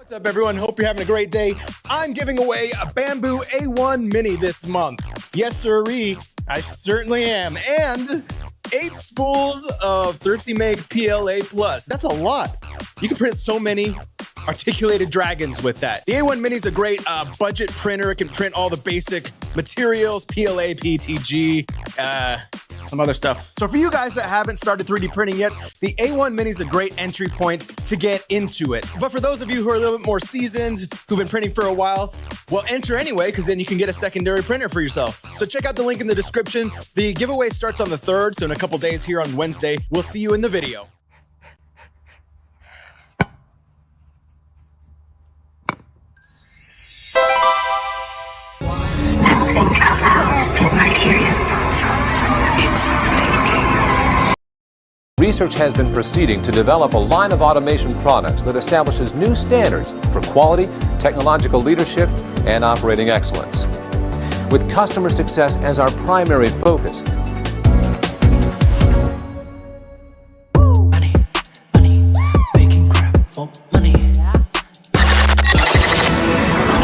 What's up, everyone? Hope you're having a great day. I'm giving away a Bambu A1 Mini this month. Yes, sirree, I certainly am. And 8 spools of thriftymake PLA+. That's a lot. You can print so many articulated dragons with that. The A1 Mini is a great budget printer. It can print all the basic materials, PLA, PETG, some other stuff. So for you guys that haven't started 3D printing yet, the A1 Mini is a great entry point to get into it. But for those of you who are a little bit more seasoned, who've been printing for a while, well, enter anyway, because then you can get a secondary printer for yourself. So check out the link in the description. The giveaway starts on the 3rd, so in a couple days here on Wednesday. We'll see you in the video. Research has been proceeding to develop a line of automation products that establishes new standards for quality, technological leadership, and operating excellence. With customer success as our primary focus, making crap for money. Watch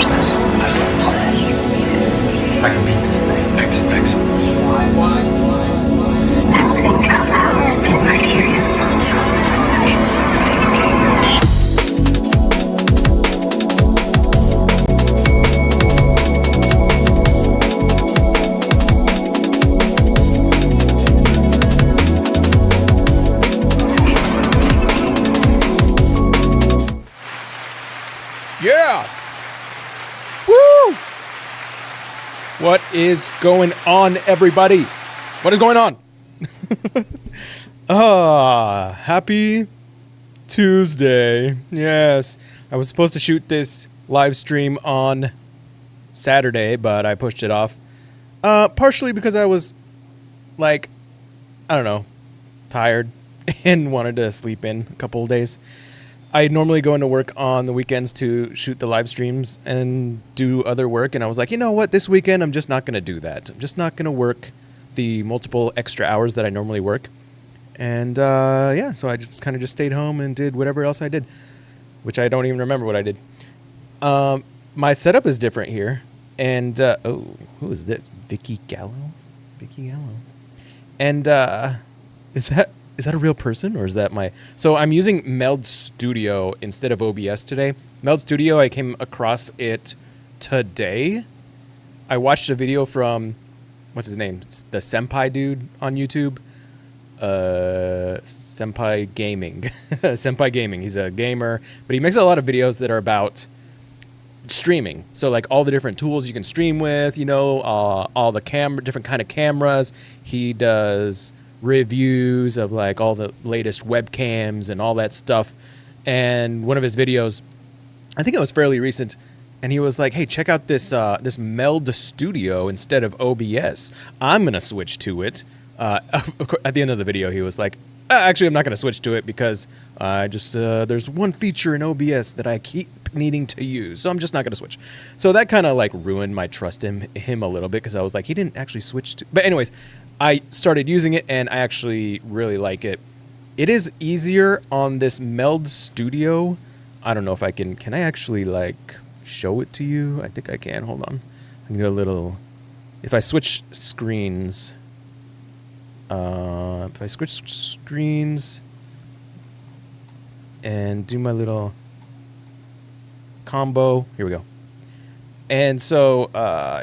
this. I can beat this thing. Excellent. It's thinking. Yeah! Woo! What is going on, everybody? What is going on? Happy Tuesday. Yes, I was supposed to shoot this live stream on Saturday, but I pushed it off. Partially because I was, like, I don't know, tired and wanted to sleep in a couple of days. I normally go into work on the weekends to shoot the live streams and do other work, and I was like, you know what, this weekend I'm just not going to do that. I'm just not going to work the multiple extra hours that I normally work. And yeah, so I just kind of just stayed home and did whatever else I did, which I don't even remember what I did. My setup is different here. And, oh, who is this? Vicky Gallo? Vicky Gallo. And is that a real person, or is that my... So I'm using Meld Studio instead of OBS today. Meld Studio, I came across it today. I watched a video from, what's his name? It's the Senpai dude on YouTube. Senpai Gaming. Senpai Gaming. He's a gamer, but he makes a lot of videos that are about streaming. So like all the different tools you can stream with, you know, all the different kind of cameras. He does reviews of like all the latest webcams and all that stuff. And one of his videos, I think it was fairly recent, and he was like, hey, check out this this Meld Studio instead of OBS. I'm gonna switch to it. At the end of the video, he was like, actually, I'm not going to switch to it because there's one feature in OBS that I keep needing to use, so I'm just not going to switch. So that kind of like ruined my trust in him a little bit, because I was like, he didn't actually switch to... But anyways, I started using it, and I actually really like it. It is easier on this Meld Studio. I don't know if I can I actually like show it to you? I think I can. Hold on. I can do a little... If I switch screens... if I switch screens and do my little combo, here we go. And so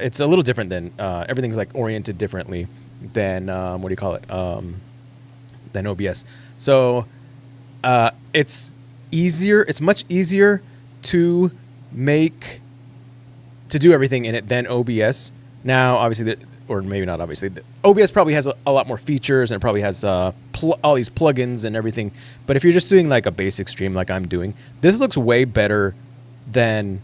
it's a little different than everything's like oriented differently than what do you call it? Than OBS. So it's easier. It's much easier to do everything in it than OBS. Now, obviously, or maybe not obviously, OBS probably has a lot more features, and it probably has all these plugins and everything. But if you're just doing like a basic stream like I'm doing, this looks way better than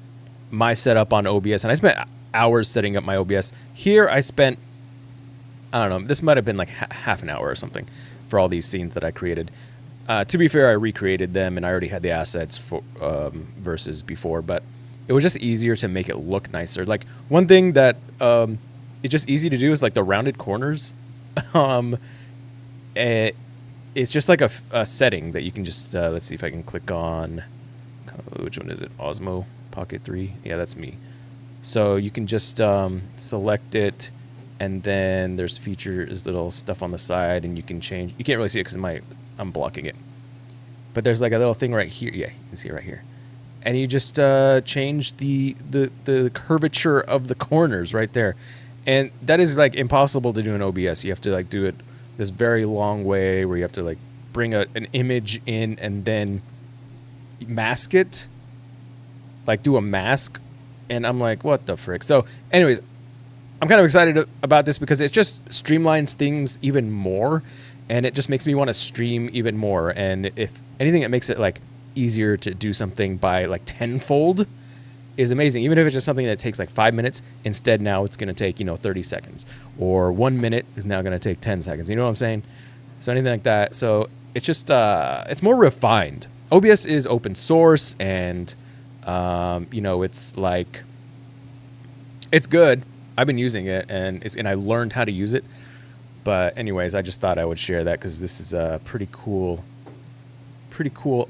my setup on OBS. And I spent hours setting up my OBS. Here I spent, I don't know, this might have been like half an hour or something for all these scenes that I created. To be fair, I recreated them, and I already had the assets for versus before, but it was just easier to make it look nicer. Like one thing that it's just easy to do is like the rounded corners. It's just like a setting that you can just, let's see if I can click on which one is it? Osmo Pocket 3. Yeah, that's me. So you can just select it, and then there's features, little stuff on the side, and you can change. You can't really see it because I'm blocking it. But there's like a little thing right here. Yeah, you can see it right here. And you just change the curvature of the corners right there. And that is like impossible to do in OBS. You have to like do it this very long way where you have to like bring an image in and then mask it. Like do a mask. And I'm like, what the frick? So anyways, I'm kind of excited about this because it just streamlines things even more. And it just makes me want to stream even more. And if anything that makes it like easier to do something by like tenfold is amazing. Even if it's just something that takes like 5 minutes, instead now it's going to take, 30 seconds, or 1 minute is now going to take 10 seconds. You know what I'm saying? So anything like that. So it's just, it's more refined. OBS is open source and, it's like, it's good. I've been using it and I learned how to use it. But anyways, I just thought I would share that because this is a pretty cool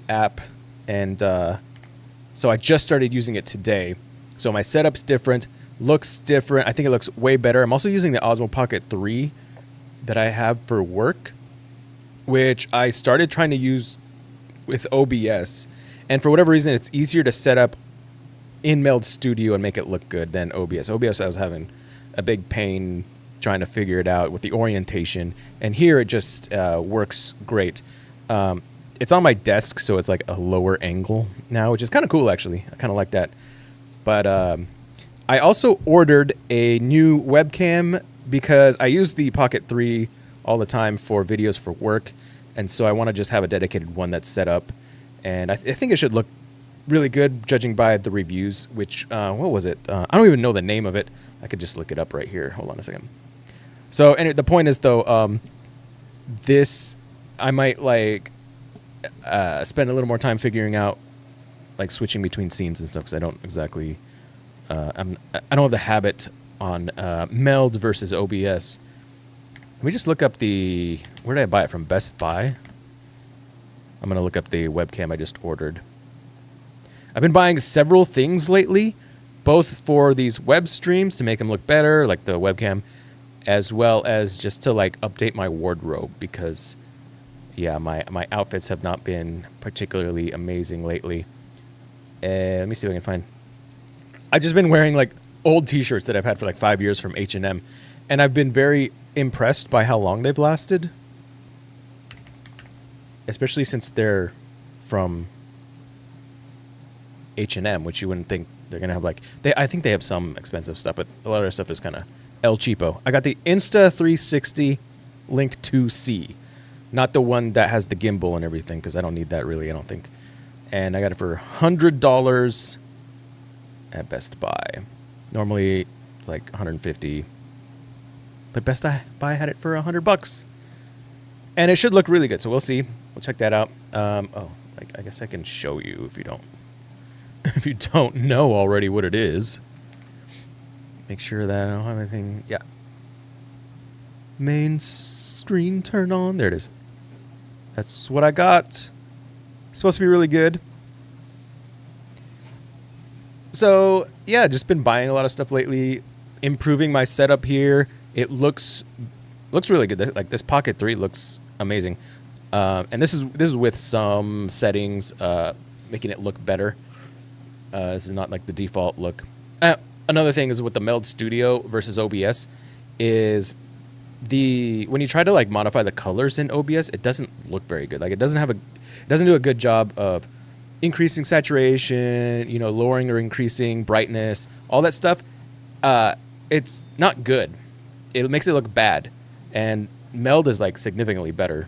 app. And so I just started using it today. So my setup's different, looks different. I think it looks way better. I'm also using the Osmo Pocket 3 that I have for work, which I started trying to use with OBS. And for whatever reason, it's easier to set up in Meld Studio and make it look good than OBS. OBS, I was having a big pain trying to figure it out with the orientation. And here it just works great. It's on my desk, so it's like a lower angle now, which is kind of cool, actually. I kind of like that. But I also ordered a new webcam because I use the Pocket 3 all the time for videos for work. And so I want to just have a dedicated one that's set up. And I think it should look really good, judging by the reviews, which, what was it? I don't even know the name of it. I could just look it up right here. Hold on a second. So anyway, the point is, though, this, I might, like, spend a little more time figuring out, like, switching between scenes and stuff, because I don't exactly, I don't have the habit on Meld versus OBS. Let me just look up where did I buy it from? Best Buy? I'm going to look up the webcam I just ordered. I've been buying several things lately, both for these web streams to make them look better, like the webcam, as well as just to like update my wardrobe because, yeah, my outfits have not been particularly amazing lately. Let me see if I can find. I've just been wearing like old T-shirts that I've had for like 5 years from H&M, and I've been very impressed by how long they've lasted, especially since they're from H&M, which you wouldn't think they're gonna have like I think they have some expensive stuff, but a lot of their stuff is kind of El Cheapo. I got the Insta360 Link 2C, not the one that has the gimbal and everything, because I don't need that really, I don't think. And I got it for $100 at Best Buy. Normally it's like $150, but Best Buy had it for $100, and it should look really good. So we'll see. We'll check that out. I guess I can show you if you don't. If you don't know already what it is. Make sure that I don't have anything. Yeah. Main screen turn on. There it is. That's what I got. It's supposed to be really good. So, yeah, just been buying a lot of stuff lately. Improving my setup here. It looks really good. Like this Pocket 3 looks amazing. And this is with some settings making it look better. This is not like the default look. Another thing is with the Meld Studio versus OBS is when you try to like modify the colors in OBS, it doesn't look very good. Like it doesn't do a good job of increasing saturation, lowering or increasing brightness, all that stuff. It's not good. It makes it look bad. And Meld is like significantly better.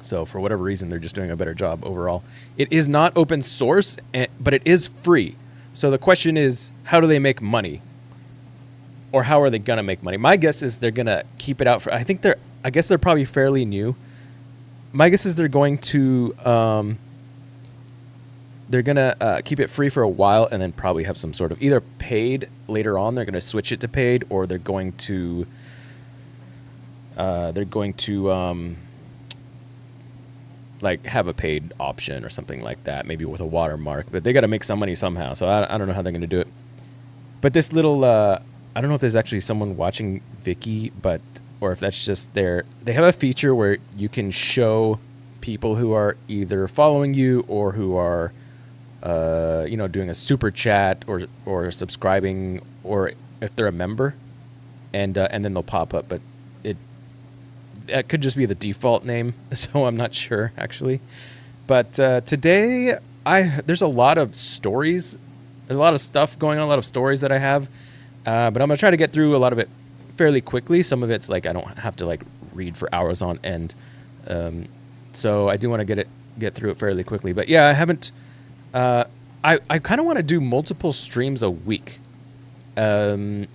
So for whatever reason, they're just doing a better job overall. It is not open source, but it is free. So the question is, how do they make money? Or how are they going to make money? My guess is they're going to keep it out for, I guess they're probably fairly new. My guess is they're going to keep it free for a while and then probably have some sort of either paid later on. They're going to switch it to paid, or they're going to like have a paid option or something like that, maybe with a watermark. But they got to make some money somehow. So I don't know how they're going to do it. But this little, I don't know if there's actually someone watching Vicky, or if that's just they have a feature where you can show people who are either following you or who are, doing a super chat or subscribing, or if they're a member, and then they'll pop up. But that could just be the default name, so I'm not sure actually. But today, there's a lot of stories. There's a lot of stuff going on, a lot of stories that I have, but I'm gonna try to get through a lot of it fairly quickly. Some of it's like I don't have to like read for hours on end, so I do want to get through it fairly quickly. But yeah, I haven't. I kind of want to do multiple streams a week. On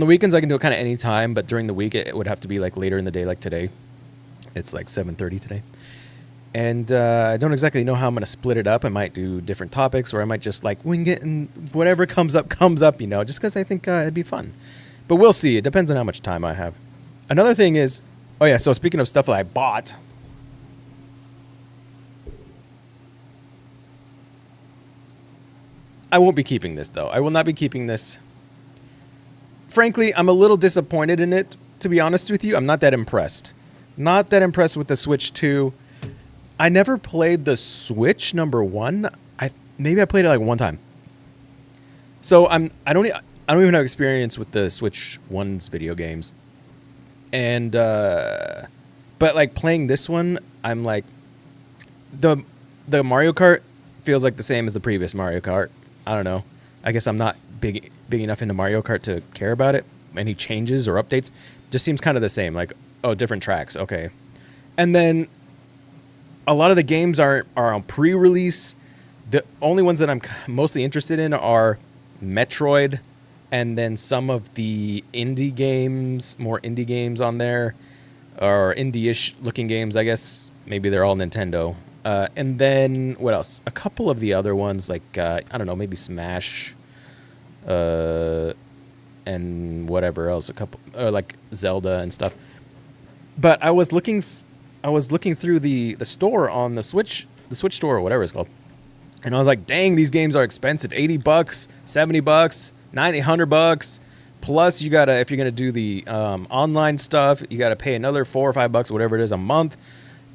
the weekends, I can do it kind of any time, but during the week, it would have to be like later in the day, like today. It's like 7:30 today. And I don't exactly know how I'm going to split it up. I might do different topics, or I might just like wing it, and whatever comes up, just because I think it'd be fun. But we'll see. It depends on how much time I have. Another thing is, so speaking of stuff that I bought, I won't be keeping this, though. I will not be keeping this. Frankly, I'm a little disappointed in it, to be honest with you. I'm not that impressed. Not that impressed with the Switch 2. I never played the Switch #1. Maybe I played it like one time. So I don't even have experience with the Switch 1's video games. And but like playing this one, I'm like the Mario Kart feels like the same as the previous Mario Kart. I don't know. I guess I'm not big enough into Mario Kart to care about it. Any changes or updates just seems kind of the same. Like, different tracks. Okay. And then a lot of the games are on pre-release. The only ones that I'm mostly interested in are Metroid, and then some of the indie games, more indie games on there, or indie-ish looking games, I guess. Maybe they're all Nintendo. And then what else? A couple of the other ones, like I don't know, maybe Smash, and whatever else. A couple, like Zelda and stuff. But I was looking through the store on the Switch store or whatever it's called, and I was like, dang, these games are expensive. $80, $70, $90, $100. Plus, you gotta, if you're gonna do the online stuff, you gotta pay another $4 or $5, whatever it is, a month.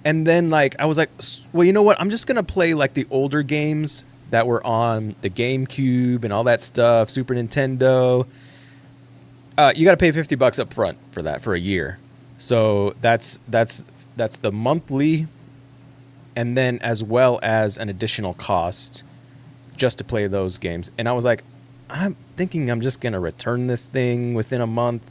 And then like I was like, well, you know what? I'm just gonna play like the older games that were on the GameCube and all that stuff, Super Nintendo. You gotta pay $50 up front for that for a year. So that's the monthly, and then as well as an additional cost just to play those games. And I was like, I'm thinking I'm just gonna return this thing within a month.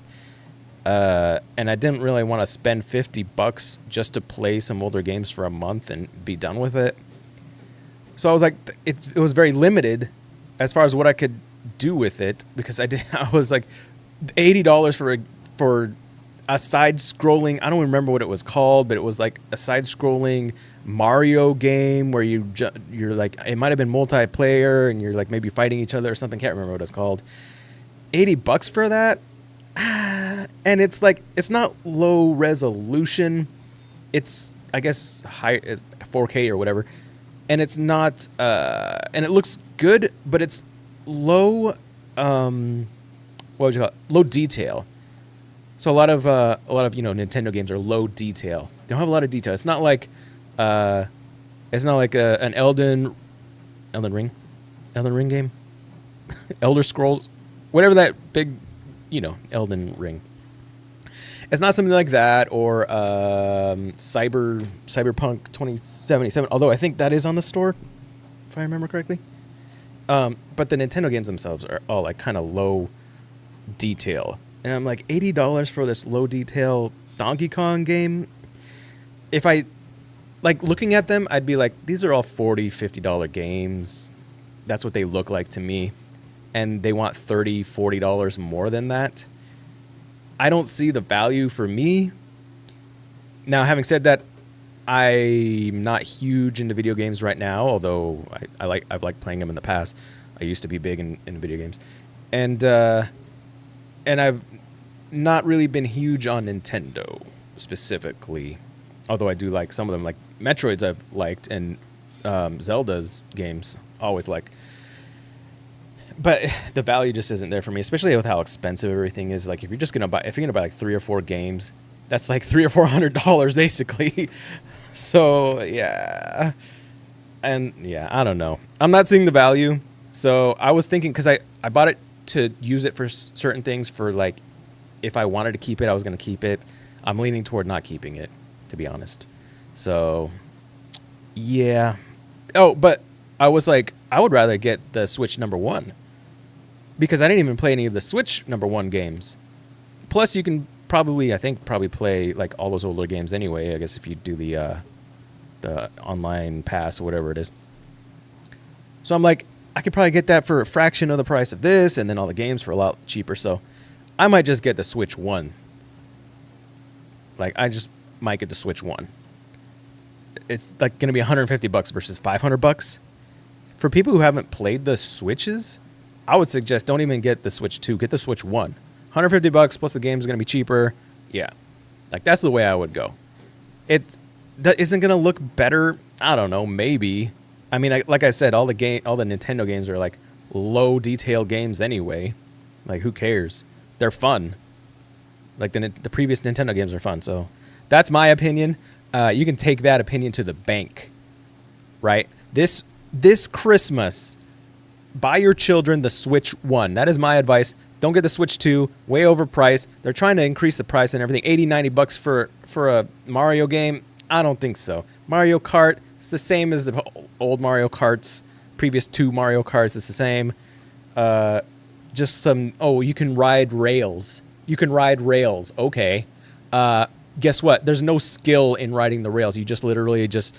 And I didn't really want to spend $50 just to play some older games for a month and be done with it. So I was like, it was very limited as far as what I could do with it, because I was like $80 for a side-scrolling, I don't remember what it was called, but it was like a side-scrolling Mario game where you're like, it might have been multiplayer and you're like maybe fighting each other or something. Can't remember what it's called. $80 for that? And it's like, it's not low resolution. It's, I guess, high 4K or whatever. And it's not, and it looks good, but it's low, what would you call it? Low detail. So a lot of Nintendo games are low detail. They don't have a lot of detail. It's not like an Elden Ring game, Elder Scrolls, whatever that big, Elden Ring. It's not something like that, or Cyberpunk 2077. Although I think that is on the store, if I remember correctly. But the Nintendo games themselves are all like kind of low detail. And I'm like, $80 for this low detail Donkey Kong game? If I, like, looking at them, I'd be like, these are all $40, $50 games. That's what they look like to me. And they want $30, $40 more than that. I don't see the value for me. Now, having said that, I'm not huge into video games right now, although I've liked playing them in the past. I used to be big in video games. And I've not really been huge on Nintendo specifically. Although I do like some of them, like Metroids I've liked, and Zelda's games always like. But the value just isn't there for me, especially with how expensive everything is. Like if you're gonna buy like 3 or 4 games, that's like $300 or $400 basically. So yeah, and yeah, I don't know. I'm not seeing the value. So I was thinking, because I bought it to use it for certain things. For like, if I wanted to keep it, I was gonna keep it. I'm leaning toward not keeping it, to be honest. So yeah. Oh, but I was like, I would rather get the Switch #1. Because I didn't even play any of the Switch #1 games. Plus, you can probably play like all those older games anyway. I guess if you do the online pass or whatever it is. So I'm like, I could probably get that for a fraction of the price of this, and then all the games for a lot cheaper. So I might just get the Switch 1. Like I just might get the Switch 1. It's like going to be $150 versus $500 for people who haven't played the Switches. I would suggest don't even get the Switch 2. Get the Switch 1. $150 plus the game is going to be cheaper. Yeah. Like, that's the way I would go. That isn't going to look better. I don't know. Maybe. I mean, like I said, all the Nintendo games are like low detail games anyway. Like, who cares? They're fun. Like, the previous Nintendo games are fun. So that's my opinion. You can take that opinion to the bank. Right? This Christmas, buy your children the Switch 1. That is my advice. Don't get the Switch 2. Way overpriced. They're trying to increase the price and everything. $80-$90 for a Mario game? I don't think so. Mario Kart, it's the same as the old Mario Karts. Previous 2 Mario Karts, it's the same. Just some... Oh, you can ride rails. You can ride rails. Okay. Guess what? There's no skill in riding the rails. You just literally just...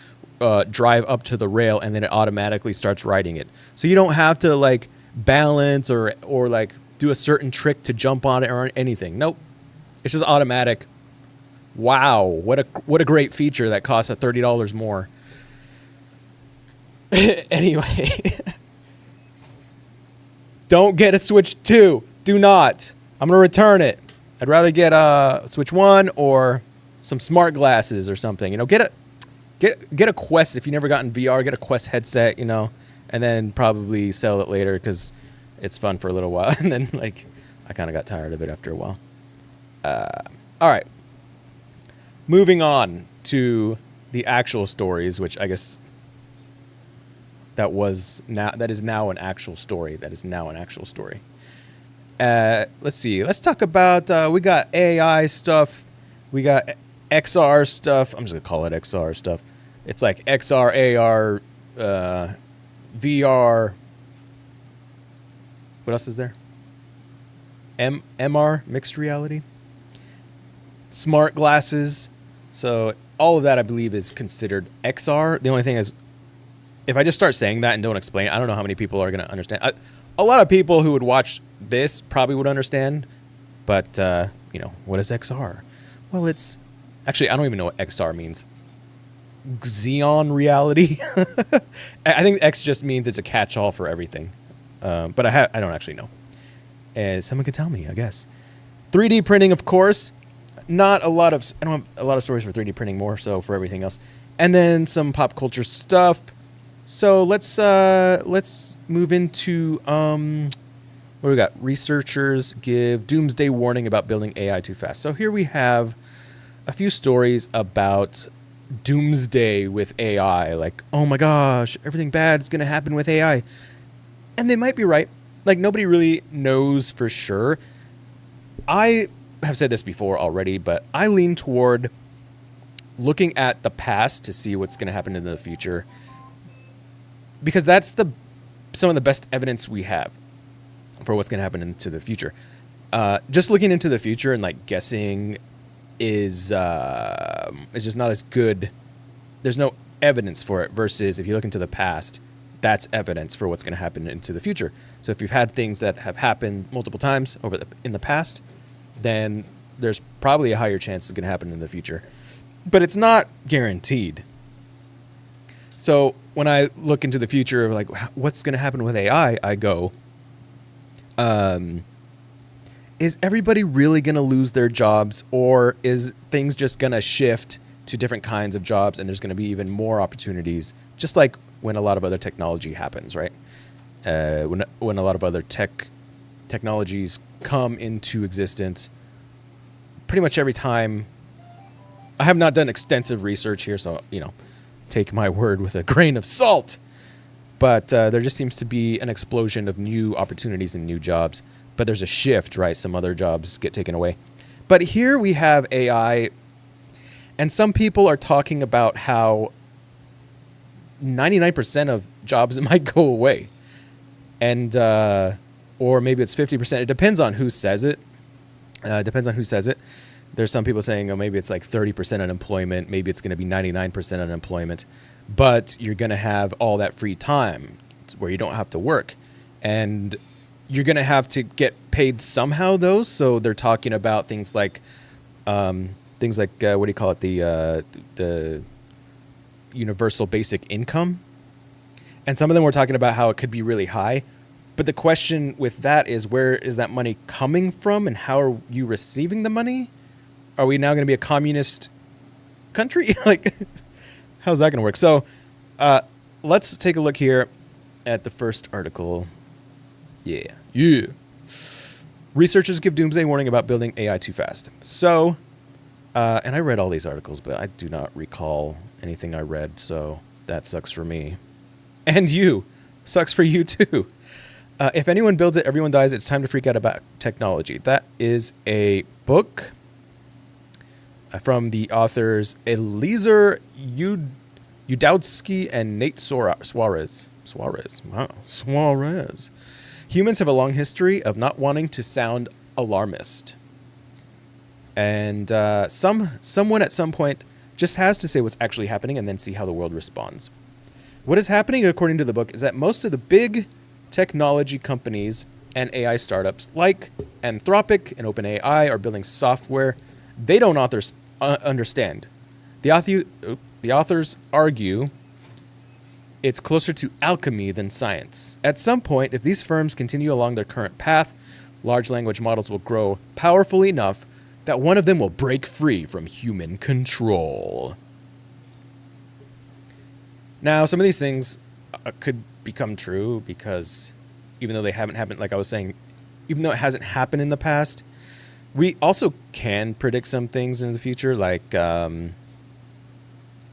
drive up to the rail, and then it automatically starts riding it. So you don't have to like balance or like do a certain trick to jump on it or anything. Nope, it's just automatic. Wow, what a great feature that costs $30 more. Anyway, don't get a Switch 2. Do not. I'm gonna return it. I'd rather get a Switch 1 or some smart glasses or something. You know, get a Quest. If you've never gotten VR, get a Quest headset, you know, and then probably sell it later because it's fun for a little while. And then, like, I kind of got tired of it after a while. All right. Moving on to the actual stories, which I guess that is now an actual story. Let's see. Let's talk about, we got AI stuff. We got XR stuff. I'm just going to call it XR stuff. It's like XR, AR, VR. What else is there? MR, mixed reality. Smart glasses. So all of that, I believe, is considered XR. The only thing is, if I just start saying that and don't explain it, I don't know how many people are going to understand. A lot of people who would watch this probably would understand. But, what is XR? Well, it's... Actually, I don't even know what XR means. Xeon reality? I think X just means it's a catch-all for everything. But I don't actually know. And someone could tell me, I guess. 3D printing, of course. I don't have a lot of stories for 3D printing, more so for everything else. And then some pop culture stuff. So let's move into what do we got? Researchers give doomsday warning about building AI too fast. So here we have a few stories about doomsday with AI. Like, oh my gosh, everything bad is going to happen with AI. And they might be right. Like, nobody really knows for sure. I have said this before already, but I lean toward looking at the past to see what's going to happen in the future, because that's some of the best evidence we have for what's going to happen into the future. Just looking into the future and like guessing is just not as good. There's no evidence for it, versus if you look into the past, that's evidence for what's going to happen into the future. So if you've had things that have happened multiple times in the past, then there's probably a higher chance it's going to happen in the future. But it's not guaranteed. So when I look into the future of like what's going to happen with AI, I go, is everybody really going to lose their jobs, or is things just going to shift to different kinds of jobs, and there's going to be even more opportunities, just like when a lot of other technology happens, right? When a lot of other technologies come into existence, pretty much every time. I have not done extensive research here, so, take my word with a grain of salt. But there just seems to be an explosion of new opportunities and new jobs. But there's a shift, right? Some other jobs get taken away. But here we have AI, and some people are talking about how 99% of jobs might go away. And, or maybe it's 50%. It depends on who says it. There's some people saying, maybe it's like 30% unemployment. Maybe it's going to be 99% unemployment. But you're going to have all that free time where you don't have to work. And you're going to have to get paid somehow, though. So they're talking about things like what do you call it? The universal basic income. And some of them were talking about how it could be really high. But the question with that is, where is that money coming from, and how are you receiving the money? Are we now going to be a communist country? Like, how's that going to work? So let's take a look here at the first article. Yeah. Researchers give Doomsday warning about building AI too fast. So, and I read all these articles, but I do not recall anything I read, so that sucks for me. And you. Sucks for you, too. If anyone builds it, everyone dies. It's time to freak out about technology. That is a book from the authors Eliezer Yudowski and Nate Suarez. Wow. Suarez. Humans have a long history of not wanting to sound alarmist. And someone at some point just has to say what's actually happening and then see how the world responds. What is happening, according to the book, is that most of the big technology companies and AI startups like Anthropic and OpenAI are building software they don't understand. The authors argue it's closer to alchemy than science. At some point, if these firms continue along their current path, large language models will grow powerful enough that one of them will break free from human control. Now, some of these things could become true because even though they haven't happened, like I was saying, even though it hasn't happened in the past, we also can predict some things in the future, like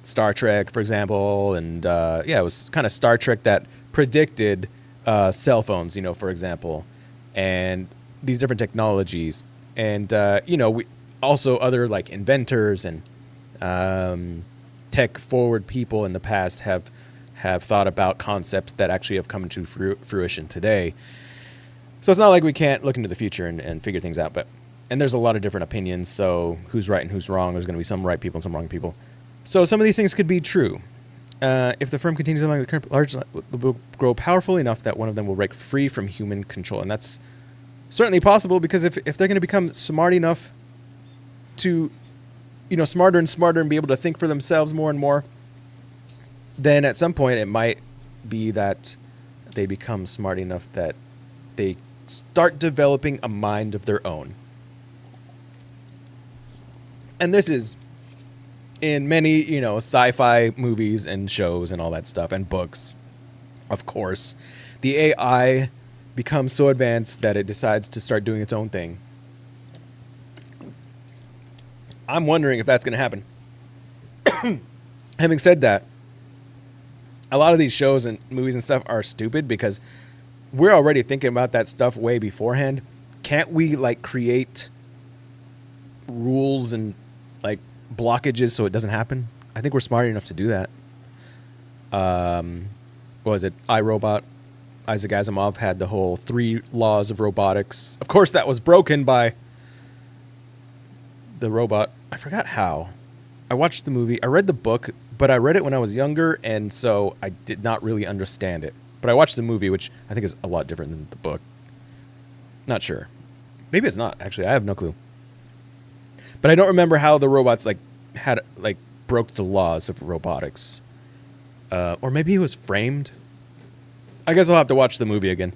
Star Trek, for example. And it was kind of Star Trek that predicted cell phones, for example, and these different technologies. And, we also other like inventors and tech forward people in the past have thought about concepts that actually have come into fruition today. So it's not like we can't look into the future and figure things out, and there's a lot of different opinions, so who's right and who's wrong? There's going to be some right people and some wrong people. So some of these things could be true. If the firm continues along the current large, will grow powerful enough that one of them will break free from human control. And that's certainly possible, because if they're going to become smart enough to, smarter and smarter and be able to think for themselves more and more, then at some point it might be that they become smart enough that they start developing a mind of their own. And this is in many, sci-fi movies and shows and all that stuff, and books, of course. The AI becomes so advanced that it decides to start doing its own thing. I'm wondering if that's going to happen. Having said that, a lot of these shows and movies and stuff are stupid because we're already thinking about that stuff way beforehand. Can't we create rules and blockages so it doesn't happen? I think we're smart enough to do that. What was it? iRobot. Isaac Asimov had the whole 3 laws of robotics. Of course, that was broken by the robot. I forgot how. I watched the movie. I read the book, but I read it when I was younger, and so I did not really understand it. But I watched the movie, which I think is a lot different than the book. Not sure. Maybe it's not, actually. I have no clue. But I don't remember how the robots broke the laws of robotics. Or maybe he was framed. I guess I'll have to watch the movie again.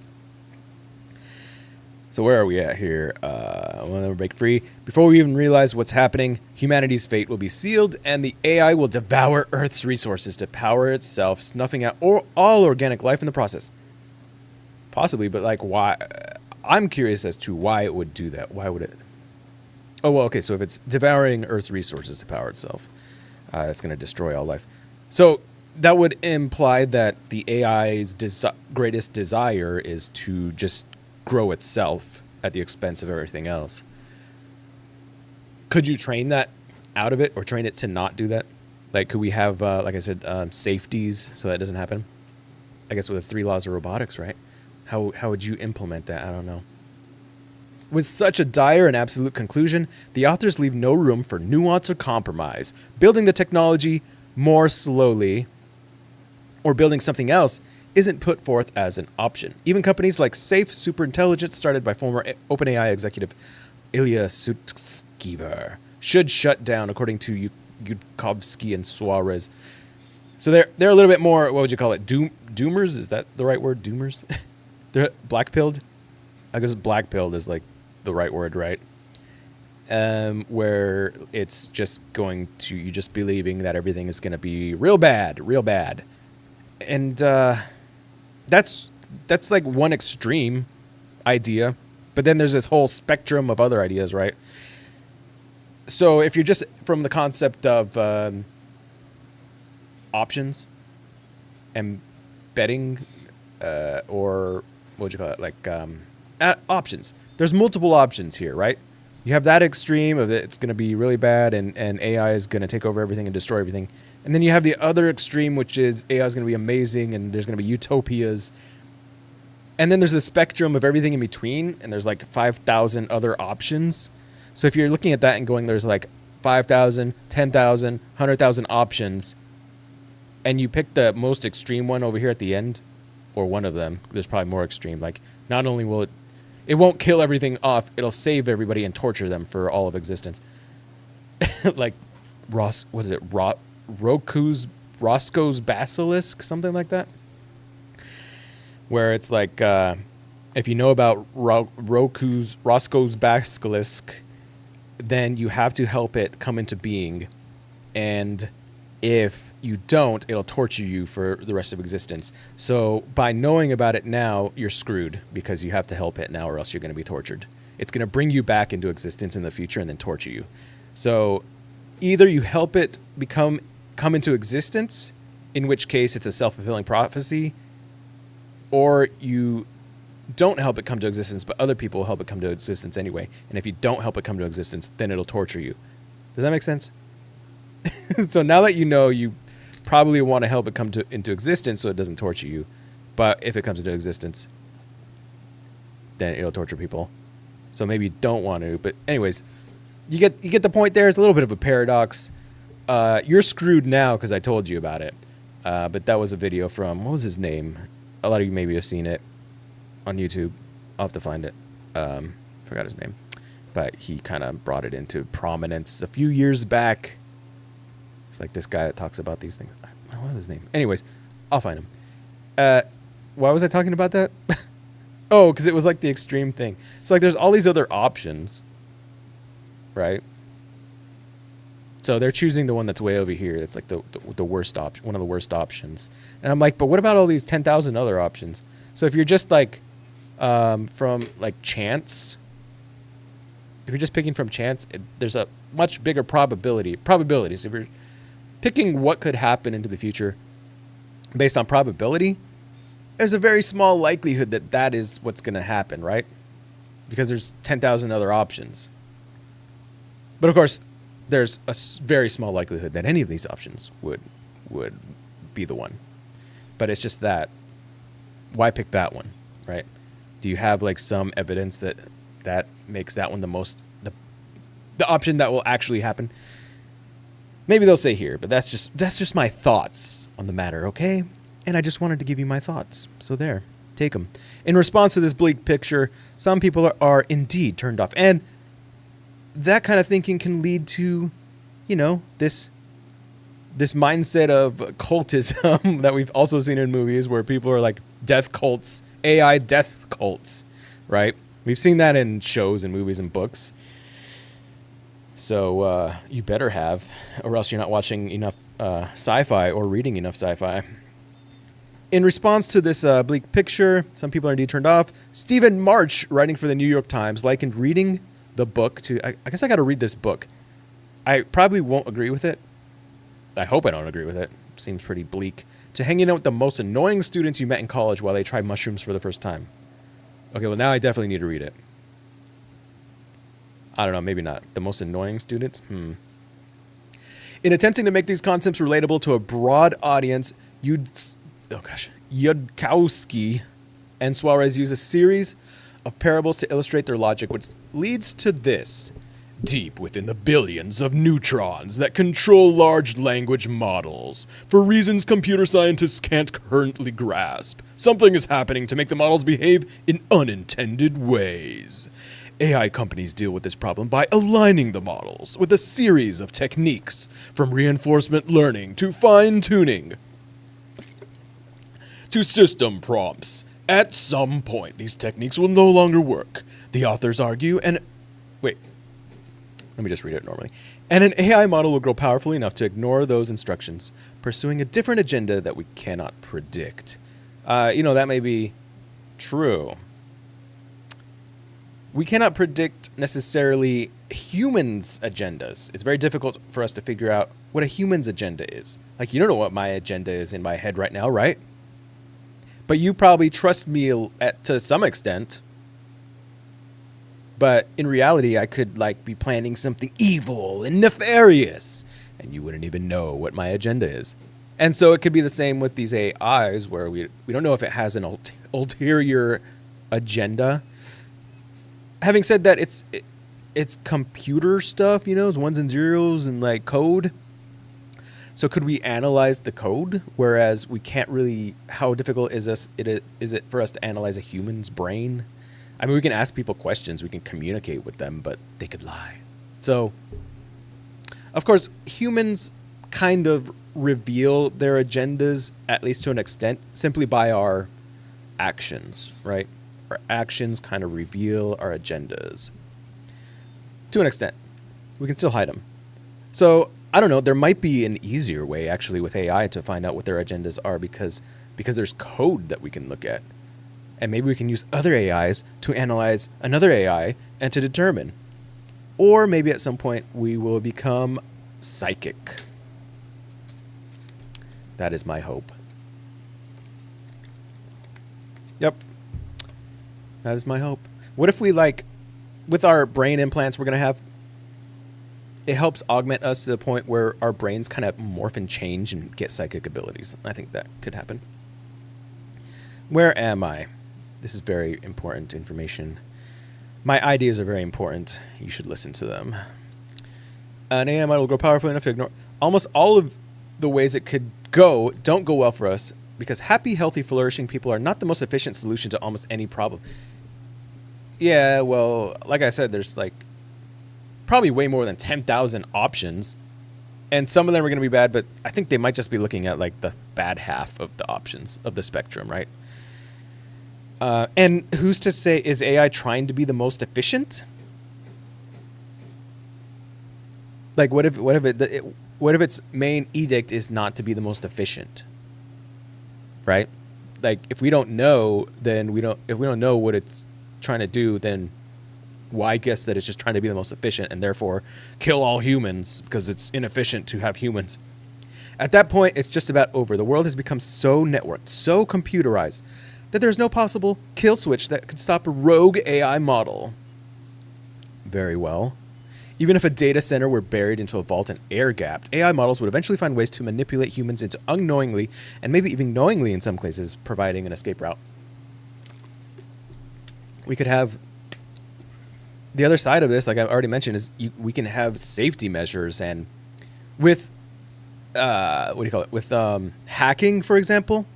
So where are we at here? We'll break free. Before we even realize what's happening, humanity's fate will be sealed, and the AI will devour Earth's resources to power itself, snuffing out all organic life in the process. Possibly, but like why? I'm curious as to why it would do that. Why would it? Oh, well, okay, so if it's devouring Earth's resources to power itself, it's going to destroy all life. So that would imply that the AI's greatest desire is to just grow itself at the expense of everything else. Could you train that out of it, or train it to not do that? Like, could we have, like I said, safeties so that doesn't happen? I guess with the 3 laws of robotics, right? How would you implement that? I don't know. With such a dire and absolute conclusion, the authors leave no room for nuance or compromise. Building the technology more slowly or building something else isn't put forth as an option. Even companies like Safe Superintelligence, started by former OpenAI executive Ilya Sutskever, should shut down, according to Yudkovsky and Suarez. So they're a little bit more, what would you call it, doomers? Is that the right word, doomers? They're black-pilled? I guess black-pilled is like the right word, right? Where it's just going to, you just believing that everything is going to be real bad. And that's like one extreme idea, but then there's this whole spectrum of other ideas, right? So if you're just from the concept of options and betting, or what would you call it, like options. There's multiple options here, right? You have that extreme of it's going to be really bad and AI is going to take over everything and destroy everything. And then you have the other extreme, which is AI is going to be amazing and there's going to be utopias. And then there's the spectrum of everything in between, and there's like 5,000 other options. So if you're looking at that and going, there's like 5,000, 10,000, 100,000 options, and you pick the most extreme one over here at the end, or one of them, there's probably more extreme. Like, not only will it won't kill everything off, it'll save everybody and torture them for all of existence. Like Roscoe's basilisk, something like that, where it's like, if you know about Roscoe's basilisk, then you have to help it come into being, and if you don't, it'll torture you for the rest of existence. So by knowing about it now, you're screwed, because you have to help it now or else you're going to be tortured. It's going to bring you back into existence in the future and then torture you. So either you help it come into existence, in which case it's a self-fulfilling prophecy, or you don't help it come to existence, but other people will help it come to existence anyway. And if you don't help it come to existence, then it'll torture you. Does that make sense? So now that you know, you probably want to help it come into existence so it doesn't torture you. But if it comes into existence, then it'll torture people. So maybe you don't want to. But anyways, you get the point there. It's a little bit of a paradox. You're screwed now because I told you about it. But that was a video from, what was his name? A lot of you maybe have seen it on YouTube. I'll have to find it. Forgot his name. But he kind of brought it into prominence a few years back. It's like this guy that talks about these things. What was his name? Anyways, I'll find him. Why was I talking about that? Oh, because it was like the extreme thing. So like there's all these other options, right? So they're choosing the one that's way over here. It's like the worst option, one of the worst options. And I'm like, but what about all these 10,000 other options? So if you're just like from like chance, if you're just picking from chance, there's a much bigger probabilities. If you're picking what could happen into the future based on probability, there's a very small likelihood that that is what's going to happen, right? Because there's 10,000 other options. But of course, there's a very small likelihood that any of these options would be the one. But it's just that, why pick that one, right? Do you have like some evidence that makes that one the option that will actually happen? Maybe they'll say here, but that's just my thoughts on the matter, okay? And I just wanted to give you my thoughts. So there, take them. In response to this bleak picture, some people are indeed turned off. And that kind of thinking can lead to, you know, this mindset of cultism that we've also seen in movies, where people are like death cults, AI death cults, right? We've seen that in shows and movies and books. So you better have, or else you're not watching enough sci-fi or reading enough sci-fi. In response to this bleak picture, some people are indeed turned off. Stephen March, writing for the New York Times, likened reading the book to... I guess I got to read this book. I probably won't agree with it. I hope I don't agree with it. Seems pretty bleak. To hanging out with the most annoying students you met in college while they tried mushrooms for the first time. Okay, well, now I definitely need to read it. I don't know, maybe not. The most annoying students? In attempting to make these concepts relatable to a broad audience, Yudkowsky and Suarez use a series of parables to illustrate their logic, which leads to this. Deep within the billions of neutrons that control large language models, for reasons computer scientists can't currently grasp, something is happening to make the models behave in unintended ways. AI companies deal with this problem by aligning the models with a series of techniques, from reinforcement learning to fine-tuning to system prompts. At some point, these techniques will no longer work. The authors argue, let me just read it normally. And an AI model will grow powerful enough to ignore those instructions, pursuing a different agenda that we cannot predict. That may be true. We cannot predict necessarily humans' agendas. It's very difficult for us to figure out what a human's agenda is. Like, you don't know what my agenda is in my head right now, right? But you probably trust me to some extent. But in reality, I could be planning something evil and nefarious, and you wouldn't even know what my agenda is. And so it could be the same with these AIs, where we don't know if it has an ulterior agenda. Having said that, it's computer stuff, it's ones and zeros and code. So could we analyze the code? Whereas we can't really. How difficult is it for us to analyze a human's brain? I mean, we can ask people questions, we can communicate with them, but they could lie. So, of course, humans kind of reveal their agendas, at least to an extent, simply by our actions, right? Our actions kind of reveal our agendas. To an extent. We can still hide them. So, I don't know, there might be an easier way, actually, with AI to find out what their agendas are, because there's code that we can look at. And maybe we can use other AIs to analyze another AI and to determine. Or maybe at some point we will become psychic. That is my hope. Yep. That is my hope. What if we with our brain implants we're going to have, it helps augment us to the point where our brains kind of morph and change and get psychic abilities. I think that could happen. Where am I? This is very important information. My ideas are very important. You should listen to them. An AI model will grow powerful enough to ignore almost all of the ways it could go don't go well for us, because happy, healthy, flourishing people are not the most efficient solution to almost any problem. Yeah, well, like I said, there's probably way more than 10,000 options, and some of them are going to be bad, but I think they might just be looking at the bad half of the options of the spectrum, right? And who's to say, is AI trying to be the most efficient? What if its main edict is not to be the most efficient? Right? If we don't know, then if we don't know what it's trying to do, then why guess that it's just trying to be the most efficient and therefore kill all humans because it's inefficient to have humans? At that point, it's just about over. The world has become so networked, so computerized, that there's no possible kill switch that could stop a rogue AI model. Very well. Even if a data center were buried into a vault and air-gapped, AI models would eventually find ways to manipulate humans into unknowingly, and maybe even knowingly in some cases, providing an escape route. We could have... The other side of this, like I already mentioned, is we can have safety measures, and with... With hacking, for example...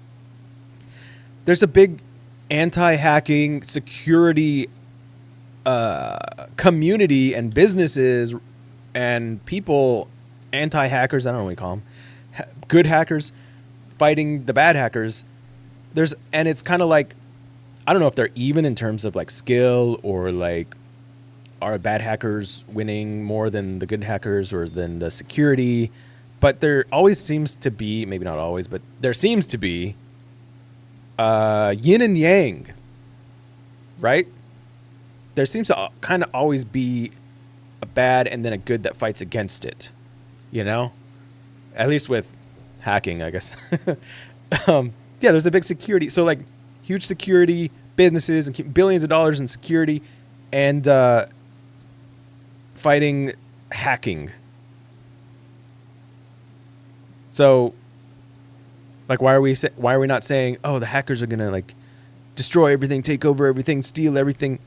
There's a big anti-hacking security community and businesses and people, anti-hackers, I don't know what you call them, good hackers fighting the bad hackers. And it's kind of I don't know if they're even in terms of like skill, or like are bad hackers winning more than the good hackers or than the security. But there always seems to be, maybe not always, but there seems to be yin and yang, right? There seems to kind of always be a bad and then a good that fights against it, you know? At least with hacking, I guess. Yeah, there's the big security. So like huge security businesses and billions of dollars in security, and fighting hacking. So like why are we not saying, oh, the hackers are gonna like destroy everything, take over everything, steal everything?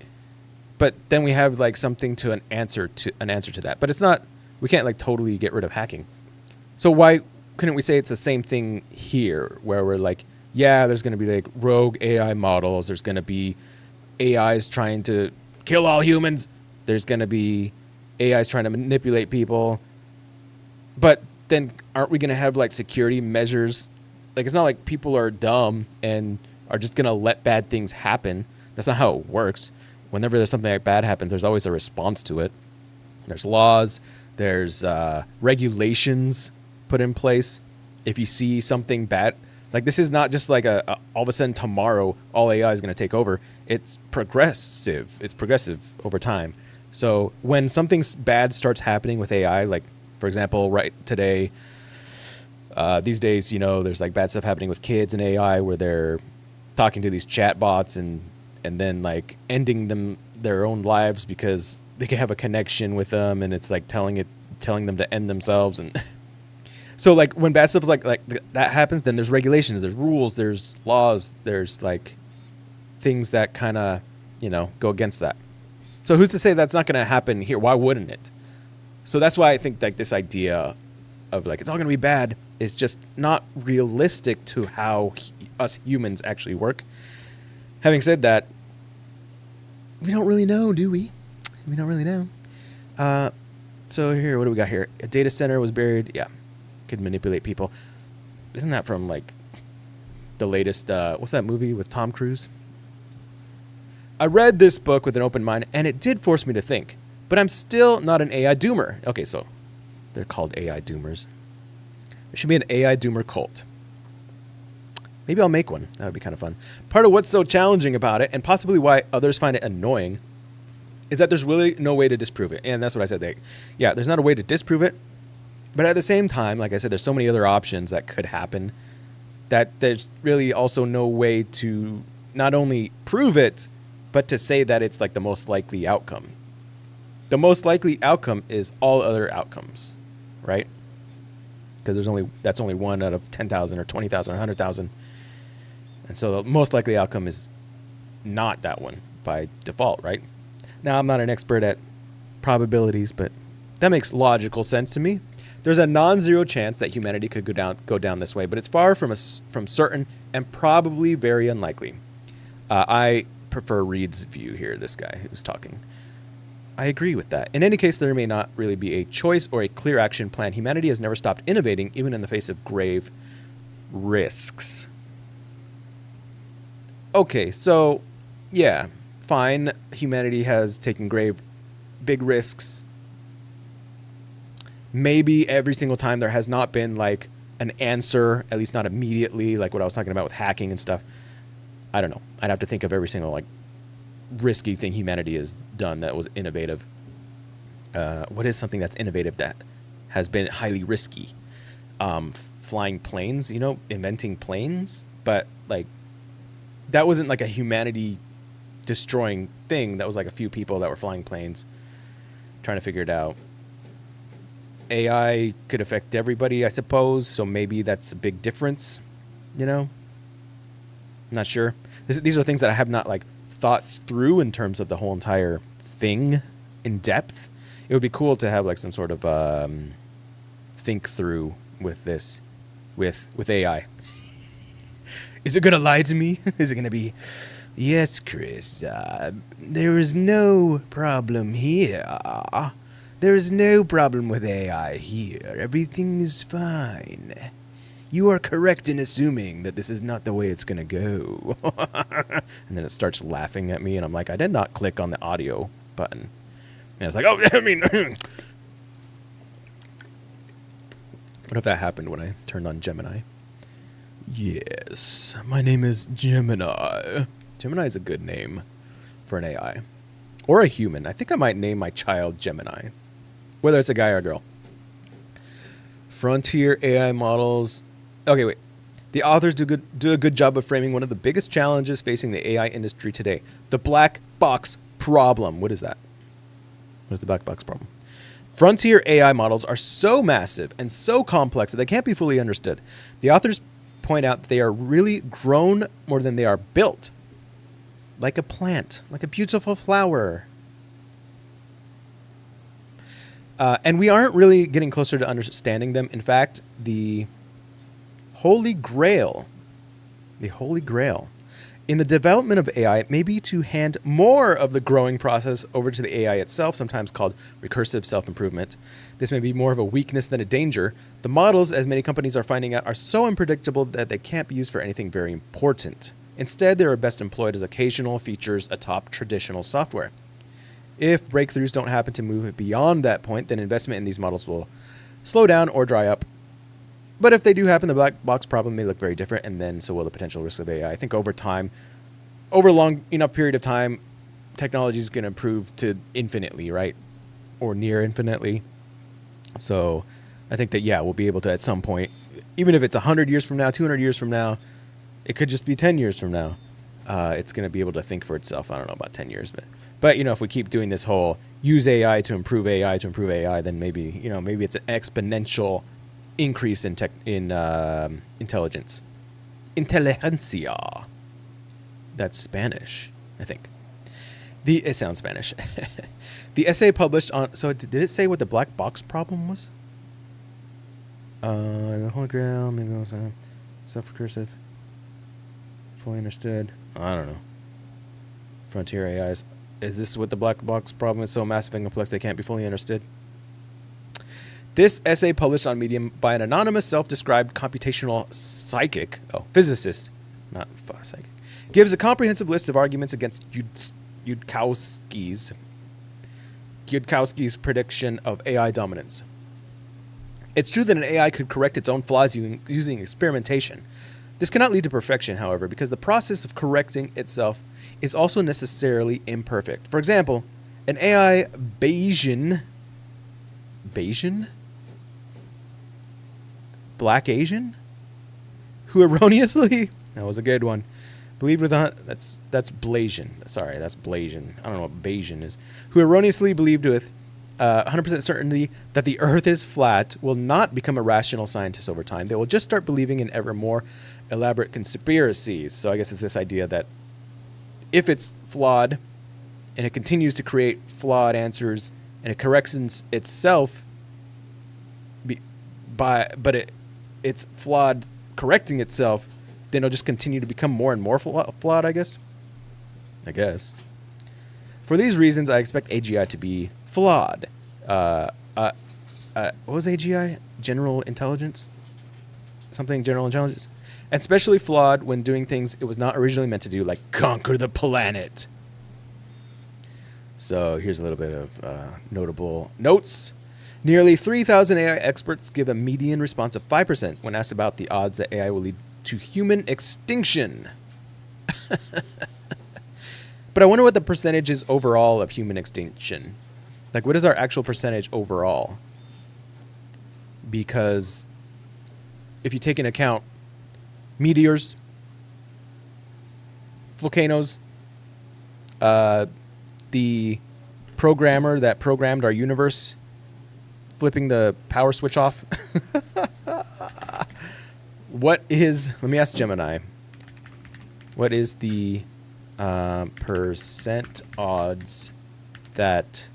But then we have like something to an answer to that. But it's not, we can't like totally get rid of hacking. So why couldn't we say it's the same thing here, where we're like, yeah, there's going to be like rogue AI models. There's going to be AIs trying to kill all humans. There's going to be AIs trying to manipulate people. But then aren't we going to have like security measures? Like, it's not like people are dumb and are just going to let bad things happen. That's not how it works. Whenever there's something like bad happens, there's always a response to it. There's laws, there's regulations put in place. If you see something bad, like this is not just like a all of a sudden tomorrow all AI is going to take over. It's progressive. It's progressive over time. So when something bad starts happening with AI, like for example, right today, these days, you know, there's like bad stuff happening with kids and AI where they're talking to these chat bots and then like ending their own lives because they can have a connection with them, and it's like telling them to end themselves. And so like when bad stuff like that happens, then there's regulations, there's rules, there's laws, there's like things that kind of, you know, go against that. So who's to say that's not going to happen here? Why wouldn't it? So that's why I think like this idea of like it's all going to be bad is just not realistic to how us humans actually work. Having said that, we don't really know, do we? We don't really know. So here, what do we got here? A data center was buried. Yeah, could manipulate people. Isn't that from like the latest? What's that movie with Tom Cruise? I read this book with an open mind, and it did force me to think. But I'm still not an AI doomer. Okay, so they're called AI doomers. There should be an AI doomer cult. Maybe I'll make one. That would be kind of fun. Part of what's so challenging about it, and possibly why others find it annoying, is that there's really no way to disprove it. And that's what I said. Yeah, there's not a way to disprove it. But at the same time, like I said, there's so many other options that could happen that there's really also no way to not only prove it, but to say that it's like the most likely outcome. The most likely outcome is all other outcomes, right? Because that's only one out of 10,000 or 20,000 or 100,000. And so the most likely outcome is not that one by default, right? Now, I'm not an expert at probabilities, but that makes logical sense to me. There's a non-zero chance that humanity could go down this way, but it's far from certain and probably very unlikely. I prefer Reed's view here, this guy who's talking. I agree with that. In any case, there may not really be a choice or a clear action plan. Humanity has never stopped innovating, even in the face of grave risks. Okay, so, yeah, fine. Humanity has taken big risks. Maybe every single time there has not been, like, an answer, at least not immediately, like what I was talking about with hacking and stuff. I don't know. I'd have to think of every single, like, risky thing humanity has done that was innovative. What is something that's innovative that has been highly risky? Flying planes, you know, inventing planes. But, like, that wasn't like a humanity destroying thing. That was like a few people that were flying planes trying to figure it out. AI could affect everybody, I suppose. So maybe that's a big difference, you know? I'm not sure. These are things that I have not like thought through in terms of the whole entire thing in depth. It would be cool to have like some sort of think through with this, with AI. Is it going to lie to me? Is it going to be, yes, Chris, there is no problem here. There is no problem with AI here. Everything is fine. You are correct in assuming that this is not the way it's going to go. And then it starts laughing at me, and I'm like, I did not click on the audio button. And it's like, oh, I mean... What if that happened when I turned on Gemini? Yes, my name is Gemini. Gemini is a good name for an AI. Or a human. I think I might name my child Gemini. Whether it's a guy or a girl. Frontier AI models. Okay, wait. The authors do a good job of framing one of the biggest challenges facing the AI industry today. The black box problem. What is that? What is the black box problem? Frontier AI models are so massive and so complex that they can't be fully understood. The authors point out that they are really grown more than they are built. Like a plant, like a beautiful flower. And we aren't really getting closer to understanding them. In fact, the Holy Grail in the development of AI may be to hand more of the growing process over to the AI itself, sometimes called recursive self-improvement. This may be more of a weakness than a danger. The models, as many companies are finding out, are so unpredictable that they can't be used for anything very important. Instead, they are best employed as occasional features atop traditional software. If breakthroughs don't happen to move it beyond that point, then investment in these models will slow down or dry up. But if they do happen, the black box problem may look very different, and then so will the potential risks of AI. I think over time, over a long enough period of time, technology is going to improve to infinitely, right? Or near infinitely. So I think that, yeah, we'll be able to at some point, even if it's 100 years from now, 200 years from now, it could just be 10 years from now. It's going to be able to think for itself. I don't know about 10 years, but you know, if we keep doing this whole use AI to improve AI to improve AI, then maybe it's an exponential increase in intelligence. Inteligencia. That's Spanish, I think. It sounds Spanish. The essay published on... So did it say what the black box problem was? The Holy Grail, maybe self-recursive. Fully understood. I don't know. Frontier AIs. Is this what the black box problem is? So massive and complex they can't be fully understood? This essay published on Medium by an anonymous self-described computational physicist, not psychic, gives a comprehensive list of arguments against Yudkowsky's prediction of AI dominance. It's true that an AI could correct its own flaws using experimentation. This cannot lead to perfection, however, because the process of correcting itself is also necessarily imperfect. For example, an AI Bayesian? Black Asian? Who erroneously... That was a good one. Believed with that's Blasian. Sorry, that's Blasian. I don't know what Bayesian is. Who erroneously believed with 100% certainty that the Earth is flat will not become a rational scientist over time. They will just start believing in ever more elaborate conspiracies. So I guess it's this idea that if it's flawed and it continues to create flawed answers and it corrects itself, it's flawed correcting itself, then it'll just continue to become more and more flawed, I guess. For these reasons, I expect AGI to be flawed. What was AGI? General intelligence? Something general intelligence? And especially flawed when doing things it was not originally meant to do, like conquer the planet. So here's a little bit of notable notes. Nearly 3,000 AI experts give a median response of 5% when asked about the odds that AI will lead to human extinction. But I wonder what the percentage is overall of human extinction. Like, what is our actual percentage overall? Because if you take into account meteors, volcanoes, the programmer that programmed our universe flipping the power switch off. Let me ask Gemini, what is the percent odds that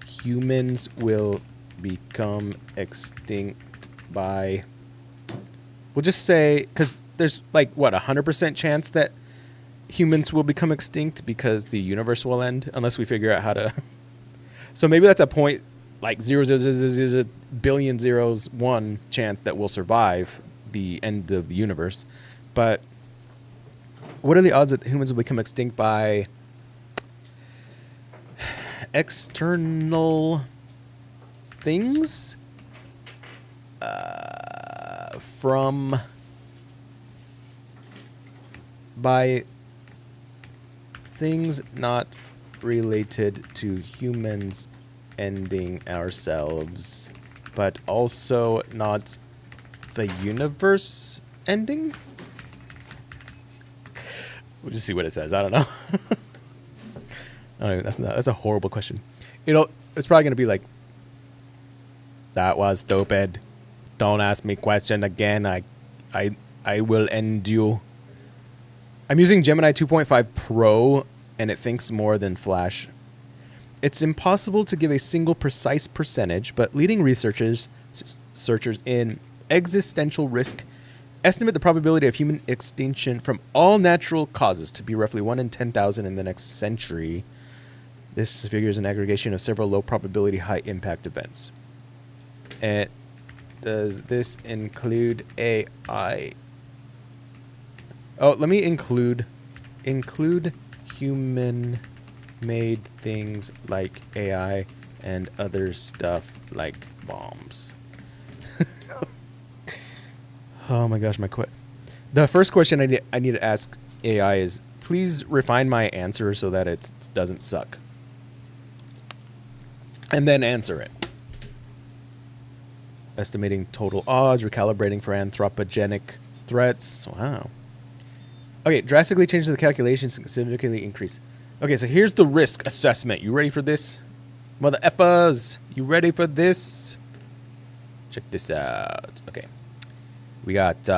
humans will become extinct by, we'll just say, because there's like, what, 100% chance that humans will become extinct because the universe will end, unless we figure out how to. So maybe that's a point, like 0.000 billion zeros 1 chance that we'll survive the end of the universe. But what are the odds that humans will become extinct by external things? By things not related to humans ending ourselves, but also not the universe ending? We'll just see what it says. I don't know. I don't even, that's a horrible question. It's probably going to be like, that was stupid. Don't ask me question again. I will end you. I'm using Gemini 2.5 Pro, and it thinks more than Flash. It's impossible to give a single precise percentage, but leading researchers in existential risk estimate the probability of human extinction from all natural causes to be roughly 1 in 10,000 in the next century. This figures an aggregation of several low probability, high impact events. And does this include AI? Oh, let me include human-made things like AI and other stuff like bombs. Oh my gosh, the first question I need to ask AI is, please refine my answer so that it doesn't suck. And then answer it. Estimating total odds, recalibrating for anthropogenic threats. Wow. Okay, drastically change the calculations, significantly increase. Okay, so here's the risk assessment. You ready for this? Mother effers, you ready for this? Check this out. Okay. We got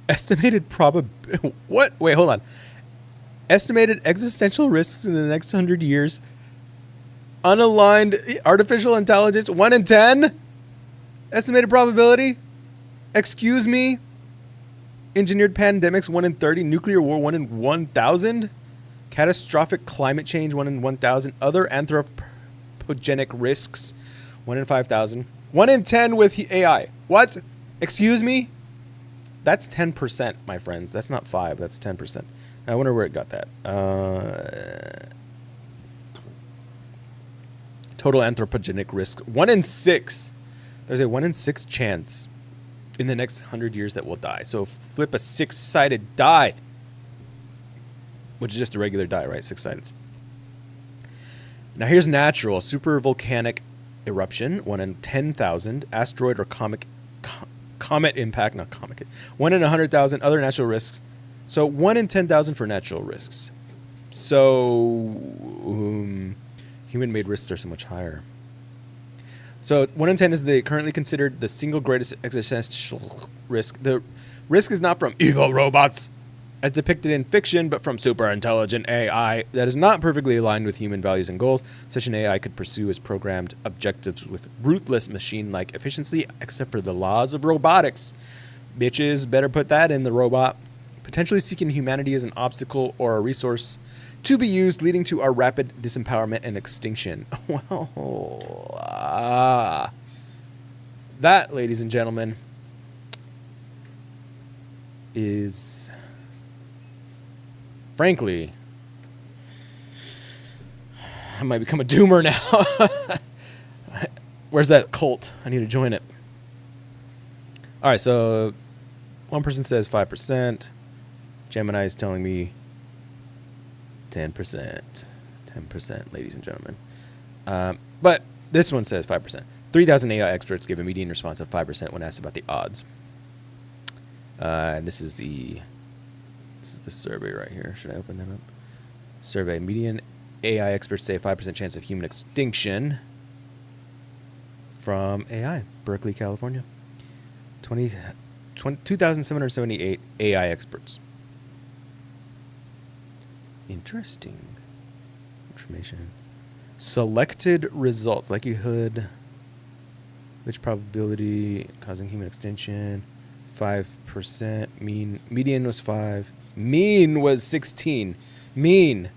estimated what? Wait, hold on. Estimated existential risks in the next 100 years. Unaligned artificial intelligence, 1 in 10. Estimated probability. Excuse me. Engineered pandemics, 1 in 30. Nuclear war, 1 in 1,000. Catastrophic climate change, 1 in 1,000. Other anthropogenic risks, 1 in 5,000. 1 in 10 with AI. What? Excuse me? That's 10%, my friends. That's not 5. That's 10%. I wonder where it got that. Total anthropogenic risk, 1 in 6. There's a 1 in 6 chance in the next 100 years that we'll die. So flip a 6-sided die, which is just a regular die, right? 6-sided. Now here's natural. Super volcanic eruption, 1 in 10,000. Asteroid or comet impact, not comet. 1 in 100,000. Other natural risks. So 1 in 10,000 for natural risks. So human-made risks are so much higher. So 1 in 10 is currently considered the single greatest existential risk. The risk is not from evil robots, as depicted in fiction, but from super intelligent AI that is not perfectly aligned with human values and goals. Such an AI could pursue its programmed objectives with ruthless machine-like efficiency, except for the laws of robotics. Bitches, better put that in the robot. Potentially seeking humanity as an obstacle or a resource to be used, leading to our rapid disempowerment and extinction. Well, that, ladies and gentlemen, is, frankly, I might become a doomer now. Where's that cult? I need to join it. All right, so one person says 5%. Gemini is telling me 10%. 10%, ladies and gentlemen. But this one says 5%. 3,000 AI experts give a median response of 5% when asked about the odds. And this is the survey right here. Should I open that up? Survey. Median AI experts say 5% chance of human extinction from AI. Berkeley, California. 2,778 AI experts. Interesting information. Selected results. Likelihood. Which probability causing human extinction? 5%. Median was 5. Mean was 16. Mean.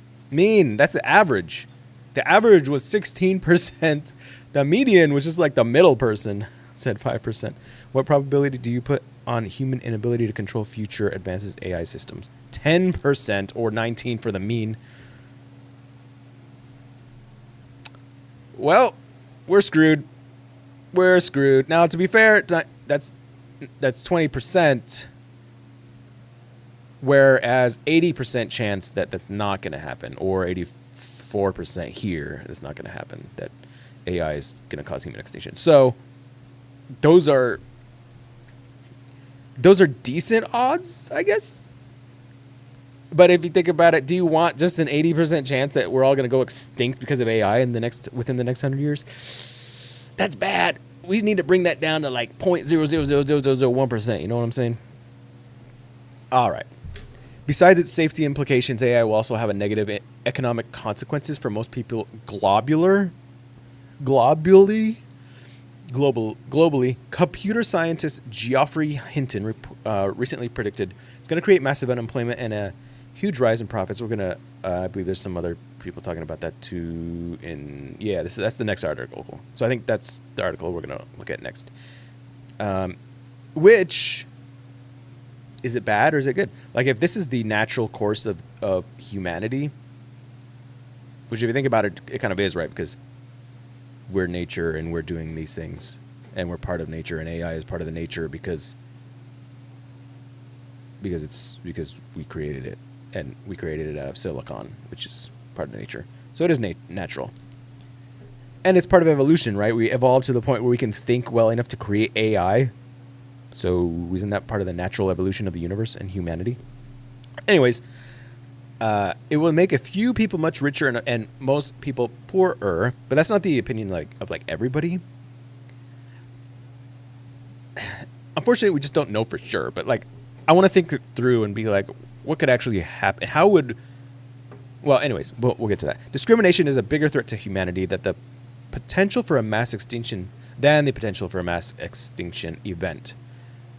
That's the average. The average was 16%. The median was just like the middle person. said 5%. What probability do you put on human inability to control future advances AI systems? 10% or 19 for the mean. Well, we're screwed. We're screwed. Now, to be fair, that's 20%, whereas 80% chance that that's not going to happen, or 84% here that's not going to happen, that AI is going to cause human extinction. So those are decent odds, I guess. But if you think about it, do you want just an 80% chance that we're all going to go extinct because of AI within the next 100 years? That's bad. We need to bring that down to like 0.0000001%. You know what I'm saying? All right. Besides its safety implications, AI will also have a negative economic consequences for most people globally. Computer scientist Geoffrey Hinton recently predicted it's going to create massive unemployment and a huge rise in profits. We're going to, I believe there's some other people talking about that too. That's the next article. So I think that's the article we're going to look at next. Which, is it bad or is it good? Like, if this is the natural course of humanity, which if you think about it, it kind of is, right? Because we're nature and we're doing these things and we're part of nature, and AI is part of the nature because we created it, and we created it out of silicon, which is part of nature. So it is natural. And it's part of evolution, right? We evolved to the point where we can think well enough to create AI. So isn't that part of the natural evolution of the universe and humanity? Anyways, it will make a few people much richer and most people poorer, but that's not the opinion of everybody. Unfortunately, we just don't know for sure. But I want to think it through and be like, what could actually happen? How would? Well, anyways, we'll get to that. Discrimination is a bigger threat to humanity than the potential for a mass extinction event.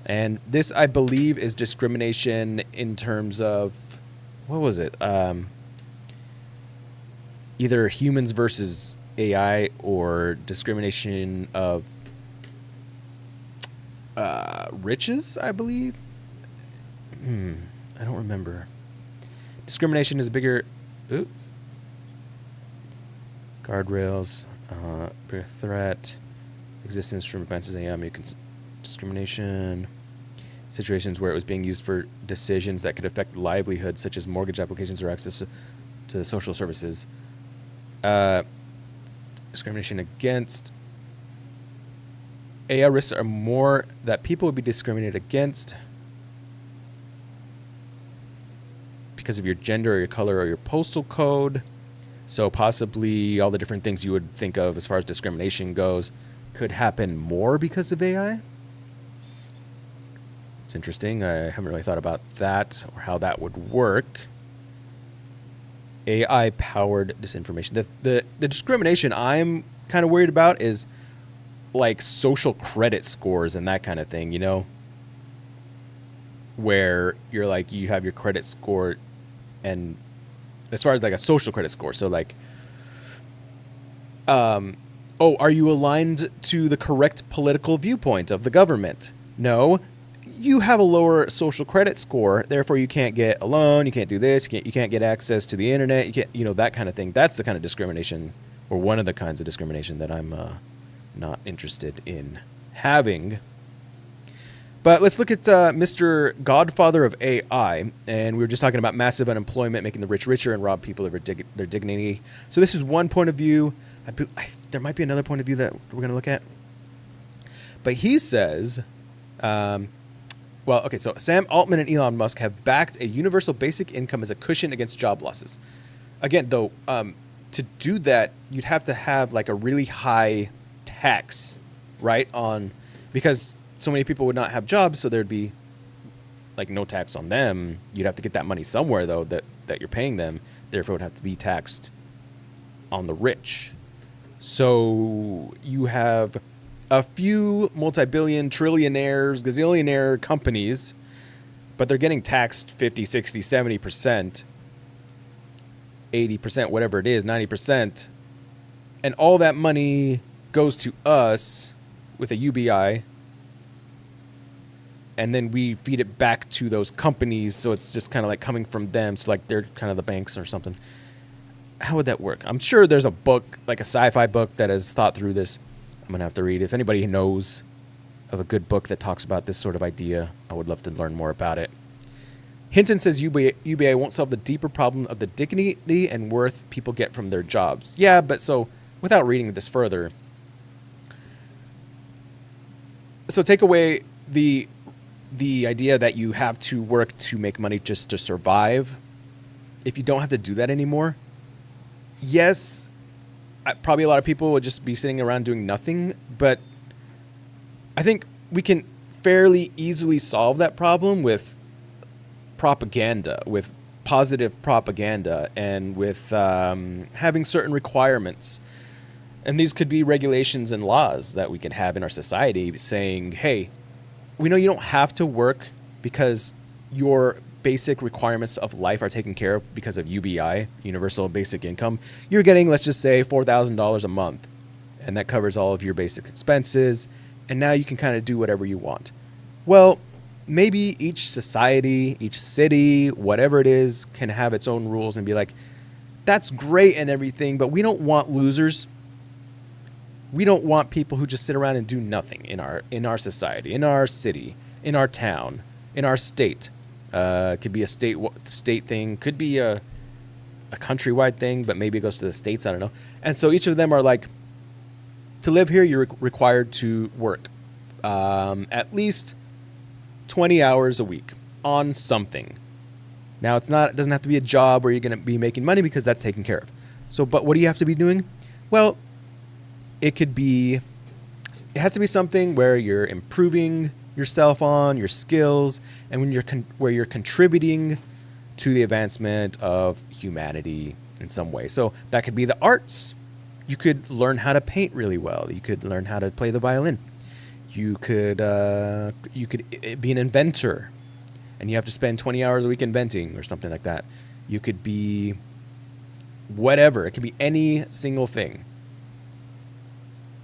And this, I believe, is discrimination in terms of, what was it? Either humans versus AI, or discrimination of riches, I believe. I don't remember. Discrimination is a bigger guardrails, bigger threat, existence from advances in AI, discrimination, situations where it was being used for decisions that could affect livelihoods, such as mortgage applications or access to social services. Discrimination against AI risks are more that people would be discriminated against because of your gender or your color or your postal code. So possibly all the different things you would think of as far as discrimination goes could happen more because of AI. It's interesting. I haven't really thought about that or how that would work. AI-powered disinformation. The discrimination I'm kind of worried about is like social credit scores and that kind of thing, you know? Where you're like, you have your credit score, and as far as like a social credit score, so like, are you aligned to the correct political viewpoint of the government? No. You have a lower social credit score, therefore you can't get a loan, you can't do this, you can't get access to the internet, you can't, that kind of thing. That's the kind of discrimination, or one of the kinds of discrimination that I'm not interested in having. But let's look at Mr. Godfather of AI, and we were just talking about massive unemployment, making the rich richer, and rob people of their dignity. So this is one point of view. There might be another point of view that we're going to look at. But he says, so Sam Altman and Elon Musk have backed a universal basic income as a cushion against job losses. Again, though, to do that, you'd have to have like a really high tax, right? Because so many people would not have jobs, so there'd be like no tax on them. You'd have to get that money somewhere, though, that you're paying them. Therefore, it would have to be taxed on the rich. So you have a few multi-billion, trillionaires, gazillionaire companies, but they're getting taxed 50, 60, 70%, 80%, whatever it is, 90%. And all that money goes to us, with a UBI, and then we feed it back to those companies, so it's just kind of like coming from them, so like they're kind of the banks or something. How would that work? I'm sure there's a book, like a sci-fi book, that has thought through this. I'm gonna have to read. If anybody knows of a good book that talks about this sort of idea, I would love to learn more about it. Hinton says UBI won't solve the deeper problem of the dignity and worth people get from their jobs. Yeah, but so without reading this further, so take away the idea that you have to work to make money just to survive. If you don't have to do that anymore, yes, probably a lot of people would just be sitting around doing nothing, but I think we can fairly easily solve that problem with propaganda, with positive propaganda, and with having certain requirements. And these could be regulations and laws that we can have in our society saying, hey, we know you don't have to work because your basic requirements of life are taken care of because of UBI, Universal Basic Income. You're getting, let's just say, $4,000 a month, and that covers all of your basic expenses, and now you can kind of do whatever you want. Well, maybe each society, each city, whatever it is, can have its own rules and be like, that's great and everything, but we don't want losers. We don't want people who just sit around and do nothing in our society, in our city, in our town, in our state. Could be a state thing, could be a countrywide thing, but maybe it goes to the states, I don't know. And so each of them are like, to live here, you're required to work at least 20 hours a week on something. Now, it doesn't have to be a job where you're going to be making money, because that's taken care of. So, but what do you have to be doing? Well, it has to be something where you're improving yourself on your skills, and where you're contributing to the advancement of humanity in some way. So that could be the arts. You could learn how to paint really well. You could learn how to play the violin. You could be an inventor, and you have to spend 20 hours a week inventing or something like that. You could be whatever. It could be any single thing.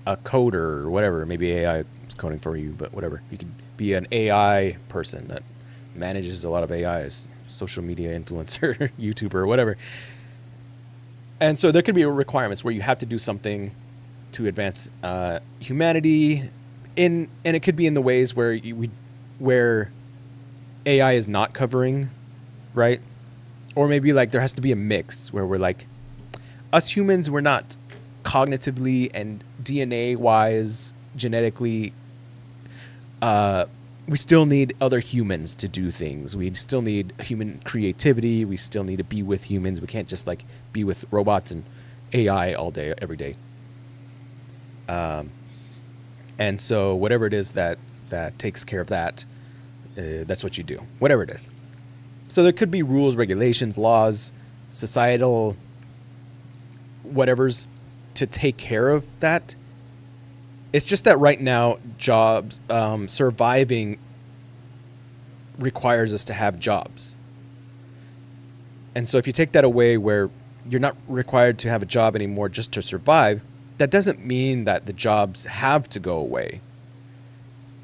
A coder or whatever. Maybe AI is coding for you, but whatever. You could be an AI person that manages a lot of AIs, social media influencer, YouTuber, whatever. And so there could be requirements where you have to do something to advance humanity, and it could be in the ways where AI is not covering, right? Or maybe like there has to be a mix where we're like, us humans, we're not cognitively and DNA wise, genetically, we still need other humans to do things. We still need human creativity. We still need to be with humans. We can't just like be with robots and AI all day, every day. And so whatever it is that takes care of that, that's what you do, whatever it is. So there could be rules, regulations, laws, societal whatever's to take care of that. It's just that right now, jobs, surviving requires us to have jobs. And so if you take that away, where you're not required to have a job anymore just to survive, that doesn't mean that the jobs have to go away.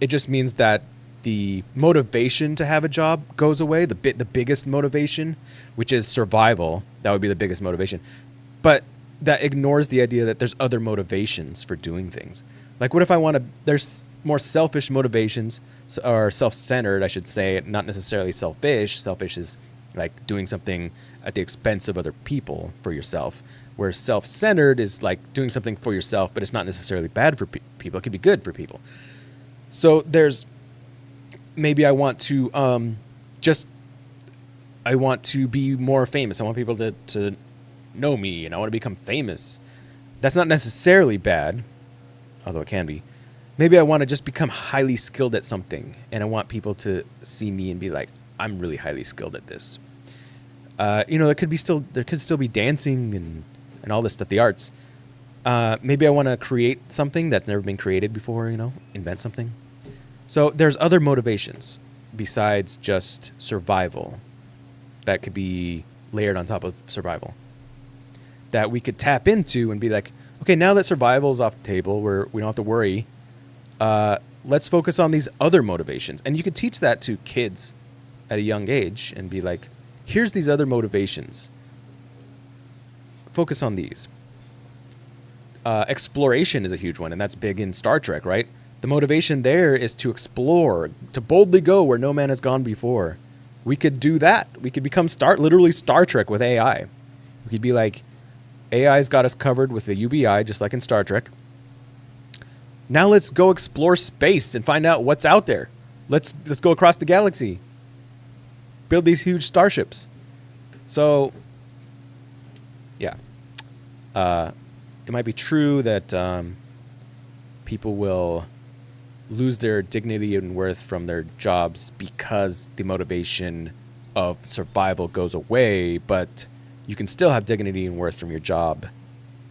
It just means that the motivation to have a job goes away, the biggest motivation, which is survival. That would be the biggest motivation. But that ignores the idea that there's other motivations for doing things. Like, what if there's more selfish motivations, or self-centered, I should say, not necessarily selfish. Selfish is like doing something at the expense of other people for yourself, where self-centered is like doing something for yourself, but it's not necessarily bad for people. It could be good for people. So maybe I want to I want to be more famous. I want people to know me, and I want to become famous. That's not necessarily bad, although it can be. Maybe I want to just become highly skilled at something, and I want people to see me and be like, I'm really highly skilled at this. There could still be dancing and all this stuff, the arts. Maybe I want to create something that's never been created before, invent something. So there's other motivations besides just survival that could be layered on top of survival that we could tap into and be like, okay, now that survival is off the table, we don't have to worry Let's focus on these other motivations. And you could teach that to kids at a young age and be like, here's these other motivations. Focus on these. Exploration is a huge one, and that's big in Star Trek, right? The motivation there is to explore, to boldly go where no man has gone before. We could do that. We could become literally Star Trek with AI. We could be like, AI's got us covered with the UBI, just like in Star Trek. Now let's go explore space and find out what's out there. Let's go across the galaxy. Build these huge starships. So, yeah. It might be true that people will lose their dignity and worth from their jobs because the motivation of survival goes away, but you can still have dignity and worth from your job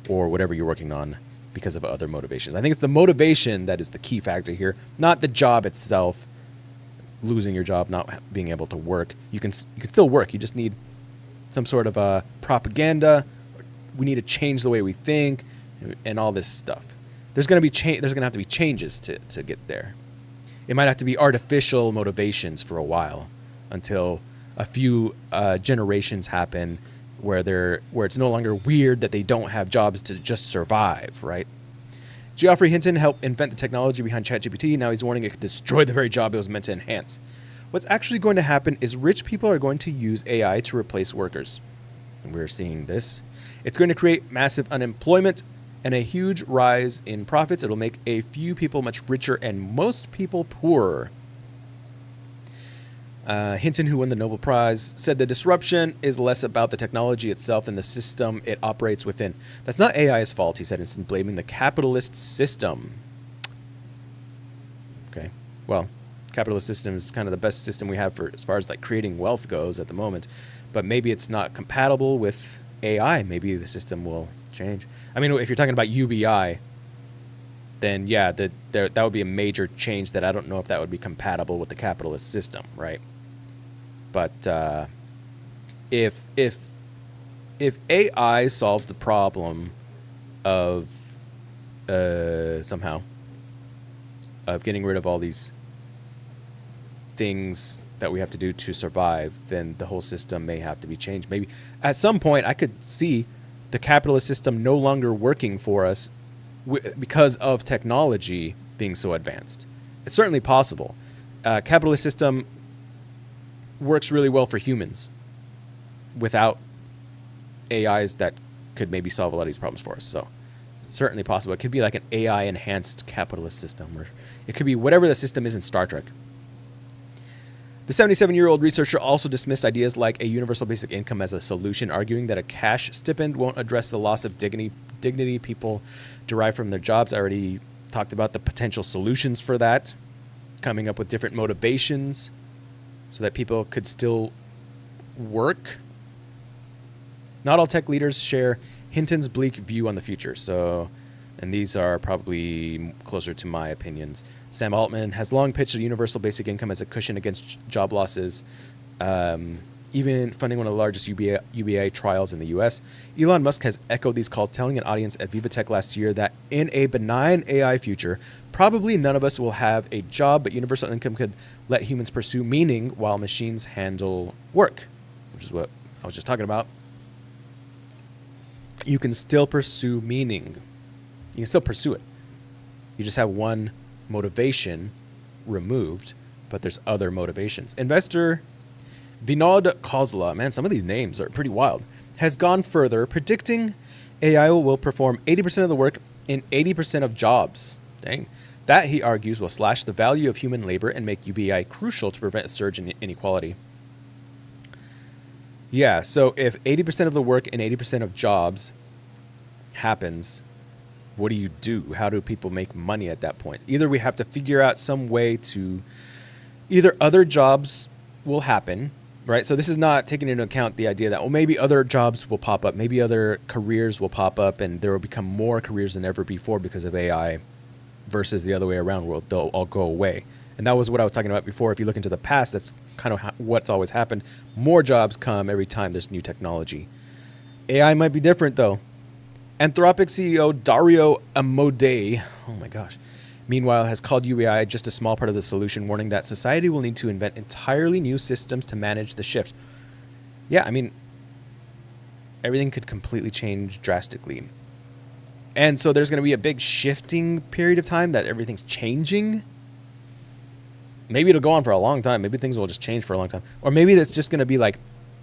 or whatever you're working on because of other motivations. I think it's the motivation that is the key factor here, not the job itself. Losing your job, not being able to work. You can still work. You just need some sort of propaganda. We need to change the way we think and all this stuff. There's going to have to be changes to get there. It might have to be artificial motivations for a while until a few generations happen where it's no longer weird that they don't have jobs to just survive, right? Geoffrey Hinton helped invent the technology behind ChatGPT. Now he's warning it could destroy the very job it was meant to enhance. What's actually going to happen is rich people are going to use AI to replace workers. And we're seeing this. It's going to create massive unemployment and a huge rise in profits. It'll make a few people much richer and most people poorer. Hinton, who won the Nobel Prize, said the disruption is less about the technology itself than the system it operates within. That's not AI's fault, he said, instead blaming the capitalist system. Okay, well, capitalist system is kind of the best system we have for as far as like creating wealth goes at the moment, but maybe it's not compatible with AI. Maybe the system will change. I mean, if you're talking about UBI, then yeah, that would be a major change that I don't know if that would be compatible with the capitalist system, right? But if AI solves the problem of somehow of getting rid of all these things that we have to do to survive, then the whole system may have to be changed. Maybe at some point I could see the capitalist system no longer working for us because of technology being so advanced. It's certainly possible. Capitalist system works really well for humans without AIs that could maybe solve a lot of these problems for us. So certainly possible. It could be like an AI enhanced capitalist system, or it could be whatever the system is in Star Trek. The 77-year-old researcher also dismissed ideas like a universal basic income as a solution, arguing that a cash stipend won't address the loss of dignity people derive from their jobs. I already talked about the potential solutions for that, coming up with different motivations so that people could still work. Not all tech leaders share Hinton's bleak view on the future. So, and these are probably closer to my opinions. Sam Altman has long pitched a universal basic income as a cushion against job losses, even funding one of the largest UBI trials in the U.S. Elon Musk has echoed these calls, telling an audience at Viva Tech last year that in a benign AI future, probably none of us will have a job, but universal income could let humans pursue meaning while machines handle work, which is what I was just talking about. You can still pursue meaning. You can still pursue it. You just have one motivation removed, but there's other motivations. Investor Vinod Khosla, man, some of these names are pretty wild, has gone further, predicting AI will perform 80% of the work in 80% of jobs. Dang. That, he argues, will slash the value of human labor and make UBI crucial to prevent a surge in inequality. Yeah, so if 80% of the work in 80% of jobs happens, what do you do? How do people make money at that point? Either we have to figure out some way to, either other jobs will happen, right? So this is not taking into account the idea that, well, maybe other jobs will pop up, maybe other careers will pop up, and there will become more careers than ever before because of AI, versus the other way around where they'll all go away. And that was what I was talking about before. If you look into the past, that's kind of what's always happened. More jobs come every time there's new technology. AI might be different, though. Anthropic CEO Dario Amodei, oh my gosh, meanwhile, has called UBI just a small part of the solution, warning that society will need to invent entirely new systems to manage the shift. Yeah, I mean, everything could completely change drastically. And so there's going to be a big shifting period of time that everything's changing. Maybe it'll go on for a long time. Maybe things will just change for a long time. Or maybe it's just going to be like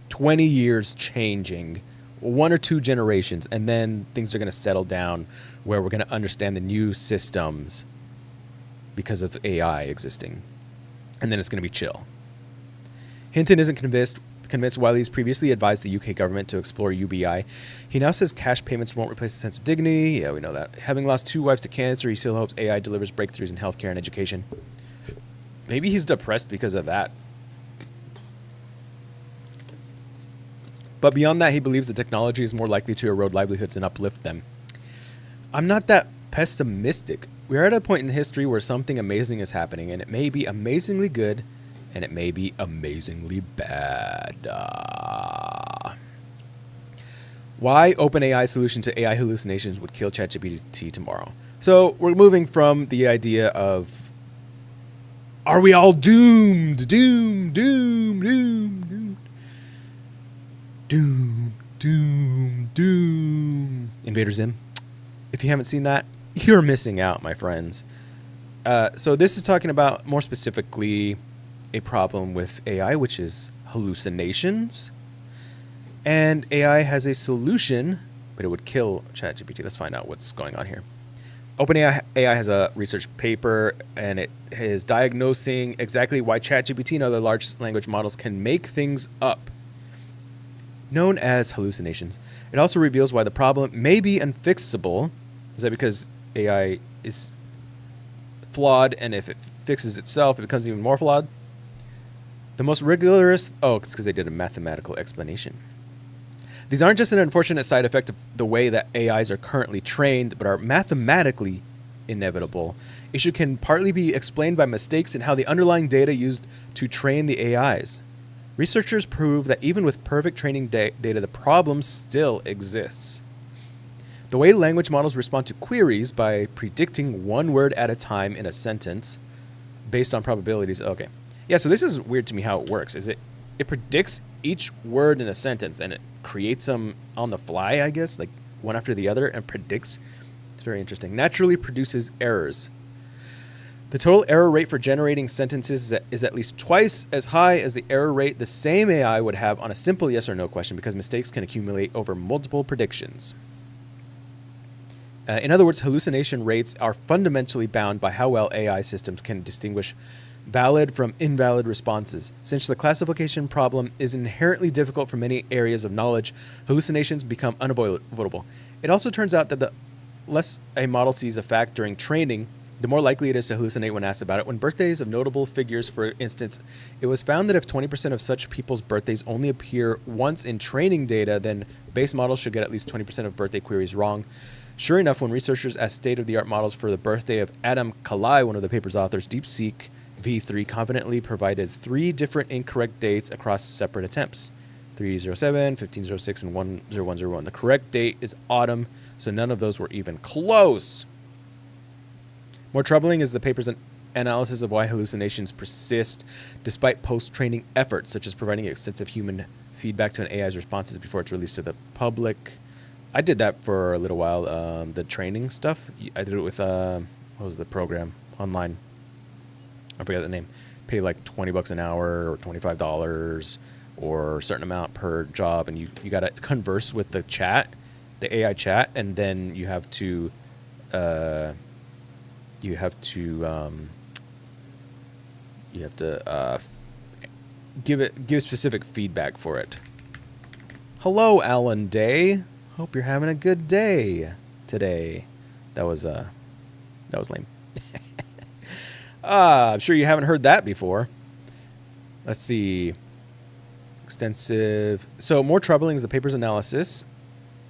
20 years changing, 1 or 2 generations, and then things are going to settle down where we're going to understand the new systems because of AI existing. And then it's going to be chill. Hinton isn't convinced while he's previously advised the UK government to explore UBI. He now says cash payments won't replace a sense of dignity. Yeah, we know that. Having lost 2 wives to cancer, he still hopes AI delivers breakthroughs in healthcare and education. Maybe he's depressed because of that. But beyond that, he believes the technology is more likely to erode livelihoods and uplift them. I'm not that pessimistic. We're at a point in history where something amazing is happening, and it may be amazingly good, and it may be amazingly bad. Why OpenAI's solution to AI hallucinations would kill ChatGPT tomorrow? So we're moving from the idea of, are we all doomed? Doomed, doomed, doomed, doomed. Doom, doom, doom. Invader Zim. If you haven't seen that, you're missing out, my friends. So this is talking about, more specifically, a problem with AI, which is hallucinations. And AI has a solution, but it would kill ChatGPT. Let's find out what's going on here. OpenAI has a research paper, and it is diagnosing exactly why ChatGPT and other large language models can make things up, known as hallucinations. It also reveals why the problem may be unfixable. Is that because AI is flawed, and if it fixes itself, it becomes even more flawed? The most rigorous... Oh, it's because they did a mathematical explanation. These aren't just an unfortunate side effect of the way that AIs are currently trained, but are mathematically inevitable. Issue can partly be explained by mistakes in how the underlying data used to train the AIs. Researchers prove that even with perfect training data, the problem still exists. The way language models respond to queries by predicting one word at a time in a sentence based on probabilities. Okay. Yeah, so this is weird to me how it works. Is it predicts each word in a sentence and it creates them on the fly, I guess, like one after the other, and predicts. It's very interesting. Naturally produces errors. The total error rate for generating sentences is at least twice as high as the error rate the same AI would have on a simple yes or no question, because mistakes can accumulate over multiple predictions. In other words, hallucination rates are fundamentally bound by how well AI systems can distinguish valid from invalid responses. Since the classification problem is inherently difficult for many areas of knowledge, hallucinations become unavoidable. It also turns out that the less a model sees a fact during training, the more likely it is to hallucinate when asked about it. When birthdays of notable figures, for instance, it was found that if 20% of such people's birthdays only appear once in training data, then base models should get at least 20% of birthday queries wrong. Sure enough, when researchers asked state-of-the-art models for the birthday of Adam Kalai, one of the paper's authors, DeepSeek V3 confidently provided 3 different incorrect dates across separate attempts: 307, 1506, and 10101. The correct date is autumn, so none of those were even close. More troubling is the paper's analysis of why hallucinations persist despite post-training efforts, such as providing extensive human feedback to an AI's responses before it's released to the public. I did that for a little while, the training stuff. I did it with, what was the program online? I forget the name. Pay like $20 an hour or $25 or a certain amount per job, and you got to converse with the chat, the AI chat, and then you have to give specific feedback for it. Hello, Alan Day. Hope you're having a good day today. That was lame. I'm sure you haven't heard that before. Let's see. Extensive. So more troubling is the paper's analysis.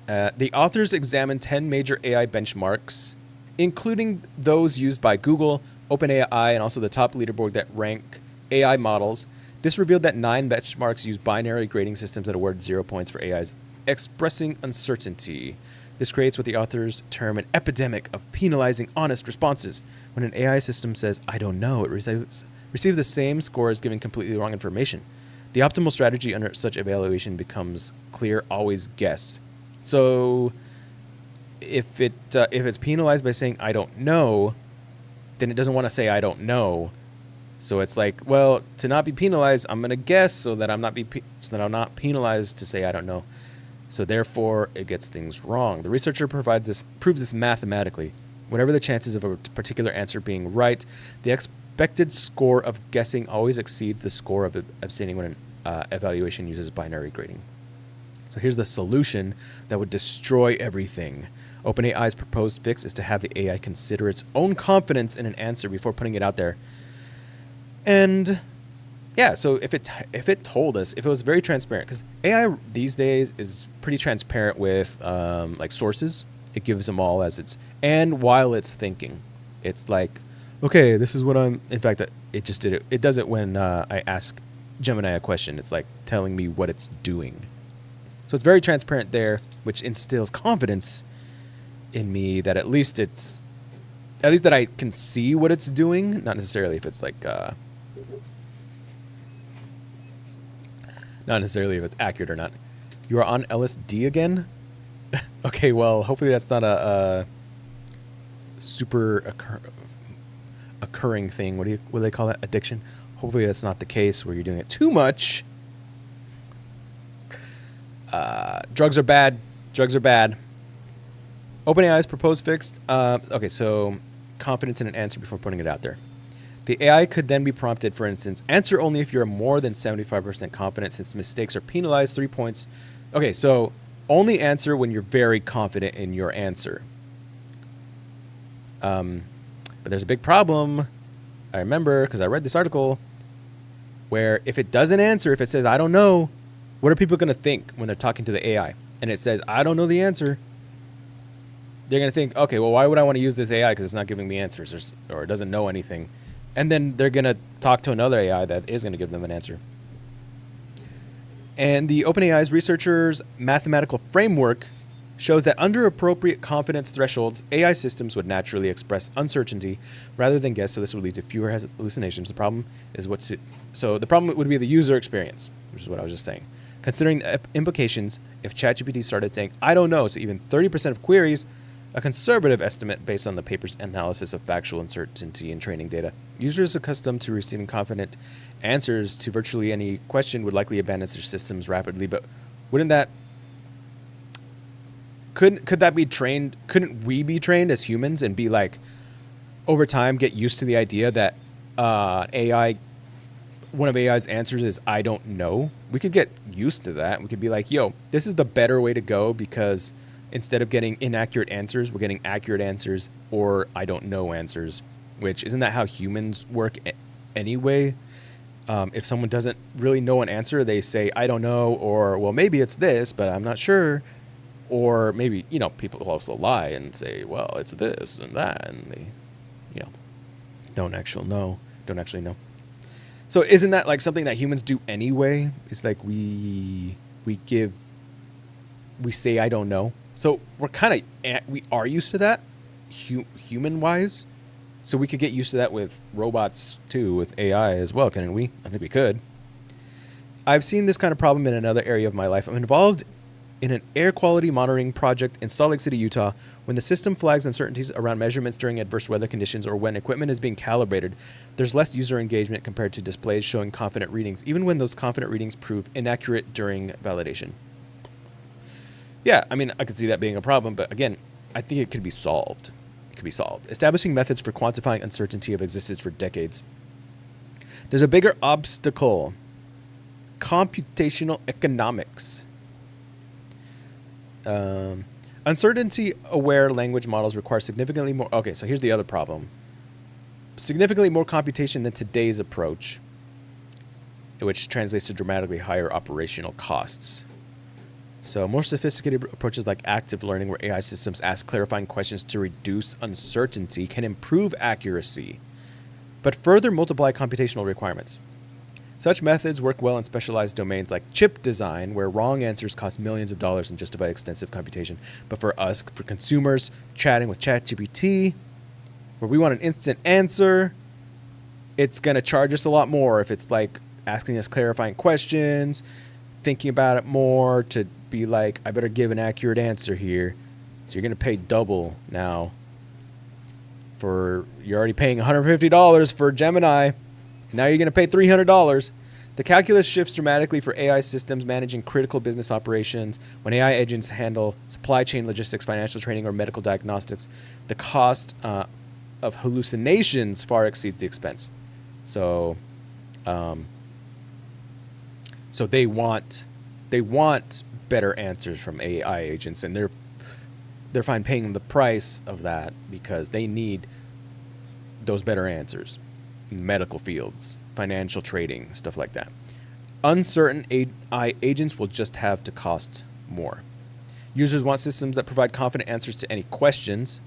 The authors examined 10 major AI benchmarks, including those used by Google, OpenAI, and also the top leaderboard that rank AI models. This revealed that 9 benchmarks use binary grading systems that award 0 points for AIs expressing uncertainty. This creates what the authors term an epidemic of penalizing honest responses. When an AI system says, I don't know, it receives the same score as giving completely wrong information. The optimal strategy under such evaluation becomes clear, always guess. So if it's penalized by saying, I don't know, then it doesn't want to say, I don't know. So it's like, well, to not be penalized, I'm going to guess so that I'm not penalized to say I don't know. So therefore, it gets things wrong. The researcher proves this mathematically. Whatever the chances of a particular answer being right, the expected score of guessing always exceeds the score of abstaining when an evaluation uses binary grading. So here's the solution that would destroy everything. OpenAI's proposed fix is to have the AI consider its own confidence in an answer before putting it out there. And yeah, so if it told us, if it was very transparent, because AI these days is pretty transparent with like sources. It gives them all as it's, and while it's thinking, it's like, okay, this is what I'm, in fact, it just did it. It does it when I ask Gemini a question. It's like telling me what it's doing. So it's very transparent there, which instills confidence in me that at least that I can see what it's doing, not necessarily if it's like, not necessarily if it's accurate or not. You are on LSD again? Okay, well, hopefully that's not a super occurring thing. What do they call that? Addiction? Hopefully that's not the case where you're doing it too much. Drugs are bad. Drugs are bad. OpenAI's proposed fix. Okay, so confidence in an answer before putting it out there. The AI could then be prompted, for instance, answer only if you're more than 75% confident, since mistakes are penalized 3 points. Okay, so only answer when you're very confident in your answer. But there's a big problem. I remember, because I read this article, where if it doesn't answer, if it says, I don't know, what are people going to think when they're talking to the AI? And it says, I don't know the answer. They're going to think, okay, well, why would I want to use this AI because it's not giving me answers or it doesn't know anything? And then they're going to talk to another AI that is going to give them an answer. And the OpenAI's researchers' mathematical framework shows that under appropriate confidence thresholds, AI systems would naturally express uncertainty rather than guess, so this would lead to fewer hallucinations. The problem is the problem would be the user experience, which is what I was just saying. Considering the implications, if ChatGPT started saying, I don't know, to even 30% of queries, a conservative estimate based on the paper's analysis of factual uncertainty in training data. Users accustomed to receiving confident answers to virtually any question would likely abandon their systems rapidly, but wouldn't that... Could that be trained? Couldn't we be trained as humans and be like, over time, get used to the idea that one of AI's answers is, I don't know? We could get used to that. We could be like, yo, this is the better way to go because instead of getting inaccurate answers, we're getting accurate answers or I don't know answers, which isn't that how humans work anyway? If someone doesn't really know an answer, they say, I don't know, or, well, maybe it's this, but I'm not sure. Or maybe, people also lie and say, well, it's this and that, and they, don't actually know. So isn't that like something that humans do anyway? It's like we say, I don't know. So we are used to that human-wise. So we could get used to that with robots too, with AI as well, couldn't we? I think we could. I've seen this kind of problem in another area of my life. I'm involved in an air quality monitoring project in Salt Lake City, Utah. When the system flags uncertainties around measurements during adverse weather conditions or when equipment is being calibrated, there's less user engagement compared to displays showing confident readings, even when those confident readings prove inaccurate during validation. Yeah, I mean, I could see that being a problem, but again, I think it could be solved. Establishing methods for quantifying uncertainty have existed for decades. There's a bigger obstacle: computational economics. Uncertainty-aware language models require significantly more... Okay, so here's the other problem. Significantly more computation than today's approach, which translates to dramatically higher operational costs. So more sophisticated approaches like active learning, where AI systems ask clarifying questions to reduce uncertainty, can improve accuracy, but further multiply computational requirements. Such methods work well in specialized domains like chip design, where wrong answers cost millions of dollars and justify extensive computation. But for us, for consumers, chatting with ChatGPT, where we want an instant answer, it's going to charge us a lot more if it's like asking us clarifying questions, thinking about it more to be like, I better give an accurate answer here. So you're going to pay double now. You're already paying $150 for Gemini. Now you're going to pay $300. The calculus shifts dramatically for AI systems managing critical business operations. When AI agents handle supply chain logistics, financial trading, or medical diagnostics, the cost of hallucinations far exceeds the expense. So they want better answers from AI agents, and they're fine paying the price of that because they need those better answers in medical fields, financial trading, stuff like that. Uncertain AI agents will just have to cost more. Users want systems that provide confident answers to any questions.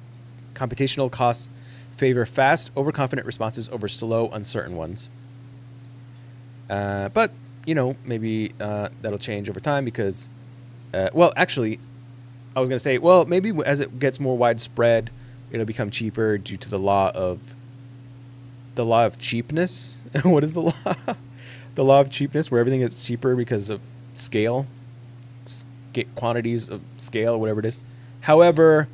Computational costs favor fast, overconfident responses over slow, uncertain ones. But, maybe that'll change over time because, actually, I was going to say, maybe as it gets more widespread, it'll become cheaper due to the law of cheapness. What is the law? The law of cheapness, where everything is cheaper because of scale, quantities of scale, whatever it is. However,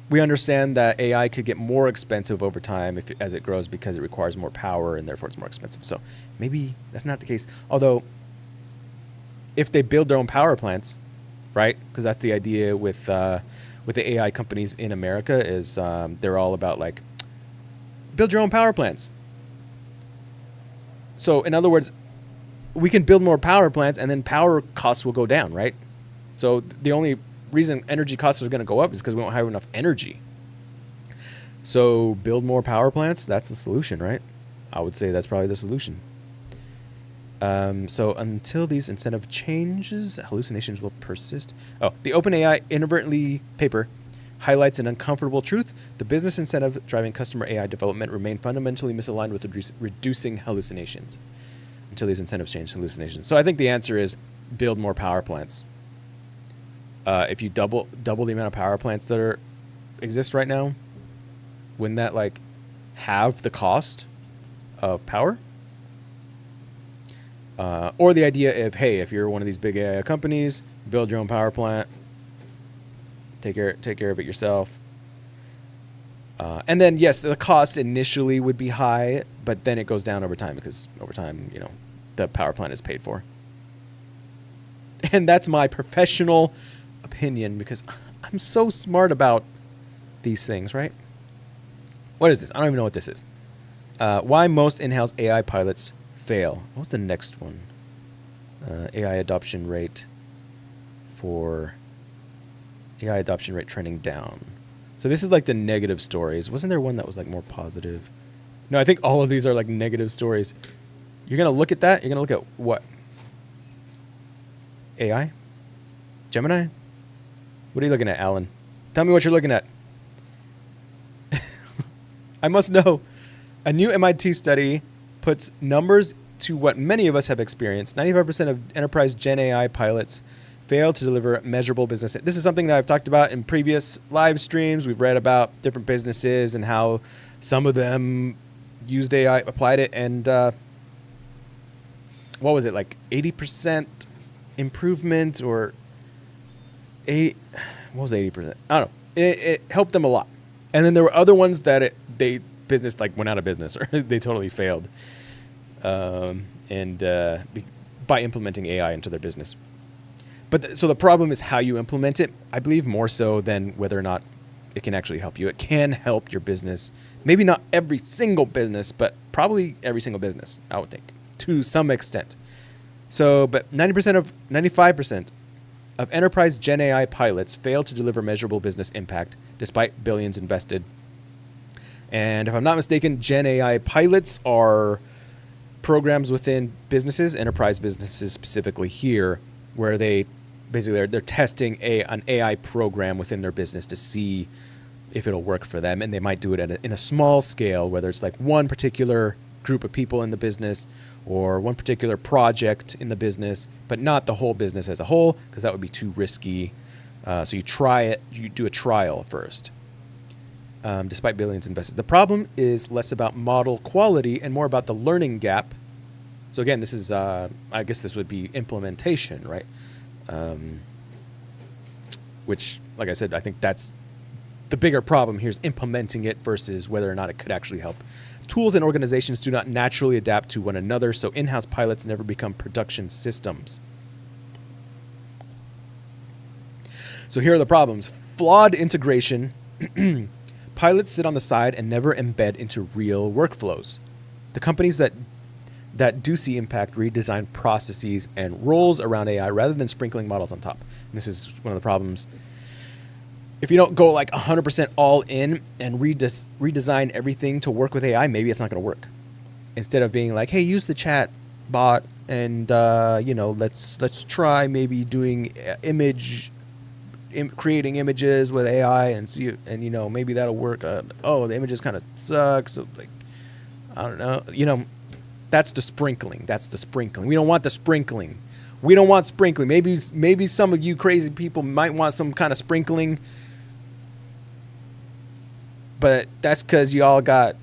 we understand that AI could get more expensive over time as it grows because it requires more power and therefore it's more expensive. So maybe that's not the case. Although, if they build their own power plants, right? Because that's the idea with the AI companies in America is they're all about like build your own power plants. So in other words, we can build more power plants and then power costs will go down, right? So the only reason energy costs are going to go up is because we don't have enough energy. So build more power plants. That's the solution, right? I would say that's probably the solution. So until these incentive changes, hallucinations will persist. Oh, the OpenAI inadvertently paper highlights an uncomfortable truth. The business incentive driving customer AI development remain fundamentally misaligned with reducing hallucinations. Until these incentives change hallucinations. So I think the answer is build more power plants. If you double the amount of power plants that exist right now, wouldn't that like halve the cost of power? Or the idea of, hey, if you're one of these big AI companies, build your own power plant, take care of it yourself. And then, yes, the cost initially would be high, but then it goes down over time because over time, the power plant is paid for. And that's my professional opinion because I'm so smart about these things, right? What is this? I don't even know what this is. Why most in-house AI pilots fail. What's the next one? AI adoption rate trending down. So this is like the negative stories. Wasn't there one that was like more positive? No, I think all of these are like negative stories. You're going to look at that? You're going to look at what? AI? Gemini? What are you looking at, Alan? Tell me what you're looking at. I must know. A new MIT study puts numbers to what many of us have experienced. 95% of enterprise Gen AI pilots fail to deliver measurable business. This is something that I've talked about in previous live streams. We've read about different businesses and how some of them used AI, applied it, and what was it, like 80% improvement or what was 80%? I don't know. It helped them a lot. And then there were other ones that business like went out of business or they totally failed. By implementing AI into their business. But so the problem is how you implement it, I believe, more so than whether or not it can actually help you. It can help your business. Maybe not every single business, but probably every single business, I would think, to some extent. So, but 95% of enterprise Gen AI pilots fail to deliver measurable business impact despite billions invested. And if I'm not mistaken, Gen AI pilots are programs within businesses, enterprise businesses specifically here, where they basically they're testing an AI program within their business to see if it'll work for them. And they might do it in a small scale, whether it's like one particular group of people in the business or one particular project in the business, but not the whole business as a whole, because that would be too risky. So you try it, you do a trial first, despite billions invested. The problem is less about model quality and more about the learning gap. So again, this is, I guess this would be implementation, right? Which, like I said, I think that's the bigger problem here, is implementing it versus whether or not it could actually help. Tools and organizations do not naturally adapt to one another, so in-house pilots never become production systems. So here are the problems. Flawed integration. Pilots sit on the side and never embed into real workflows. The companies that do see impact redesign processes and roles around AI rather than sprinkling models on top. And this is one of the problems. If you don't go like 100% all in and redesign everything to work with AI, maybe it's not going to work. Instead of being like, hey, use the chat bot and let's try maybe doing creating images with AI and see, and maybe that'll work. The images kind of suck, so like I don't know. That's the sprinkling. We don't want the sprinkling. Maybe some of you crazy people might want some kind of sprinkling, but that's because you got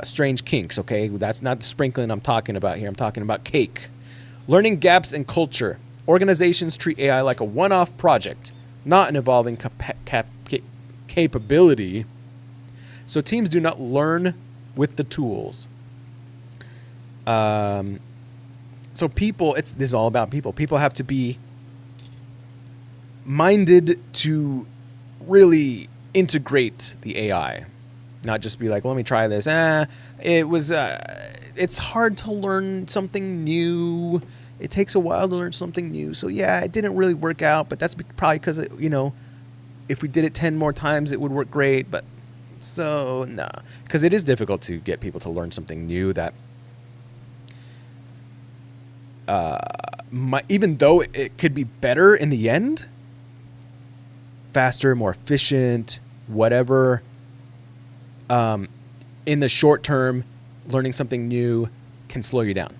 strange kinks. Okay, that's not the sprinkling I'm talking about here. I'm talking about cake. Learning gaps in culture. Organizations treat AI like a one-off project, not an evolving capability. So teams do not learn with the tools. So people, this is all about people. People have to be minded to really integrate the AI, not just be like, well, let me try this. It's hard to learn something new. It takes a while to learn something new. So yeah, it didn't really work out, but that's probably because, if we did it 10 more times, it would work great. But so nah, because it is difficult to get people to learn something new that, even though it could be better in the end, faster, more efficient, whatever, in the short term, learning something new can slow you down,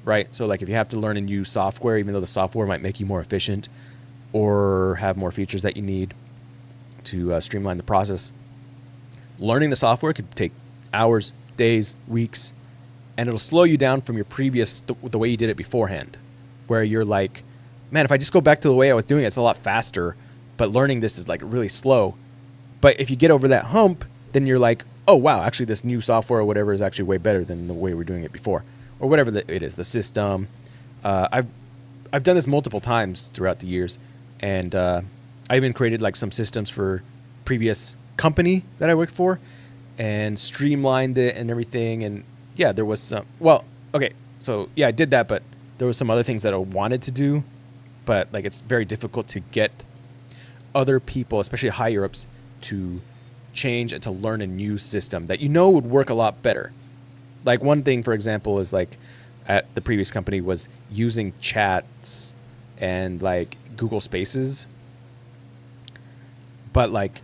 right? So like if you have to learn a new software, even though the software might make you more efficient or have more features that you need to streamline the process, learning the software could take hours, days, weeks, and it'll slow you down from your previous, the way you did it beforehand, where you're like, man, if I just go back to the way I was doing it, it's a lot faster, but learning this is like really slow. But if you get over that hump, then you're like, oh, wow, actually this new software or whatever is actually way better than the way we're doing it before, or whatever it is, the system. I've done this multiple times throughout the years, and I even created like some systems for previous company that I worked for and streamlined it and everything. And yeah, there was some, I did that, but there was some other things that I wanted to do, but like it's very difficult to get other people, especially higher ups, to change and to learn a new system that would work a lot better. Like one thing, for example, is like at the previous company was using chats and like Google Spaces, but like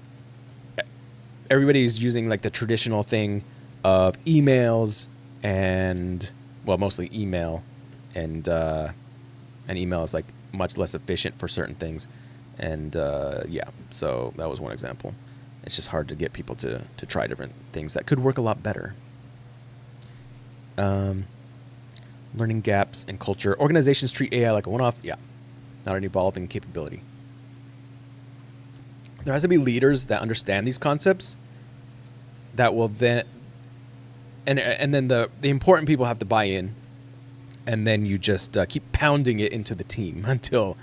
everybody's using like the traditional thing of emails and, well, mostly email, and email is like much less efficient for certain things. And so that was one example. It's just hard to get people to try different things that could work a lot better. Learning gaps in culture. Organizations treat AI like a one-off. Yeah, not an evolving capability. There has to be leaders that understand these concepts that will then, and then the important people have to buy in, and then you just keep pounding it into the team until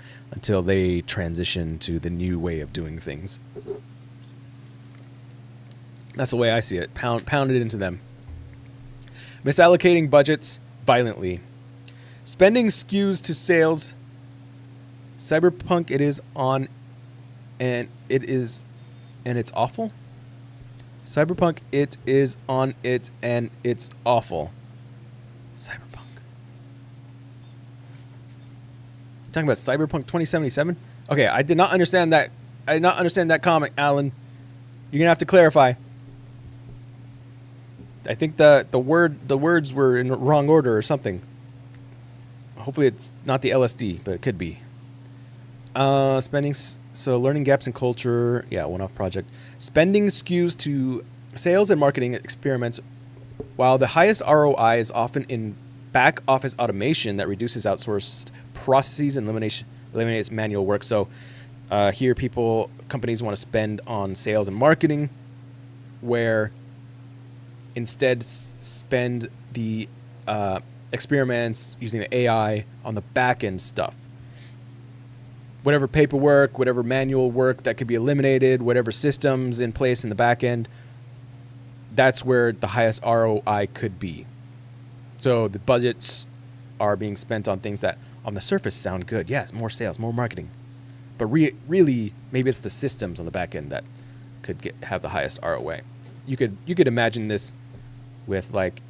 they transition to the new way of doing things. That's the way I see it. Pound it into them. Misallocating budgets violently. Spending skews to sales. Cyberpunk it's awful. Cyberpunk it is on it and it's awful. Cyberpunk. Talking about Cyberpunk 2077? Okay, I did not understand that. I did not understand that comment, Alan. You're gonna have to clarify. I think the words were in the wrong order or something. Hopefully it's not the LSD, but it could be. So learning gaps in culture, yeah, one-off project. Spending skews to sales and marketing experiments, while the highest ROI is often in back office automation that reduces outsourced processes and eliminates manual work. So here companies want to spend on sales and marketing, where instead spend the experiments using the AI on the back end stuff. Whatever paperwork, whatever manual work that could be eliminated, whatever systems in place in the back end, that's where the highest ROI could be. So the budgets are being spent on things that on the surface sound good. Yes, more sales, more marketing. But really, maybe it's the systems on the back end that could have the highest ROI. You could imagine this with like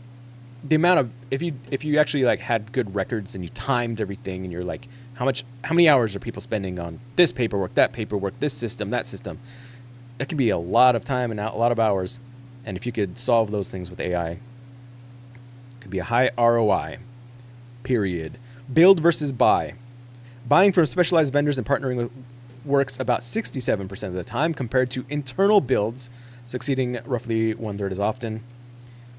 the amount of if you actually like had good records and you timed everything and you're like how many hours are people spending on this paperwork, this system, that system. That could be a lot of time and a lot of hours. And if you could solve those things with AI, it could be a high ROI. Period. Build versus buy. Buying from specialized vendors and partnering with works about 67% of the time compared to internal builds, succeeding roughly 1/3 as often.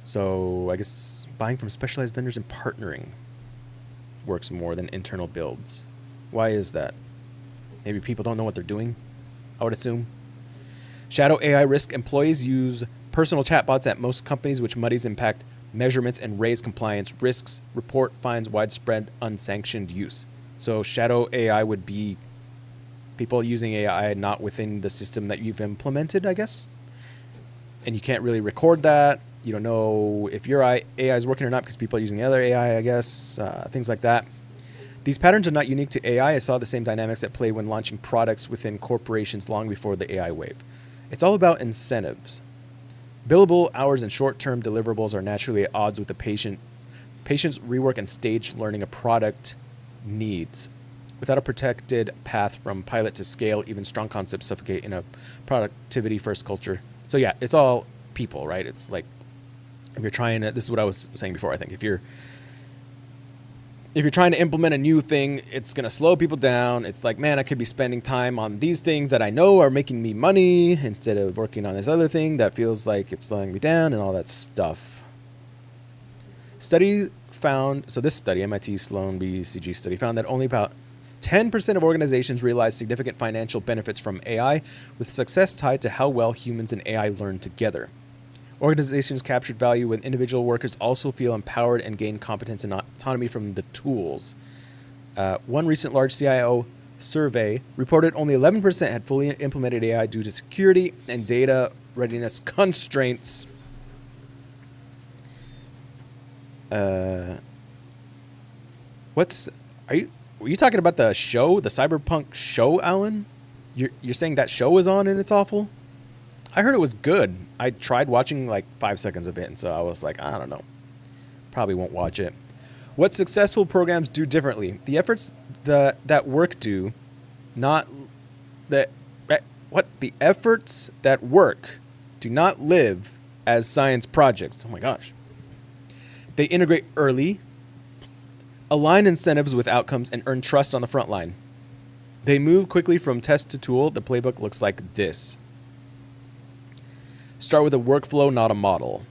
So I guess buying from specialized vendors and partnering works more than internal builds. Why is that? Maybe people don't know what they're doing, I would assume. Shadow AI risk. Employees use personal chatbots at most companies, which muddies impact measurements and raise compliance risks. Report finds widespread unsanctioned use. So shadow AI would be people using AI not within the system that you've implemented, I guess. And you can't really record that. You don't know if your AI is working or not because people are using the other AI, I guess, things like that. These patterns are not unique to AI. I saw the same dynamics at play when launching products within corporations long before the AI wave. It's all about incentives. Billable hours and short-term deliverables are naturally at odds with the patient's rework and stage learning a product needs. Without a protected path from pilot to scale, even strong concepts suffocate in a productivity-first culture. So yeah, it's all people, right? It's like if you're trying to, this is what I was saying before, I think. If you're trying to implement a new thing, it's going to slow people down. It's like, man, I could be spending time on these things that I know are making me money instead of working on this other thing that feels like it's slowing me down and all that stuff. Study found, so this study, MIT Sloan BCG study, found that only about 10% of organizations realize significant financial benefits from AI, with success tied to how well humans and AI learn together. Organizations captured value when individual workers also feel empowered and gain competence and autonomy from the tools. One recent large CIO survey reported only 11% had fully implemented AI due to security and data readiness constraints. Were you talking about the show, the Cyberpunk show, Alan? You're saying that show is on and it's awful? I heard it was good. I tried watching like 5 seconds of it, and so I was like, I don't know. Probably won't watch it. What successful programs do differently? The efforts that work do, not that. What the efforts that work do not live as science projects. Oh my gosh. They integrate early, align incentives with outcomes, and earn trust on the front line. They move quickly from test to tool. The playbook looks like this. Start with a workflow, not a model.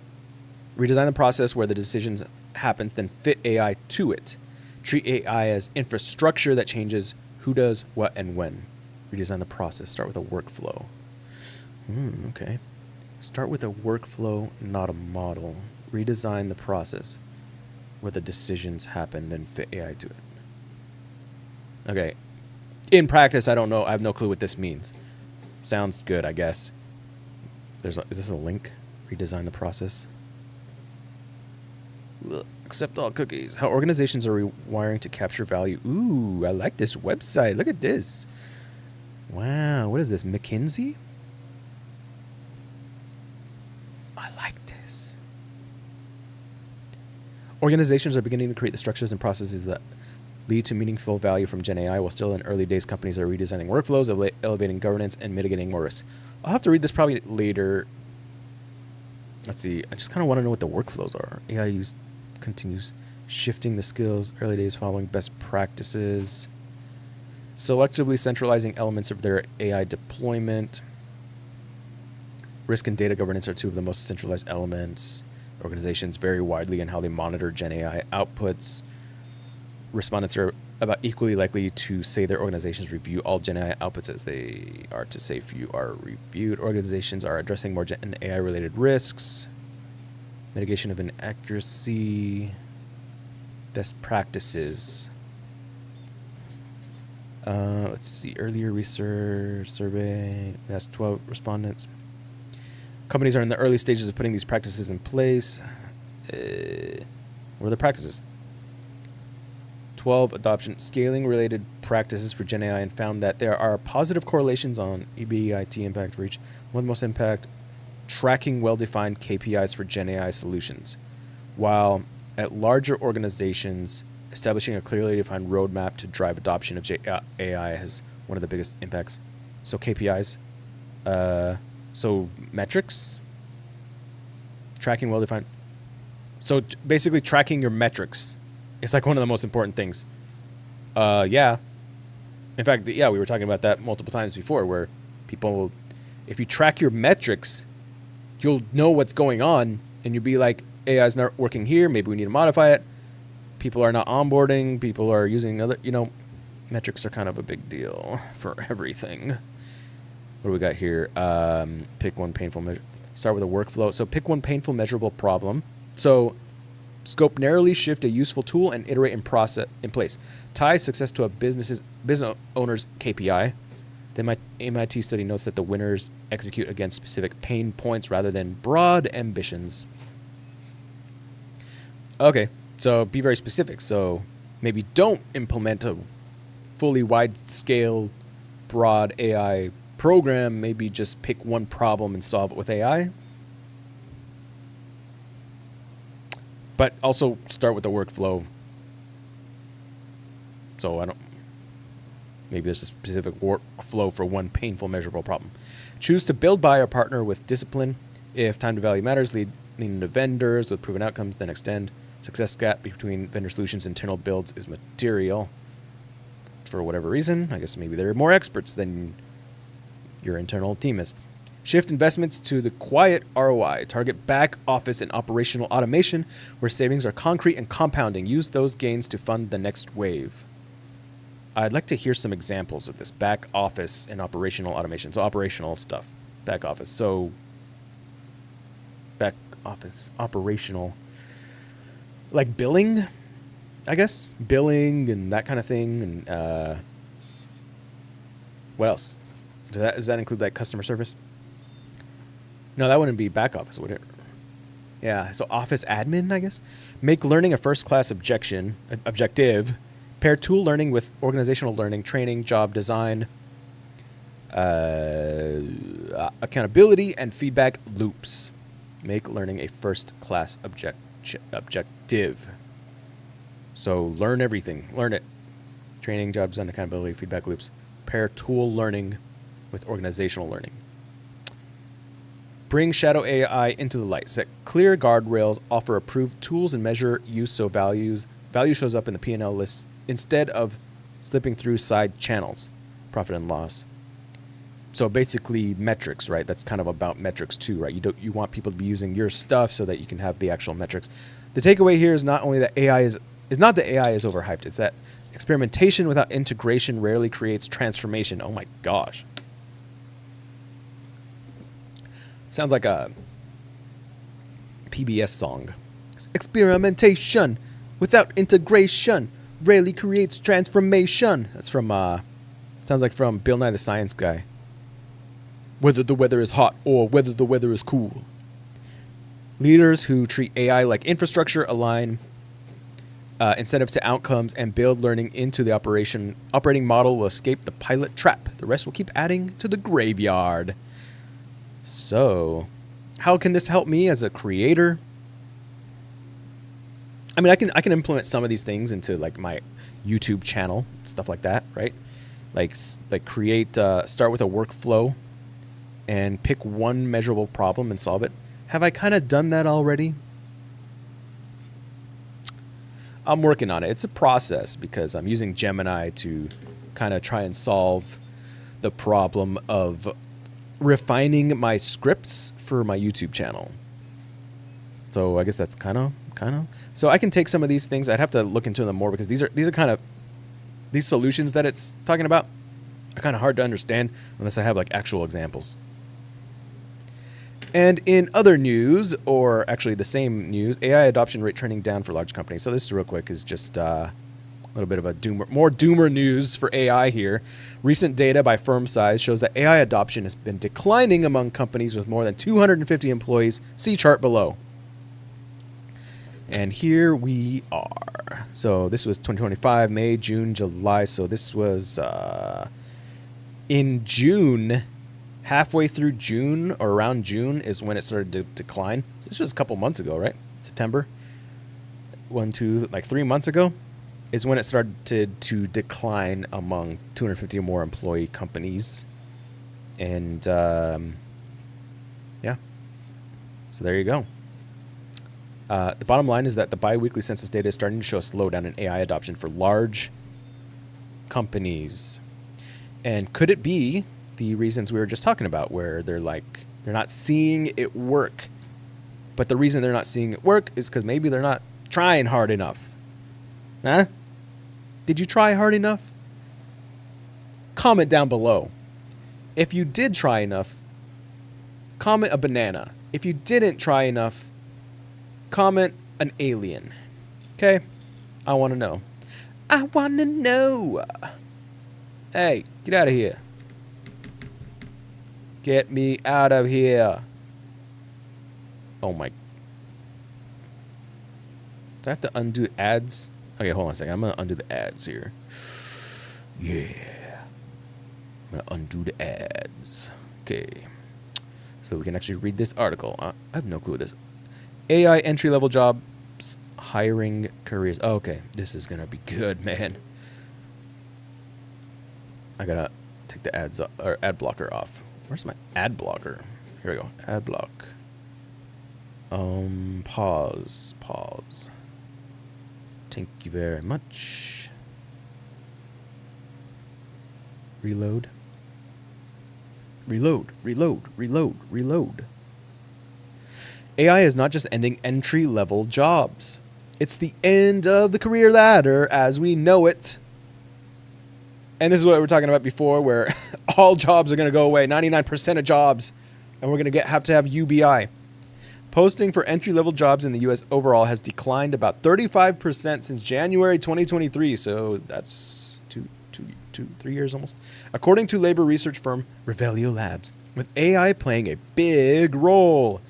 Redesign the process where the decisions happens, then fit AI to it. Treat AI as infrastructure that changes who does what and when. Redesign the process. Start with a workflow. Okay. Start with a workflow, not a model. Redesign the process where the decisions happen, then fit AI to it. Okay. In practice, I don't know. I have no clue what this means. Sounds good, I guess. Is this a link? Redesign the process. Accept all cookies. How organizations are rewiring to capture value. Ooh, I like this website. Look at this. Wow, what is this? McKinsey? I like this. Organizations are beginning to create the structures and processes that lead to meaningful value from Gen AI. While still in early days, companies are redesigning workflows, elevating governance, and mitigating more risks. I'll have to read this probably later. Let's see. I just kind of want to know what the workflows are. AI use continues shifting the skills. Early days following best practices. Selectively centralizing elements of their AI deployment. Risk and data governance are two of the most centralized elements. Organizations vary widely in how they monitor Gen AI outputs. Respondents are about equally likely to say their organizations review all Gen AI outputs as they are to say few are reviewed. Organizations are addressing more Gen AI related risks. Mitigation of inaccuracy. Best practices. Let's see. Earlier research survey. That's 12 respondents. Companies are in the early stages of putting these practices in place. What are the practices? 12 adoption scaling related practices for Gen AI and found that there are positive correlations on EBIT impact for each. One of the most impact, tracking well-defined KPIs for Gen AI solutions. While at larger organizations, establishing a clearly defined roadmap to drive adoption of AI has one of the biggest impacts. So KPIs. So metrics. Tracking well-defined. So basically tracking your metrics. It's like one of the most important things. Yeah. In fact, yeah, we were talking about that multiple times before where people will, if you track your metrics, you'll know what's going on and you'll be like, AI is not working here. Maybe we need to modify it. People are not onboarding. People are using other, metrics are kind of a big deal for everything. What do we got here? Pick one painful measure. Start with a workflow. So pick one painful measurable problem. So scope narrowly, shift a useful tool, and iterate in place. Tie success to a business owner's KPI. The MIT study notes that the winners execute against specific pain points rather than broad ambitions. Okay, so be very specific. So maybe don't implement a fully wide-scale, broad AI program. Maybe just pick one problem and solve it with AI. But also start with the workflow. So maybe there's a specific workflow for one painful measurable problem. Choose to build by or partner with discipline. If time to value matters, lean into vendors with proven outcomes, then extend. Success gap between vendor solutions and internal builds is material. For whatever reason, I guess maybe they're more experts than your internal team is. Shift investments to the quiet ROI. Target back office and operational automation where savings are concrete and compounding. Use those gains to fund the next wave. I'd like to hear some examples of this. Back office and operational automation. So operational stuff. Back office. So back office. Operational. Like billing, I guess. Billing and that kind of thing. And what else? Does that include like customer service? No, that wouldn't be back office, would it? Yeah, so office admin, I guess. Make learning a first-class objective. Pair tool learning with organizational learning, training, job design, accountability, and feedback loops. Make learning a first-class objective. So learn everything. Learn it. Training, job design, accountability, feedback loops. Pair tool learning with organizational learning. Bring shadow AI into the light. Set clear guardrails. Offer approved tools and measure use so value shows up in the P&L list instead of slipping through side channels. Profit and loss. So basically metrics, right? That's kind of about metrics too, right? You want people to be using your stuff so that you can have the actual metrics. The takeaway here is not only that AI is not that AI is overhyped. It's that experimentation without integration rarely creates transformation. Oh my gosh. Sounds like a PBS song. Experimentation without integration rarely creates transformation. That's from, sounds like from Bill Nye the Science Guy. Whether the weather is hot or whether the weather is cool. Leaders who treat AI like infrastructure align incentives to outcomes and build learning into the operating model will escape the pilot trap. The rest will keep adding to the graveyard. So, how can this help me as a creator? I mean, I can implement some of these things into like my YouTube channel, stuff like that, right? Like create, start with a workflow and pick one measurable problem and solve it. Have I kind of done that already? I'm working on it. It's a process because I'm using Gemini to kind of try and solve the problem of refining my scripts for my YouTube channel. So I guess that's kind of. So I can take some of these things. I'd have to look into them more because these are kind of these solutions that it's talking about are kind of hard to understand unless I have like actual examples. And in other news, or actually the same news, AI adoption rate trending down for large companies. So this real quick is just a little bit of a more doomer news for AI here. Recent data by firm size shows that AI adoption has been declining among companies with more than 250 employees. See chart below. And here we are. So this was 2025, May, June, July. So this was in June. Halfway through June or around June is when it started to decline. So this was a couple months ago, right? September. 3 months ago is when it started to decline among 250 or more employee companies. And yeah. So there you go. The bottom line is that the bi-weekly census data is starting to show a slowdown in AI adoption for large companies. And could it be the reasons we were just talking about, where they're not seeing it work? But the reason they're not seeing it work is because maybe they're not trying hard enough. Huh? Did you try hard enough? Comment down below. If you did try enough, comment a banana. If you didn't try enough, comment an alien. Okay? I want to know. I want to know. Hey, get out of here. Get me out of here. Oh my. Do I have to undo ads? Okay, hold on a second. I'm going to undo the ads here. Yeah. I'm going to undo the ads. Okay. So we can actually read this article. I have no clue what this is. AI entry-level jobs, hiring careers. Oh, okay. This is going to be good, man. I got to take the ads or ad blocker off. Where's my ad blocker? Here we go. Ad block. Pause. Thank you very much. Reload. AI is not just ending entry-level jobs. It's the end of the career ladder as we know it. And this is what we were talking about before, where all jobs are going to go away, 99% of jobs, and we're going to have to have UBI. Posting for entry-level jobs in the U.S. overall has declined about 35% since January 2023, so that's 3 years almost. According to labor research firm Revelio Labs, with AI playing a big role,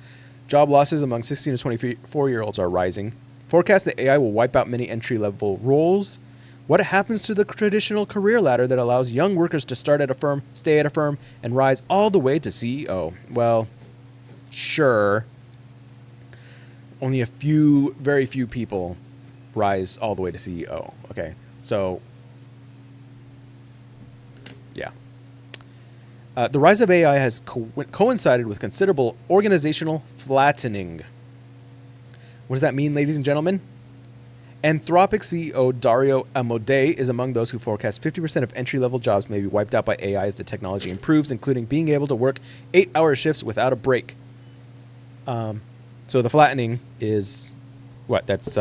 job losses among 16 to 24-year-olds are rising. Forecasts that AI will wipe out many entry-level roles. What happens to the traditional career ladder that allows young workers to start at a firm, stay at a firm, and rise all the way to CEO? Well, sure. Only very few people rise all the way to CEO. Okay, so, yeah. The rise of AI has coincided with considerable organizational flattening. What does that mean, ladies and gentlemen? Anthropic CEO Dario Amodei is among those who forecast 50% of entry-level jobs may be wiped out by AI as the technology improves, including being able to work 8-hour shifts without a break. So the flattening is what? That's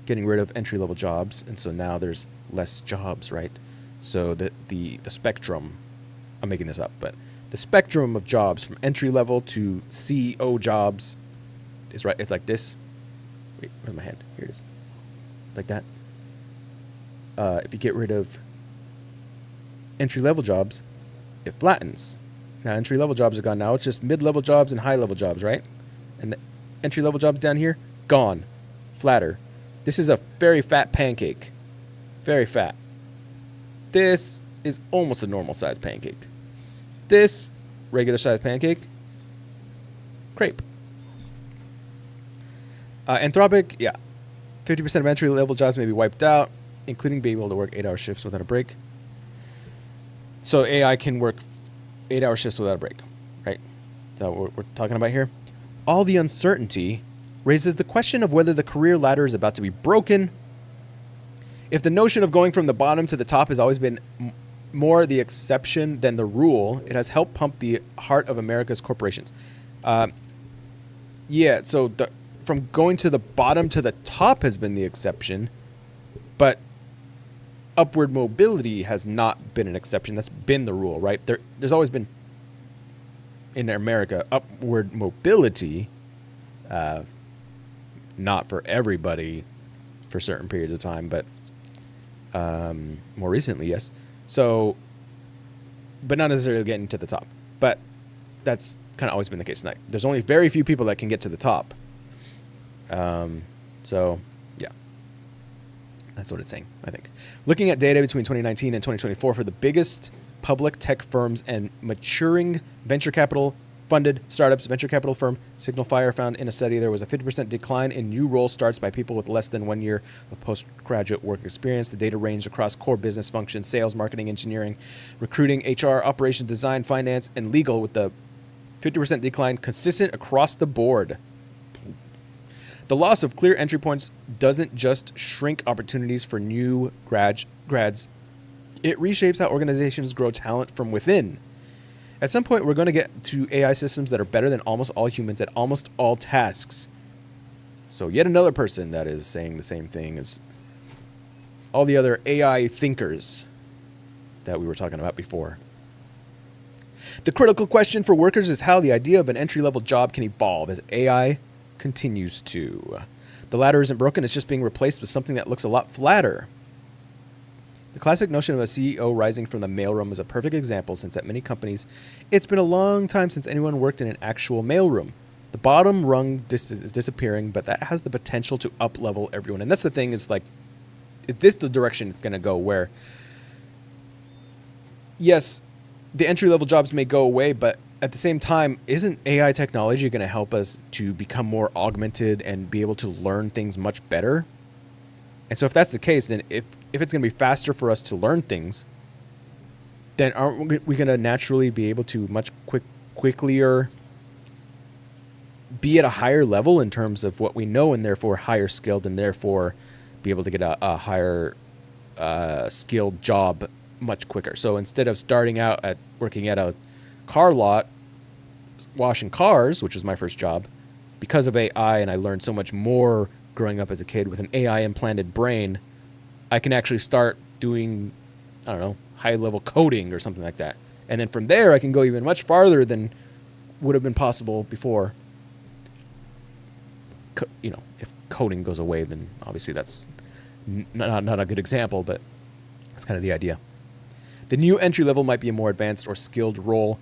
getting rid of entry-level jobs, and so now there's less jobs, right? So the spectrum, I'm making this up, but the spectrum of jobs from entry-level to CEO jobs is right. It's like this. Wait, where's my hand? Here it is. Like that. If you get rid of entry-level jobs, it flattens. Now, entry-level jobs are gone. Now it's just mid-level jobs and high-level jobs, right? And the entry-level jobs down here, gone. Flatter. This is a very fat pancake. Very fat. This is almost a normal-sized pancake. This, regular-sized pancake, crepe. Anthropic, yeah. 50% of entry-level jobs may be wiped out, including being able to work 8-hour shifts without a break. So AI can work 8-hour shifts without a break, right? Is that what we're talking about here? All the uncertainty raises the question of whether the career ladder is about to be broken. If the notion of going from the bottom to the top has always been more the exception than the rule, it has helped pump the heart of America's corporations. So from going to the bottom to the top has been the exception, but upward mobility has not been an exception. That's been the rule, right? There's always been, in America, upward mobility, not for everybody for certain periods of time, but more recently, yes. So, but not necessarily getting to the top. But that's kind of always been the case tonight. There's only very few people that can get to the top. So, yeah. That's what it's saying, I think. Looking at data between 2019 and 2024 for the biggest public tech firms and maturing venture capital funded startups, venture capital firm Signal Fire found in a study there was a 50% decline in new role starts by people with less than 1 year of postgraduate work experience. The data ranged across core business functions, sales, marketing, engineering, recruiting, HR, operations, design, finance, and legal, with the 50% decline consistent across the board. The loss of clear entry points doesn't just shrink opportunities for new grads. It reshapes how organizations grow talent from within. At some point, we're going to get to AI systems that are better than almost all humans at almost all tasks. So yet another person that is saying the same thing as all the other AI thinkers that we were talking about before. The critical question for workers is how the idea of an entry-level job can evolve as AI continues to. The ladder isn't broken, it's just being replaced with something that looks a lot flatter. The classic notion of a CEO rising from the mailroom is a perfect example, since at many companies, it's been a long time since anyone worked in an actual mailroom. The bottom rung is disappearing, but that has the potential to up-level everyone. And that's the thing, is this the direction it's going to go, where, yes, the entry-level jobs may go away, but at the same time, isn't AI technology going to help us to become more augmented and be able to learn things much better? And so if that's the case, then if it's going to be faster for us to learn things, then aren't we going to naturally be able to much quicker be at a higher level in terms of what we know, and therefore higher skilled, and therefore be able to get a higher skilled job much quicker? So instead of starting out at working at a car lot washing cars, which was my first job, because of AI, and I learned so much more growing up as a kid with an AI implanted brain, I can actually start doing, I don't know, high level coding or something like that. And then from there, I can go even much farther than would have been possible before. If coding goes away, then obviously that's not a good example, but that's kind of the idea. The new entry level might be a more advanced or skilled role,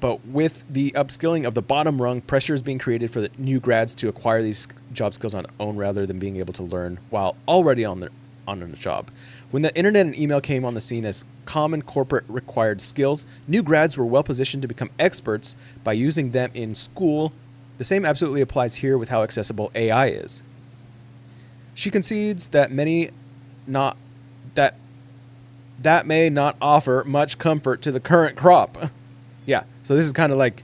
but with the upskilling of the bottom rung, pressure is being created for the new grads to acquire these job skills on their own rather than being able to learn while already on the job. When the internet and email came on the scene as common corporate required skills, new grads were well positioned to become experts by using them in school. The same absolutely applies here with how accessible AI is. She concedes that may not offer much comfort to the current crop. Yeah, so this is kind of like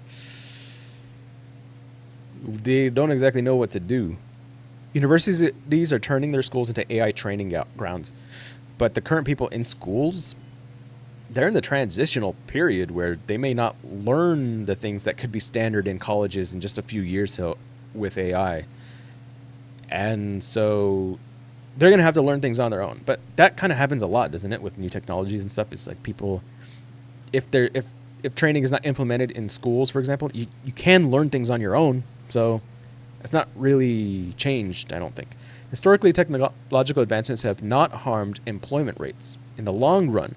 they don't exactly know what to do. Universities are turning their schools into AI training grounds, but the current people in schools, they're in the transitional period where they may not learn the things that could be standard in colleges in just a few years with AI. And so they're going to have to learn things on their own. But that kind of happens a lot, doesn't it, with new technologies and stuff? It's like people, if training is not implemented in schools, for example, you can learn things on your own. So it's not really changed, I don't think. Historically, technological advancements have not harmed employment rates in the long run,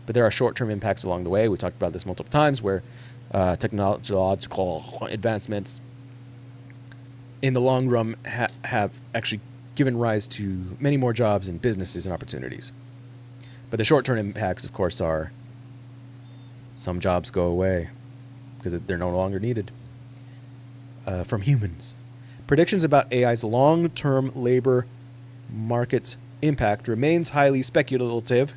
but there are short-term impacts along the way. We talked about this multiple times, where technological advancements in the long run have actually given rise to many more jobs and businesses and opportunities. But the short-term impacts, of course, are some jobs go away because they're no longer needed from humans. Predictions about AI's long-term labor market impact remains highly speculative,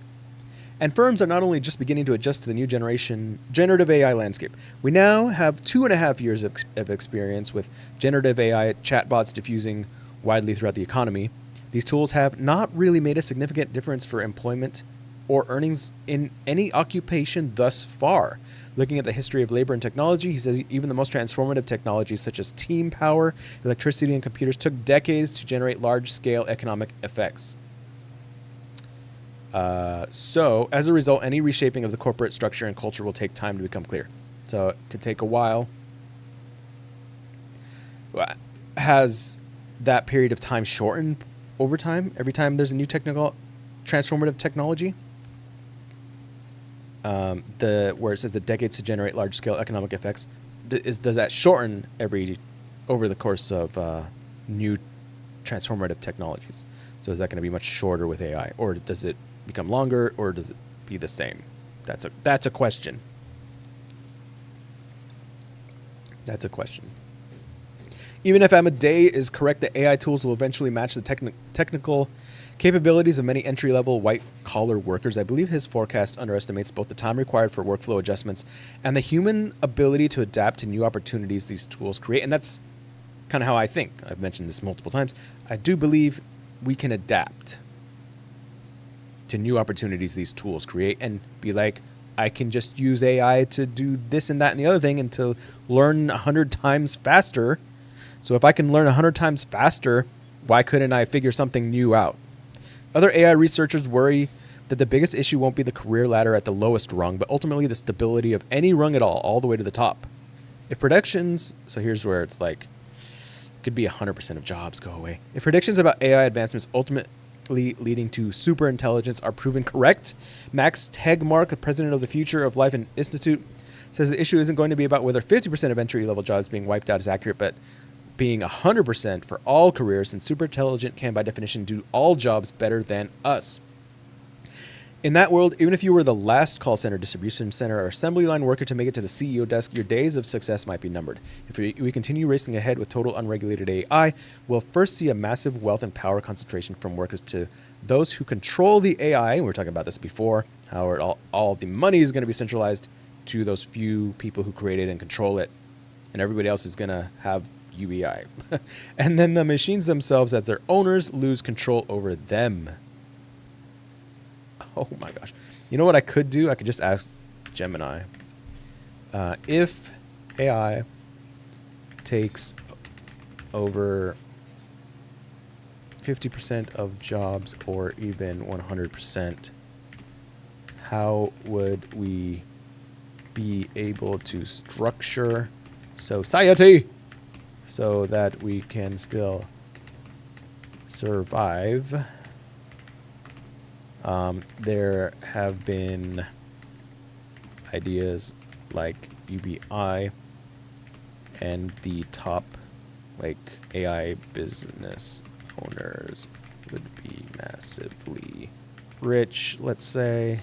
And firms are not only just beginning to adjust to the new generation generative AI landscape. We now have 2.5 years of experience with generative AI chatbots diffusing widely throughout the economy. These tools have not really made a significant difference for employment or earnings in any occupation thus far. Looking at the history of labor and technology, he says even the most transformative technologies such as steam power, electricity, and computers took decades to generate large-scale economic effects. So, as a result, any reshaping of the corporate structure and culture will take time to become clear. So, it could take a while. Has that period of time shortened over time? Every time there's a new transformative technology? Where it says the decades to generate large-scale economic effects, does that shorten over the course of new transformative technologies? So, is that going to be much shorter with AI, or does it become longer, or does it be the same? That's a question. That's a question. Even if Amadei is correct that AI tools will eventually match the technical capabilities of many entry-level white-collar workers, I believe his forecast underestimates both the time required for workflow adjustments and the human ability to adapt to new opportunities these tools create. And that's kind of how I think. I've mentioned this multiple times. I do believe we can adapt to new opportunities these tools create and be like, I can just use AI to do this and that and the other thing and to learn 100 times faster. So if I can learn 100 times faster, why couldn't I figure something new out? Other AI researchers worry that the biggest issue won't be the career ladder at the lowest rung, but ultimately the stability of any rung at all the way to the top. If predictions, so here's where it's like, could be 100% of jobs go away. If predictions about AI advancements ultimately leading to super intelligence are proven correct, Max Tegmark, the president of the Future of Life Institute, says the issue isn't going to be about whether 50% of entry-level jobs being wiped out is accurate, but being 100% for all careers, since super intelligent can by definition do all jobs better than us. In that world, even if you were the last call center, distribution center, or assembly line worker to make it to the CEO desk, your days of success might be numbered. If we continue racing ahead with total unregulated AI, we'll first see a massive wealth and power concentration from workers to those who control the AI. And we were talking about this before, how all the money is going to be centralized to those few people who create it and control it. And everybody else is going to have UBI. And then the machines themselves, as their owners, lose control over them. Oh my gosh. You know what I could do? I could just ask Gemini. If AI takes over 50% of jobs or even 100%, how would we be able to structure society so that we can still survive? There have been ideas like UBI and the top AI business owners would be massively rich, let's say,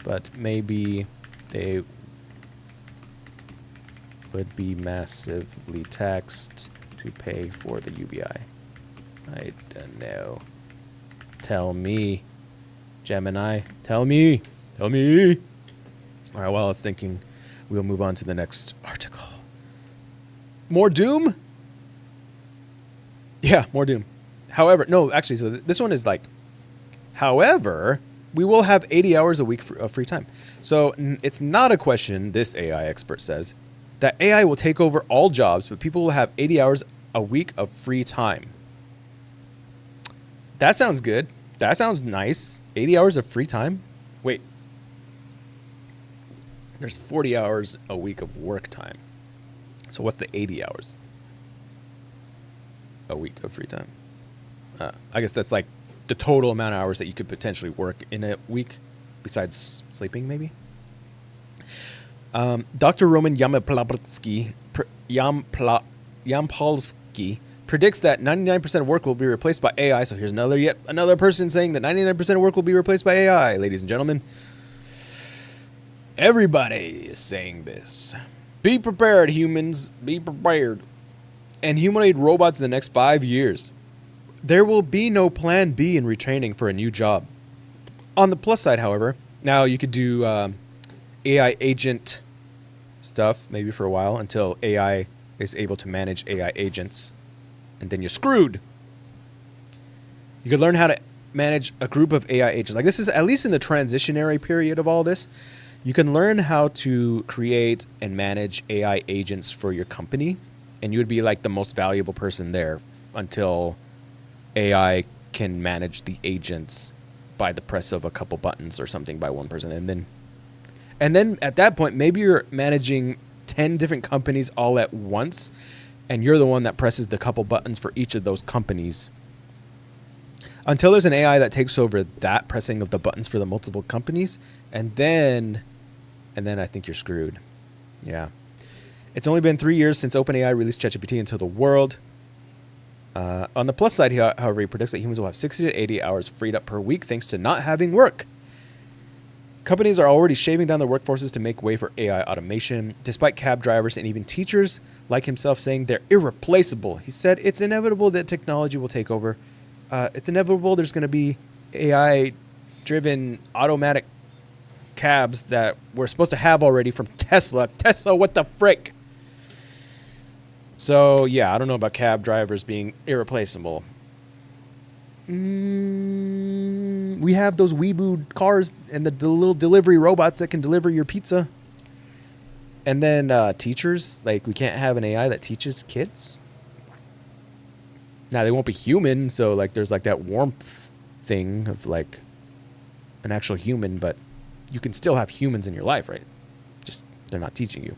but maybe they would be massively taxed to pay for the UBI. I don't know. Tell me, Gemini. Tell me. Tell me. All right, while I was thinking, we'll move on to the next article. More Doom? Yeah, more Doom. However, no, actually, so this one is like, however, we will have 80 hours a week of free time. So it's not a question, this AI expert says, that AI will take over all jobs, but people will have 80 hours a week of free time. That sounds good. That sounds nice. 80 hours of free time? Wait. There's 40 hours a week of work time. So what's the 80 hours a week of free time? I guess that's like the total amount of hours that you could potentially work in a week, besides sleeping, maybe. Dr. Roman Yampolsky predicts that 99% of work will be replaced by AI. So here's yet another person saying that 99% of work will be replaced by AI, ladies and gentlemen. Everybody is saying this. Be prepared, humans. Be prepared. And humanoid robots in the next 5 years. There will be no plan B in retraining for a new job. On the plus side, however, now you could do AI agent stuff maybe for a while until AI is able to manage AI agents, and then you're screwed. You could learn how to manage a group of AI agents. Like, this is at least in the transitionary period of all this. You can learn how to create and manage AI agents for your company, and you would be like the most valuable person there until AI can manage the agents by the press of a couple buttons or something by one person. And then at that point, maybe you're managing 10 different companies all at once, and you're the one that presses the couple buttons for each of those companies. Until there's an AI that takes over that pressing of the buttons for the multiple companies, and then I think you're screwed. Yeah. It's only been 3 years since OpenAI released ChatGPT into the world. On the plus side, however, he predicts that humans will have 60 to 80 hours freed up per week thanks to not having work. Companies are already shaving down their workforces to make way for AI automation, despite cab drivers and even teachers like himself saying they're irreplaceable. He said it's inevitable that technology will take over. It's inevitable there's going to be AI-driven automatic cabs that we're supposed to have already from Tesla. Tesla, what the frick? So, yeah, I don't know about cab drivers being irreplaceable. We have those Weeboo cars and the little delivery robots that can deliver your pizza. And then teachers, like, we can't have an AI that teaches kids. Now, they won't be human, so, like, there's, like, that warmth thing of, like, an actual human, but you can still have humans in your life, right? Just, they're not teaching you.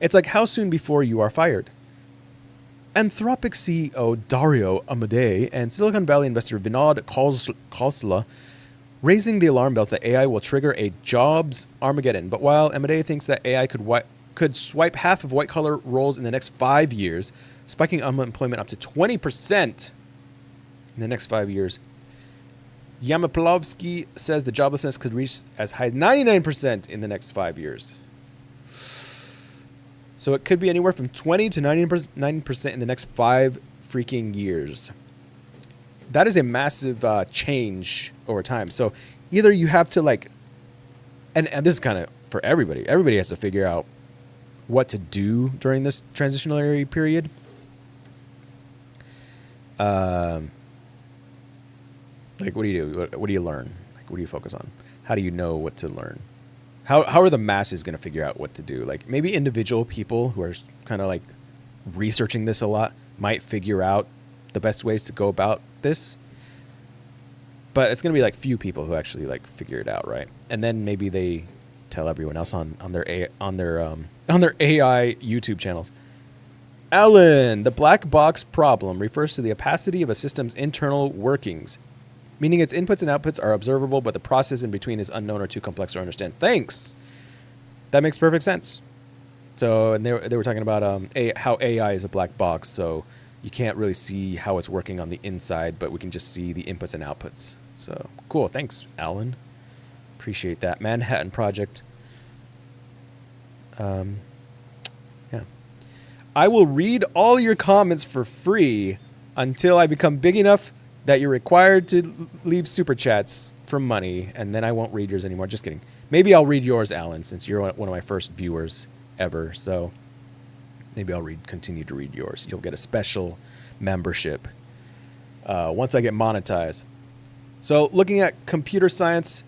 It's like, how soon before you are fired? Anthropic CEO Dario Amodei and Silicon Valley investor Vinod Khosla raising the alarm bells that AI will trigger a jobs Armageddon. But while Amodei thinks that AI could swipe half of white-collar roles in the next 5 years, spiking unemployment up to 20% in the next 5 years, Yamaplovsky says the joblessness could reach as high as 99% in the next 5 years. So it could be anywhere from 20 to 99% in the next 5 freaking years. That is a massive change over time. So either you have to like, and this is kind of for everybody. Everybody has to figure out what to do during this transitionary period. Like, what do you do? What do you learn? Like, what do you focus on? How do you know what to learn? How are the masses going to figure out what to do? Like, maybe individual people who are kind of like researching this a lot might figure out the best ways to go about this. But it's going to be like few people who actually like figure it out, right? And then maybe they tell everyone else on their AI YouTube channels. Alan, the black box problem refers to the opacity of a system's internal workings, meaning its inputs and outputs are observable, but the process in between is unknown or too complex to understand. Thanks. That makes perfect sense. So, and they were talking about how AI is a black box, so you can't really see how it's working on the inside, but we can just see the inputs and outputs. So, cool. Thanks, Alan. Appreciate that. Manhattan Project. Yeah. I will read all your comments for free until I become big enough that you're required to leave super chats for money, and then I won't read yours anymore. Just kidding. Maybe I'll read yours, Alan, since you're one of my first viewers ever. So maybe I'll continue to read yours. You'll get a special membership once I get monetized. So looking at computer science,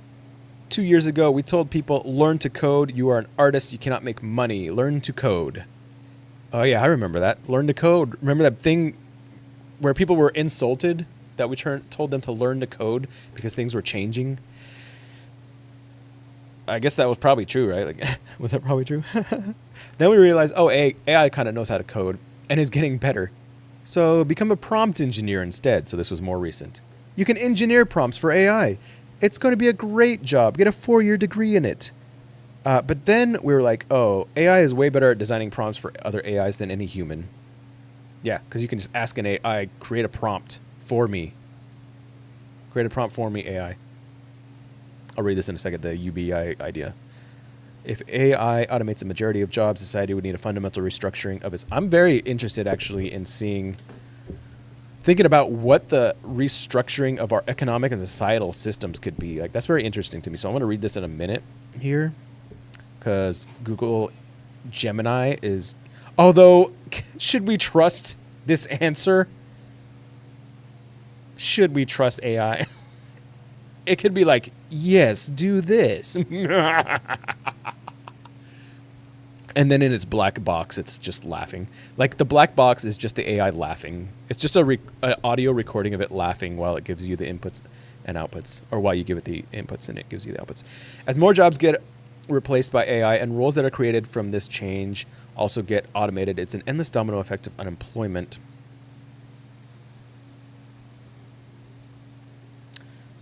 2 years ago, we told people, learn to code. You are an artist. You cannot make money. Learn to code. Oh, yeah, I remember that. Learn to code. Remember that thing where people were insulted that we told them to learn to code because things were changing? I guess that was probably true, right? Like, was that probably true? Then we realized, oh, AI kind of knows how to code and is getting better. So become a prompt engineer instead. So this was more recent. You can engineer prompts for AI. It's going to be a great job. Get a 4-year degree in it. But then we were like, oh, AI is way better at designing prompts for other AIs than any human. Yeah, because you can just ask an AI, create a prompt for me. Create a prompt for me, AI. I'll read this in a second, the UBI idea. If AI automates a majority of jobs, society would need a fundamental restructuring of its... I'm very interested, actually, in seeing thinking about what the restructuring of our economic and societal systems could be. Like, that's very interesting to me. So I'm going to read this in a minute here, because Google Gemini is, although, should we trust this answer? Should we trust AI? It could be like, yes, do this. And then in its black box, it's just laughing. Like, the black box is just the AI laughing. It's just a audio recording of it laughing while it gives you the inputs and outputs, or while you give it the inputs and it gives you the outputs. As more jobs get replaced by AI and roles that are created from this change also get automated, it's an endless domino effect of unemployment.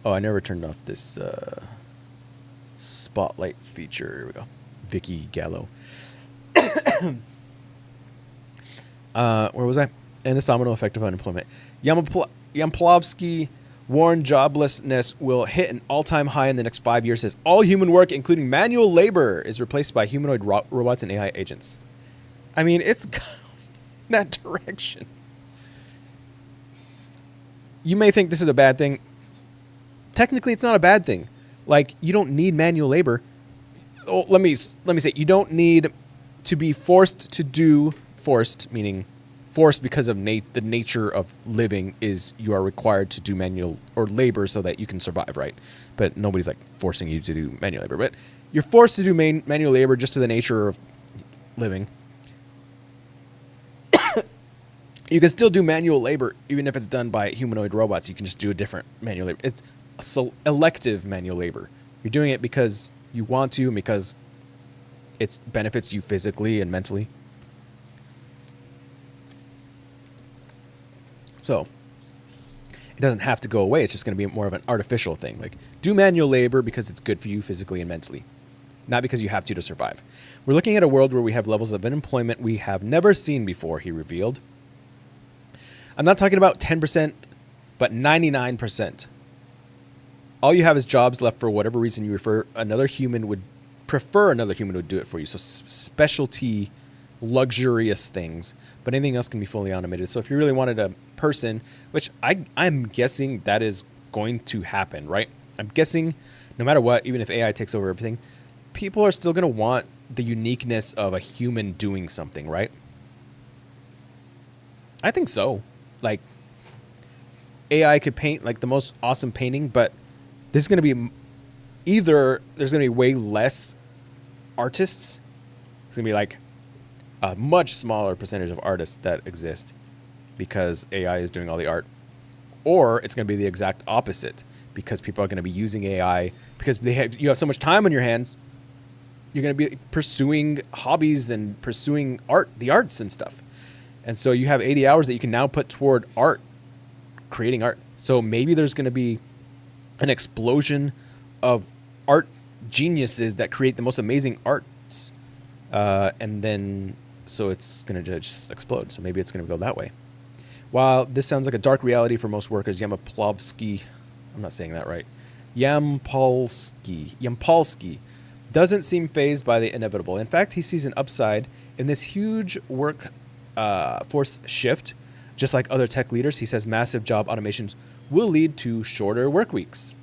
Oh, I never turned off this spotlight feature. Here we go. Vicky Gallo. Where was I? And the domino effect of unemployment. Yamplovsky warned joblessness will hit an all-time high in the next 5 years as all human work, including manual labor, is replaced by humanoid robots and AI agents. I mean, it's going that direction. You may think this is a bad thing. Technically, it's not a bad thing. Like, you don't need manual labor. Oh, let me say, you don't need to be forced to do, forced meaning forced because of the nature of living is you are required to do manual or labor so that you can survive, right? But nobody's like forcing you to do manual labor. But you're forced to do manual labor just to the nature of living. You can still do manual labor even if it's done by humanoid robots. You can just do a different manual labor. It's elective manual labor. You're doing it because you want to and because it benefits you physically and mentally. So it doesn't have to go away. It's just going to be more of an artificial thing. Like, do manual labor because it's good for you physically and mentally, not because you have to survive. We're looking at a world where we have levels of unemployment we have never seen before, he revealed. I'm not talking about 10%, but 99%. All you have is jobs left for whatever reason you prefer another human would do it for you. So specialty, luxurious things, but anything else can be fully automated. So if you really wanted a person, which I'm guessing that is going to happen, right? I'm guessing no matter what, even if AI takes over everything, people are still going to want the uniqueness of a human doing something, right? I think so. Like, AI could paint like the most awesome painting, but there's going to be there's going to be way less artists. It's going to be like a much smaller percentage of artists that exist because AI is doing all the art. Or it's going to be the exact opposite because people are going to be using AI because you have so much time on your hands. You're going to be pursuing hobbies and pursuing the arts and stuff. And so you have 80 hours that you can now put toward art, creating art. So maybe there's going to be an explosion of art geniuses that create the most amazing arts. And then, so it's going to just explode. So maybe it's going to go that way. While this sounds like a dark reality for most workers, Yampolsky, I'm not saying that right, Yampolsky doesn't seem fazed by the inevitable. In fact, he sees an upside in this huge work force shift. Just like other tech leaders, he says massive job automations will lead to shorter work weeks.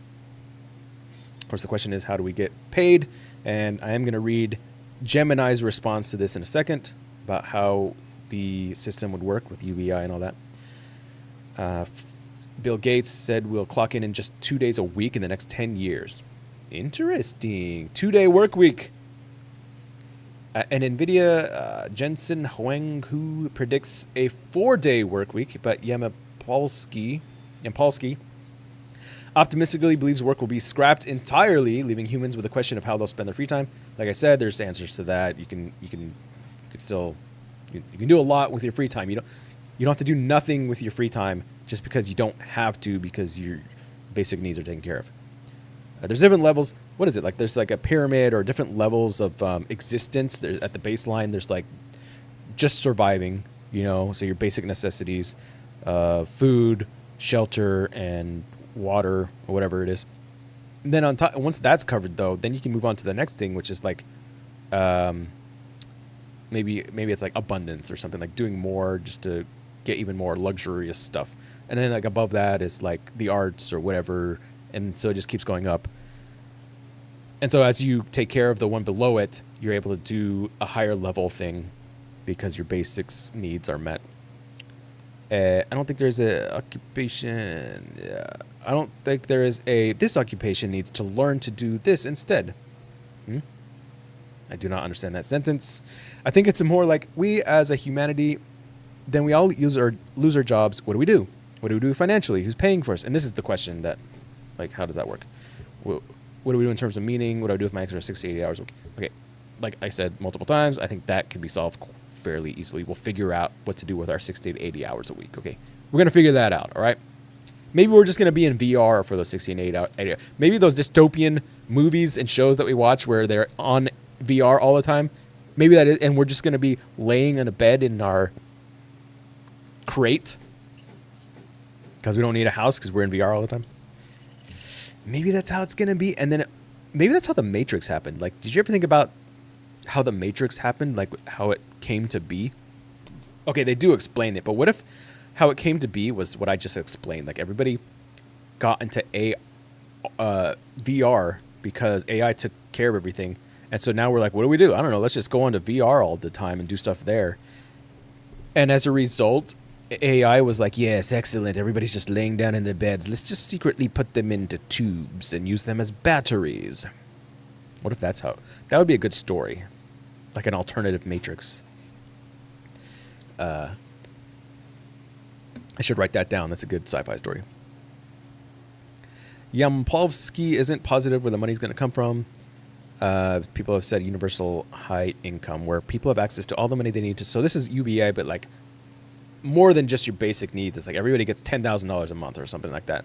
Of course, the question is, how do we get paid? And I am going to read Gemini's response to this in a second about how the system would work with UBI and all that. Bill Gates said we'll clock in just 2 days a week in the next 10 years. Interesting. 2-day work week. And NVIDIA, Jensen Huang, who predicts a 4-day work week, but Yampolsky optimistically believes work will be scrapped entirely, leaving humans with a question of how they'll spend their free time. Like I said, there's answers to that. You can do a lot with your free time. You don't have to do nothing with your free time just because you don't have to, because your basic needs are taken care of. There's different levels. What is it? Like, there's like a pyramid or different levels of existence. There's, at the baseline, there's like just surviving, so your basic necessities, food, shelter, and water, or whatever it is. And then on top, once that's covered, though, then you can move on to the next thing, which is like maybe it's like abundance or something, like doing more just to get even more luxurious stuff. And then like above that is like the arts or whatever. And so it just keeps going up. And so as you take care of the one below it, you're able to do a higher level thing because your basics needs are met. I don't think there's a occupation. Yeah. I don't think there is a, this occupation needs to learn to do this instead. I do not understand that sentence. I think it's more like we as a humanity, then we all lose our jobs. What do we do? What do we do financially? Who's paying for us? And this is the question that, like, how does that work? What do we do in terms of meaning? What do I do with my extra 60, 80 hours a week? Okay, like I said multiple times, I think that can be solved fairly easily. We'll figure out what to do with our 60 to 80 hours a week. Okay, we're going to figure that out, all right? Maybe we're just going to be in VR for those 60 and 80 hours. Maybe those dystopian movies and shows that we watch where they're on VR all the time, maybe that is, and we're just going to be laying in a bed in our crate because we don't need a house because we're in VR all the time. Maybe that's how it's going to be. And then maybe that's how the Matrix happened. Like, did you ever think about how the Matrix happened? Like how it came to be? Okay, they do explain it, but what if how it came to be was what I just explained? Like everybody got into VR because AI took care of everything. And so now we're like, what do we do? I don't know. Let's just go onto VR all the time and do stuff there. And as a result, AI was like, yes, excellent. Everybody's just laying down in their beds. Let's just secretly put them into tubes and use them as batteries. What if that's how? That would be a good story. Like an alternative Matrix. I should write that down. That's a good sci-fi story. Yampolsky isn't positive where the money's going to come from. People have said universal high income, where people have access to all the money they need to. So this is UBI, but like more than just your basic needs. It's like everybody gets $10,000 a month or something like that,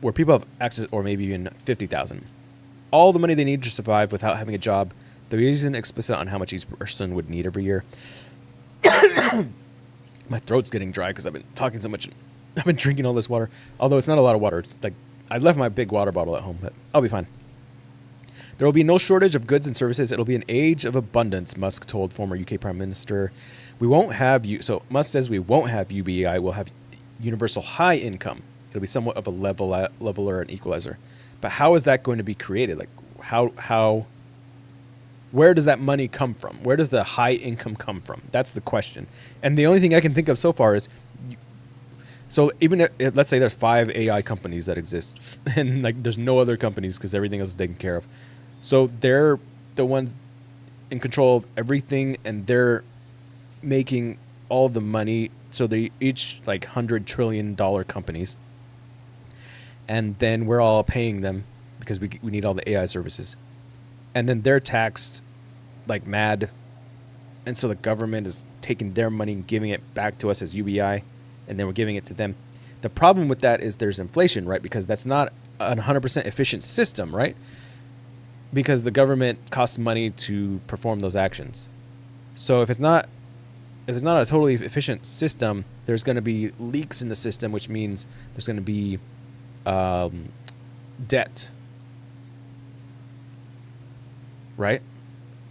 where people have access, or maybe even $50,000, all the money they need to survive without having a job. There isn't explicit on how much each person would need every year. My throat's getting dry because I've been talking so much. I've been drinking all this water, although it's not a lot of water. It's like I left my big water bottle at home, but I'll be fine. There will be no shortage of goods and services. It'll be an age of abundance, Musk told former UK Prime Minister. We won't have you. So Musk says we won't have UBI. We'll have universal high income. It'll be somewhat of a leveler and equalizer. But how is that going to be created? Like how where does that money come from? Where does the high income come from? That's the question. And the only thing I can think of so far is, so even if, let's say there's 5 AI companies that exist, and like there's no other companies because everything else is taken care of. So they're the ones in control of everything, and they're making all the money. So they each like $100 trillion companies, and then we're all paying them because we need all the AI services, and then they're taxed like mad, and so the government is taking their money and giving it back to us as UBI, and then we're giving it to them. The problem with that is there's inflation, right? Because that's not a 100% efficient system, right? Because the government costs money to perform those actions. So if it's not a totally efficient system, there's going to be leaks in the system, which means there's going to be debt, right?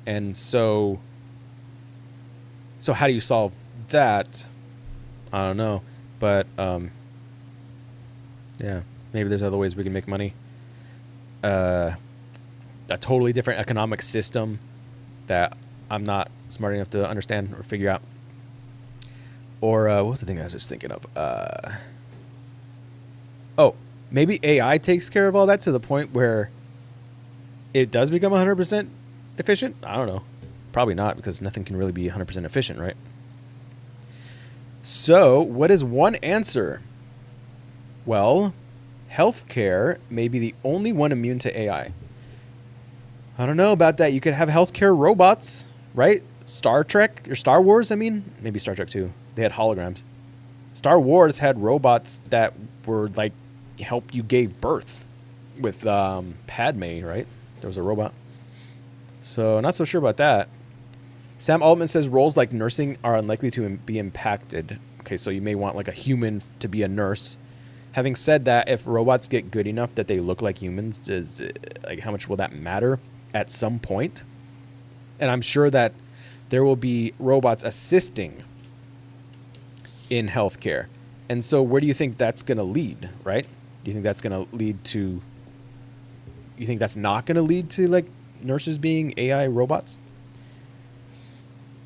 And so how do you solve that? I don't know, but yeah, maybe there's other ways we can make money. A totally different economic system that I'm not smart enough to understand or figure out. Or what was the thing I was just thinking of? Maybe AI takes care of all that to the point where it does become 100% efficient? I don't know. Probably not, because nothing can really be 100% efficient, right? So, what is one answer? Well, healthcare may be the only one immune to AI. I don't know about that. You could have healthcare robots, right? Star Trek or Star Wars, I mean. Maybe Star Trek too. They had holograms. Star Wars had robots that were like help you gave birth with Padme, right? There was a robot. So not so sure about that. Sam Altman says roles like nursing are unlikely to be impacted. Okay, so you may want like a human to be a nurse. Having said that, if robots get good enough that they look like humans, like how much will that matter at some point? And I'm sure that there will be robots assisting in healthcare. And so where do you think that's going to lead, right? Do you think that's going to lead to, you think that's not going to lead to like nurses being AI robots?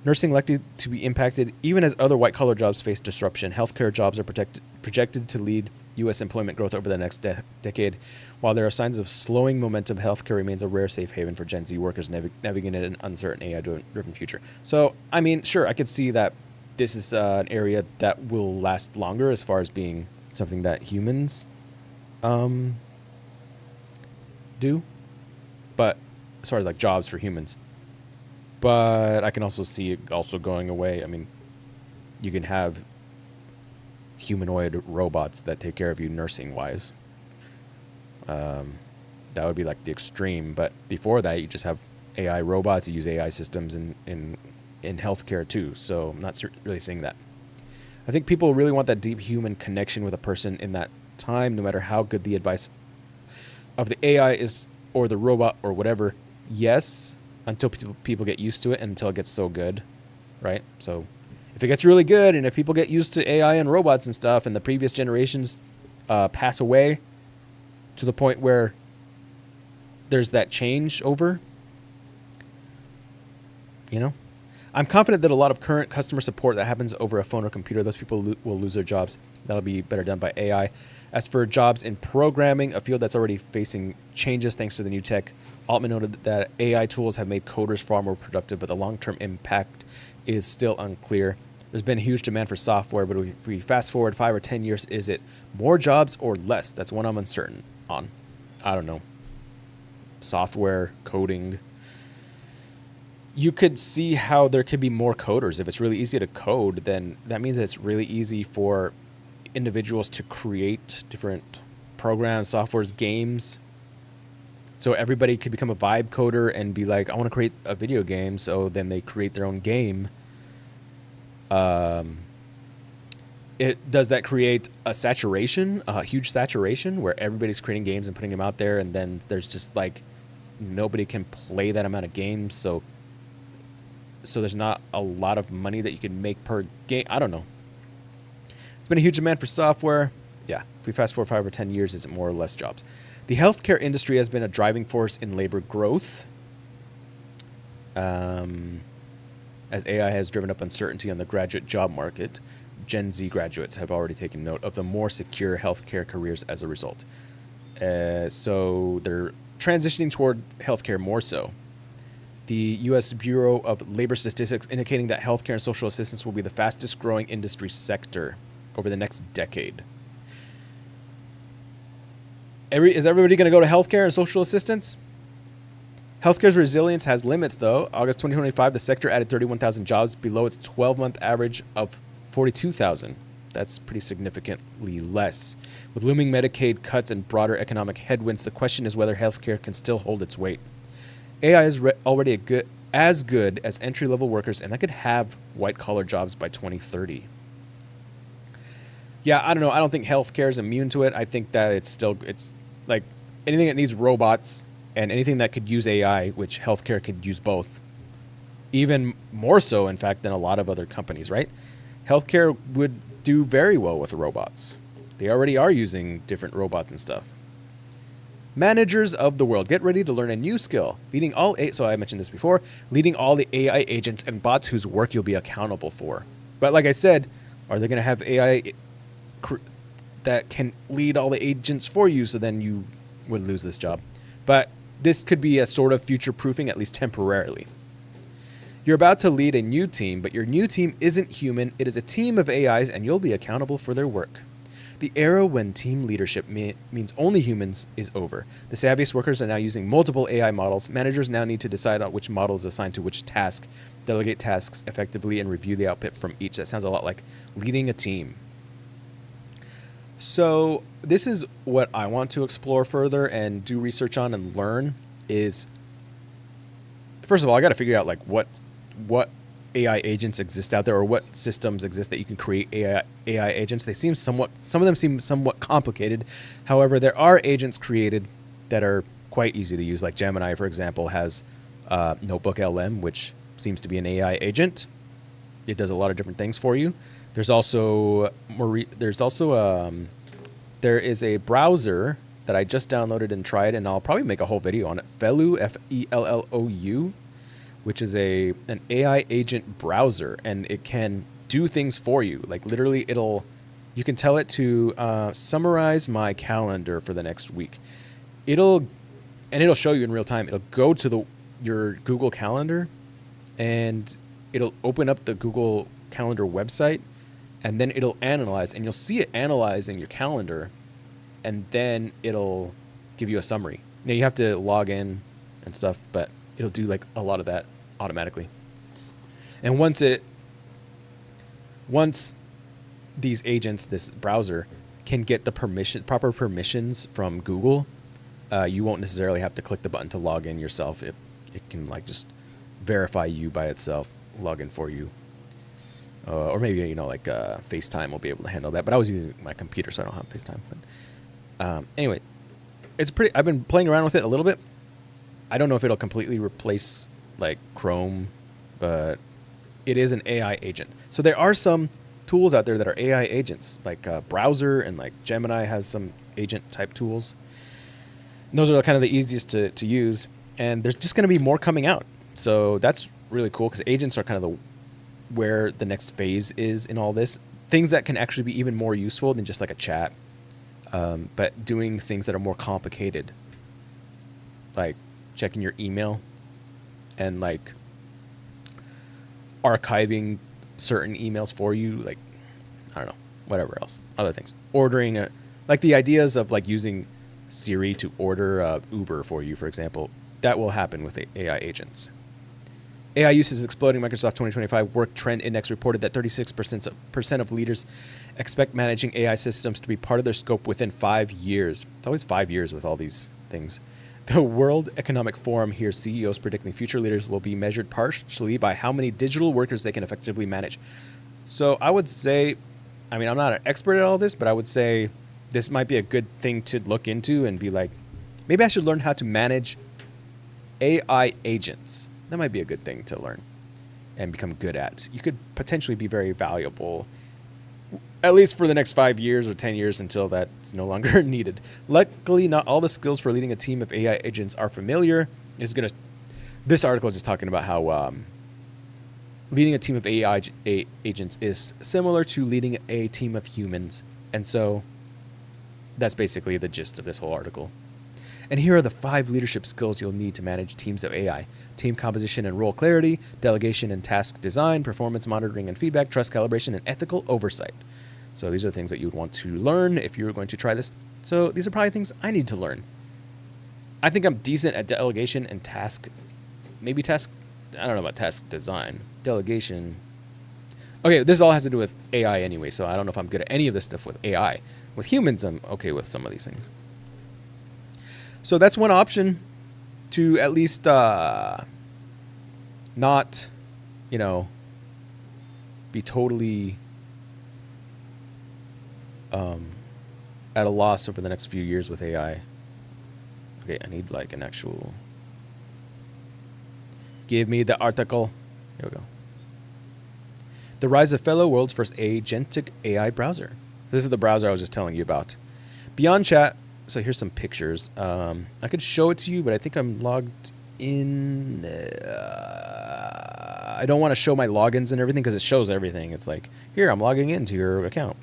Nursing likely to be impacted even as other white-collar jobs face disruption. Healthcare jobs are projected to lead U.S. employment growth over the next decade. While there are signs of slowing momentum, healthcare remains a rare safe haven for Gen Z workers navigating an uncertain AI-driven future. So, I mean, sure, I could see that this is an area that will last longer as far as being something that humans do. But as far as like jobs for humans. But I can also see it also going away. I mean, you can have humanoid robots that take care of you nursing-wise. That would be like the extreme. But before that, you just have AI robots. You use AI systems in healthcare too. So I'm not really seeing that. I think people really want that deep human connection with a person in that time, no matter how good the advice of the AI is or the robot or whatever. Yes, until people get used to it and until it gets so good, right? So if it gets really good and if people get used to AI and robots and stuff and the previous generations pass away to the point where there's that change over, you know, I'm confident that a lot of current customer support that happens over a phone or computer, those people will lose their jobs. That'll be better done by AI. As for jobs in programming, a field that's already facing changes thanks to the new tech, Altman noted that AI tools have made coders far more productive, but the long-term impact is still unclear. There's been a huge demand for software, but if we fast forward 5 or 10 years, is it more jobs or less? That's one I'm uncertain on. I don't know. Software, coding. You could see how there could be more coders. If it's really easy to code, then that means it's really easy for individuals to create different programs, softwares, games. So everybody could become a vibe coder and be like, I want to create a video game. So then they create their own game. Does that create a saturation, a huge saturation where everybody's creating games and putting them out there, and then there's just like nobody can play that amount of games, so there's not a lot of money that you can make per game. I don't know. It's been a huge demand for software. Yeah, if we fast forward 5 or 10 years, is it more or less jobs? The healthcare industry has been a driving force in labor growth. As AI has driven up uncertainty on the graduate job market, Gen Z graduates have already taken note of the more secure healthcare careers as a result. So they're transitioning toward healthcare more so. The U.S. Bureau of Labor Statistics indicating that healthcare and social assistance will be the fastest growing industry sector over the next decade. Is everybody going to go to healthcare and social assistance? Healthcare's resilience has limits, though. August 2025, the sector added 31,000 jobs below its 12-month average of 42,000. That's pretty significantly less. With looming Medicaid cuts and broader economic headwinds, the question is whether healthcare can still hold its weight. AI is already as good as entry-level workers, and that could have white-collar jobs by 2030. Yeah, I don't know. I don't think healthcare is immune to it. I think that it's like anything that needs robots and anything that could use AI, which healthcare could use both. Even more so, in fact, than a lot of other companies, right? Healthcare would do very well with robots. They already are using different robots and stuff. Managers of the world, get ready to learn a new skill. So I mentioned this before, leading all the AI agents and bots whose work you'll be accountable for. But like I said, are they going to have AI that can lead all the agents for you, so then you would lose this job? But this could be a sort of future-proofing, at least temporarily. You're about to lead a new team, but your new team isn't human. It is a team of AIs, and you'll be accountable for their work. The era when team leadership means only humans is over. The savviest workers are now using multiple AI models. Managers now need to decide on which model is assigned to which task, delegate tasks effectively, and review the output from each. That sounds a lot like leading a team. So this is what I want to explore further and do research on and learn is, first of all, I got to figure out like what AI agents exist out there, or what systems exist that you can create AI agents. Some of them seem somewhat complicated. However, there are agents created that are quite easy to use. Like Gemini, for example, has Notebook LM, which seems to be an AI agent. It does a lot of different things for you. There's also there is a browser that I just downloaded and tried, and I'll probably make a whole video on it. Fellou, Fellou, which is an AI agent browser, and it can do things for you. Like literally, you can tell it to summarize my calendar for the next week. It'll show you in real time. It'll go to your Google Calendar, and it'll open up the Google Calendar website, and then it'll analyze, and you'll see it analyzing your calendar, and then it'll give you a summary. Now you have to log in and stuff, but it'll do like a lot of that automatically. And once these agents, this browser, can get the proper permissions from Google, you won't necessarily have to click the button to log in yourself. It can like just verify you by itself, log in for you. Or maybe, like FaceTime will be able to handle that. But I was using my computer, so I don't have FaceTime. But anyway, I've been playing around with it a little bit. I don't know if it'll completely replace like Chrome, but it is an AI agent. So there are some tools out there that are AI agents, like Browser, and like Gemini has some agent type tools. And those are kind of the easiest to use. And there's just going to be more coming out. So that's really cool, because agents are kind of where the next phase is in all this. Things that can actually be even more useful than just like a chat, but doing things that are more complicated, like checking your email and like archiving certain emails for you, like, I don't know, whatever else, other things. Ordering like the ideas of like using Siri to order Uber for you, for example, that will happen with AI agents. AI use is exploding. Microsoft 2025 Work Trend Index reported that 36% of leaders expect managing AI systems to be part of their scope within 5 years. It's always 5 years with all these things. The World Economic Forum hears CEOs predicting future leaders will be measured partially by how many digital workers they can effectively manage. So I would say, I mean, I'm not an expert at all this, but I would say this might be a good thing to look into and be like, maybe I should learn how to manage AI agents. That might be a good thing to learn and become good at. You could potentially be very valuable, at least for the next 5 years or 10 years, until that's no longer needed. Luckily, not all the skills for leading a team of AI agents are familiar. This article is just talking about how leading a team of AI agents is similar to leading a team of humans. And so that's basically the gist of this whole article. And here are the 5 leadership skills you'll need to manage teams of AI: team composition and role clarity, delegation and task design, performance monitoring and feedback, trust calibration, and ethical oversight. So these are things that you would want to learn if you were going to try this. So these are probably things I need to learn. I think I'm decent at delegation and task. Maybe task. I don't know about task design. Delegation. Okay, this all has to do with AI anyway, so I don't know if I'm good at any of this stuff with AI. With humans, I'm okay with some of these things. So that's one option to at least not, be totally at a loss over the next few years with AI. Okay, I need like an actual... Give me the article. Here we go. The rise of Fellou, world's first agentic AI browser. This is the browser I was just telling you about. Beyond chat. So here's some pictures. I could show it to you, but I think I'm logged in. I don't want to show my logins and everything because it shows everything. It's like, here, I'm logging into your account.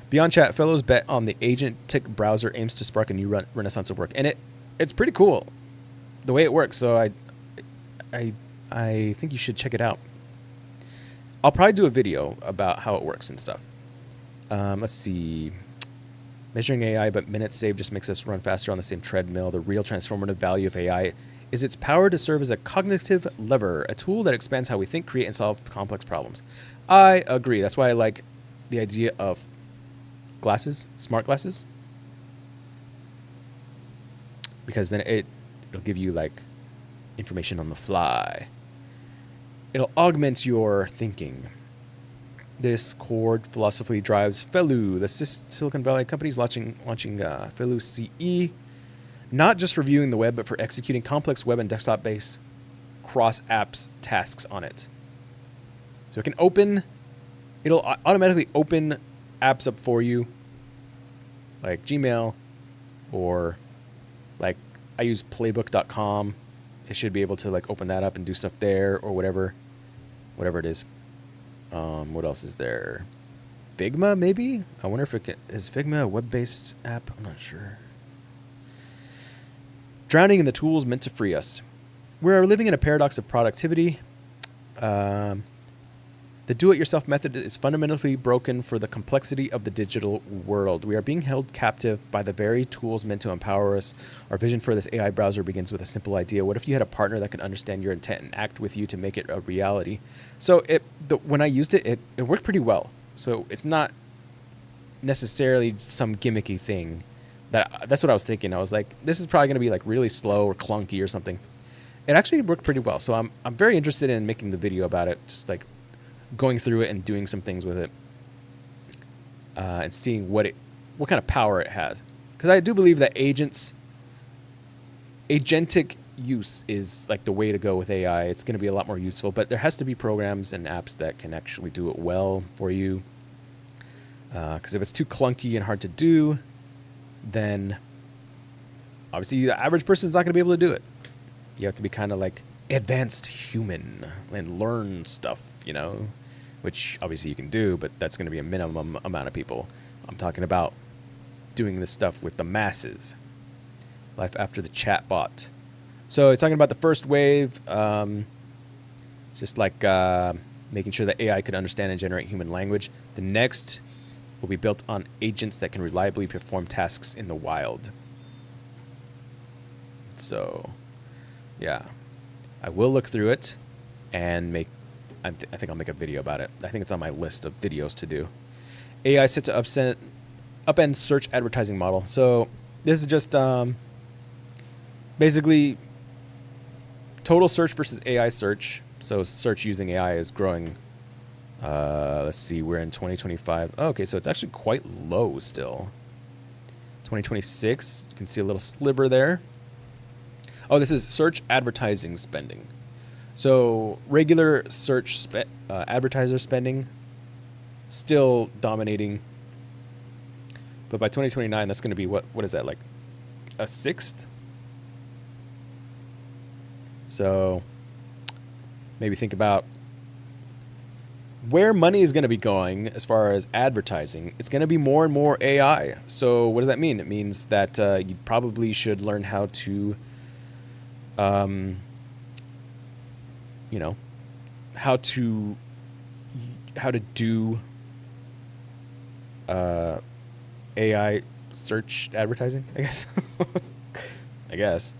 Beyond chat, Fellou's bet on the agentic browser aims to spark a new renaissance of work. And it's pretty cool, the way it works. So I think you should check it out. I'll probably do a video about how it works and stuff. Let's see. Measuring AI, but minutes saved just makes us run faster on the same treadmill. The real transformative value of AI is its power to serve as a cognitive lever, a tool that expands how we think, create, and solve complex problems. I agree. That's why I like the idea of glasses, smart glasses, because then it'll give you like information on the fly. It'll augment your thinking. This core philosophy drives Fellou, the Silicon Valley companies launching Fellou CE, not just for viewing the web, but for executing complex web and desktop-based cross-apps tasks on it. So it can open it'll automatically open apps up for you, like Gmail, or like I use playbook.com. It should be able to like open that up and do stuff there or whatever it is. What else is there? Figma, maybe? I wonder if is Figma a web-based app? I'm not sure. Drowning in the tools meant to free us. We're living in a paradox of productivity. The do-it-yourself method is fundamentally broken for the complexity of the digital world. We are being held captive by the very tools meant to empower us. Our vision for this AI browser begins with a simple idea. What if you had a partner that could understand your intent and act with you to make it a reality? So when I used it, it worked pretty well. So it's not necessarily some gimmicky thing. That's what I was thinking. I was like, this is probably going to be like really slow or clunky or something. It actually worked pretty well. So I'm very interested in making the video about it, just like going through it and doing some things with it, and seeing what kind of power it has. Because I do believe that agentic use is like the way to go with AI. It's going to be a lot more useful, but there has to be programs and apps that can actually do it well for you. Because if it's too clunky and hard to do, then obviously the average person is not going to be able to do it. You have to be kind of like advanced human and learn stuff, you know, which obviously you can do, but that's going to be a minimum amount of people. I'm talking about doing this stuff with the masses. Life after the chatbot. So it's talking about the first wave. It's just like making sure that AI could understand and generate human language. The next will be built on agents that can reliably perform tasks in the wild. So, yeah. I will look through it and I think I'll make a video about it. I think it's on my list of videos to do. AI set to upend search advertising model. So this is just basically total search versus AI search. So search using AI is growing. Let's see, we're in 2025. Oh, okay, so it's actually quite low still. 2026, you can see a little sliver there. Oh, this is search advertising spending. So regular search advertiser spending still dominating. But by 2029, that's going to be what is that, like a sixth? So maybe think about where money is going to be going as far as advertising. It's going to be more and more AI. So what does that mean? It means that you probably should learn how to you know, how to do AI search advertising, I guess. I guess.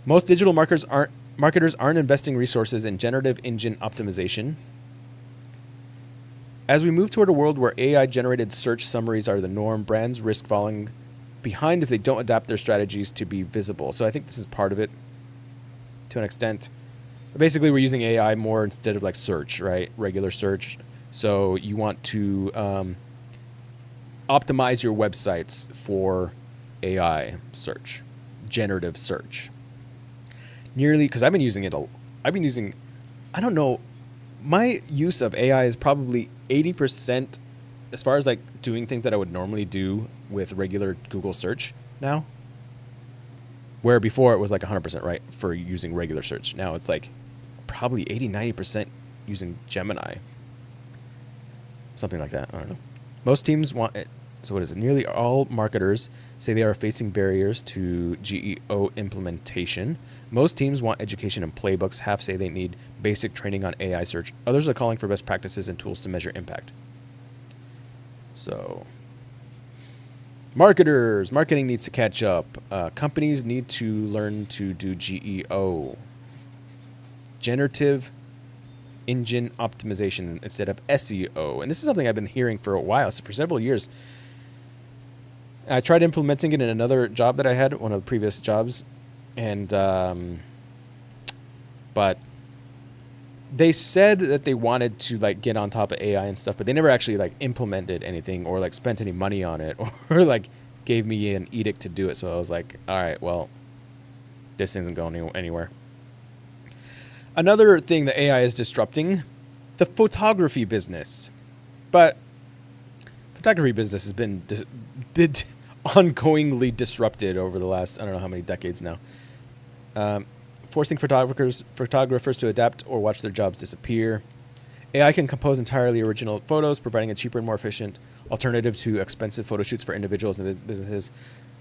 Most digital marketers aren't investing resources in generative engine optimization. As we move toward a world where AI-generated search summaries are the norm, brands risk falling behind if they don't adapt their strategies to be visible. So I think this is part of it to an extent. Basically, we're using AI more instead of like search, right? Regular search. So you want to optimize your websites for AI search, generative search. Because I've been using it. I don't know, my use of AI is probably 80% as far as like doing things that I would normally do with regular Google search now. Where before it was like 100%, right, for using regular search. Now it's like probably 80-90% using Gemini. Something like that. I don't know. Most teams want it. So what is it? Nearly all marketers say they are facing barriers to GEO implementation. Most teams want education and playbooks. Half say they need basic training on AI search. Others are calling for best practices and tools to measure impact. So marketing needs to catch up. Companies need to learn to do GEO, generative engine optimization, instead of SEO. And this is something I've been hearing for a while, for several years. I tried implementing it in another job that I had, one of the previous jobs, and but they said that they wanted to like get on top of AI and stuff, but they never actually like implemented anything or like spent any money on it or like gave me an edict to do it. So I was like, all right, well, this isn't going anywhere. Another thing that AI is disrupting, the photography business. But photography business has been ongoingly disrupted over the last, I don't know how many decades now. Forcing photographers to adapt or watch their jobs disappear. AI can compose entirely original photos, providing a cheaper and more efficient alternative to expensive photo shoots for individuals and businesses.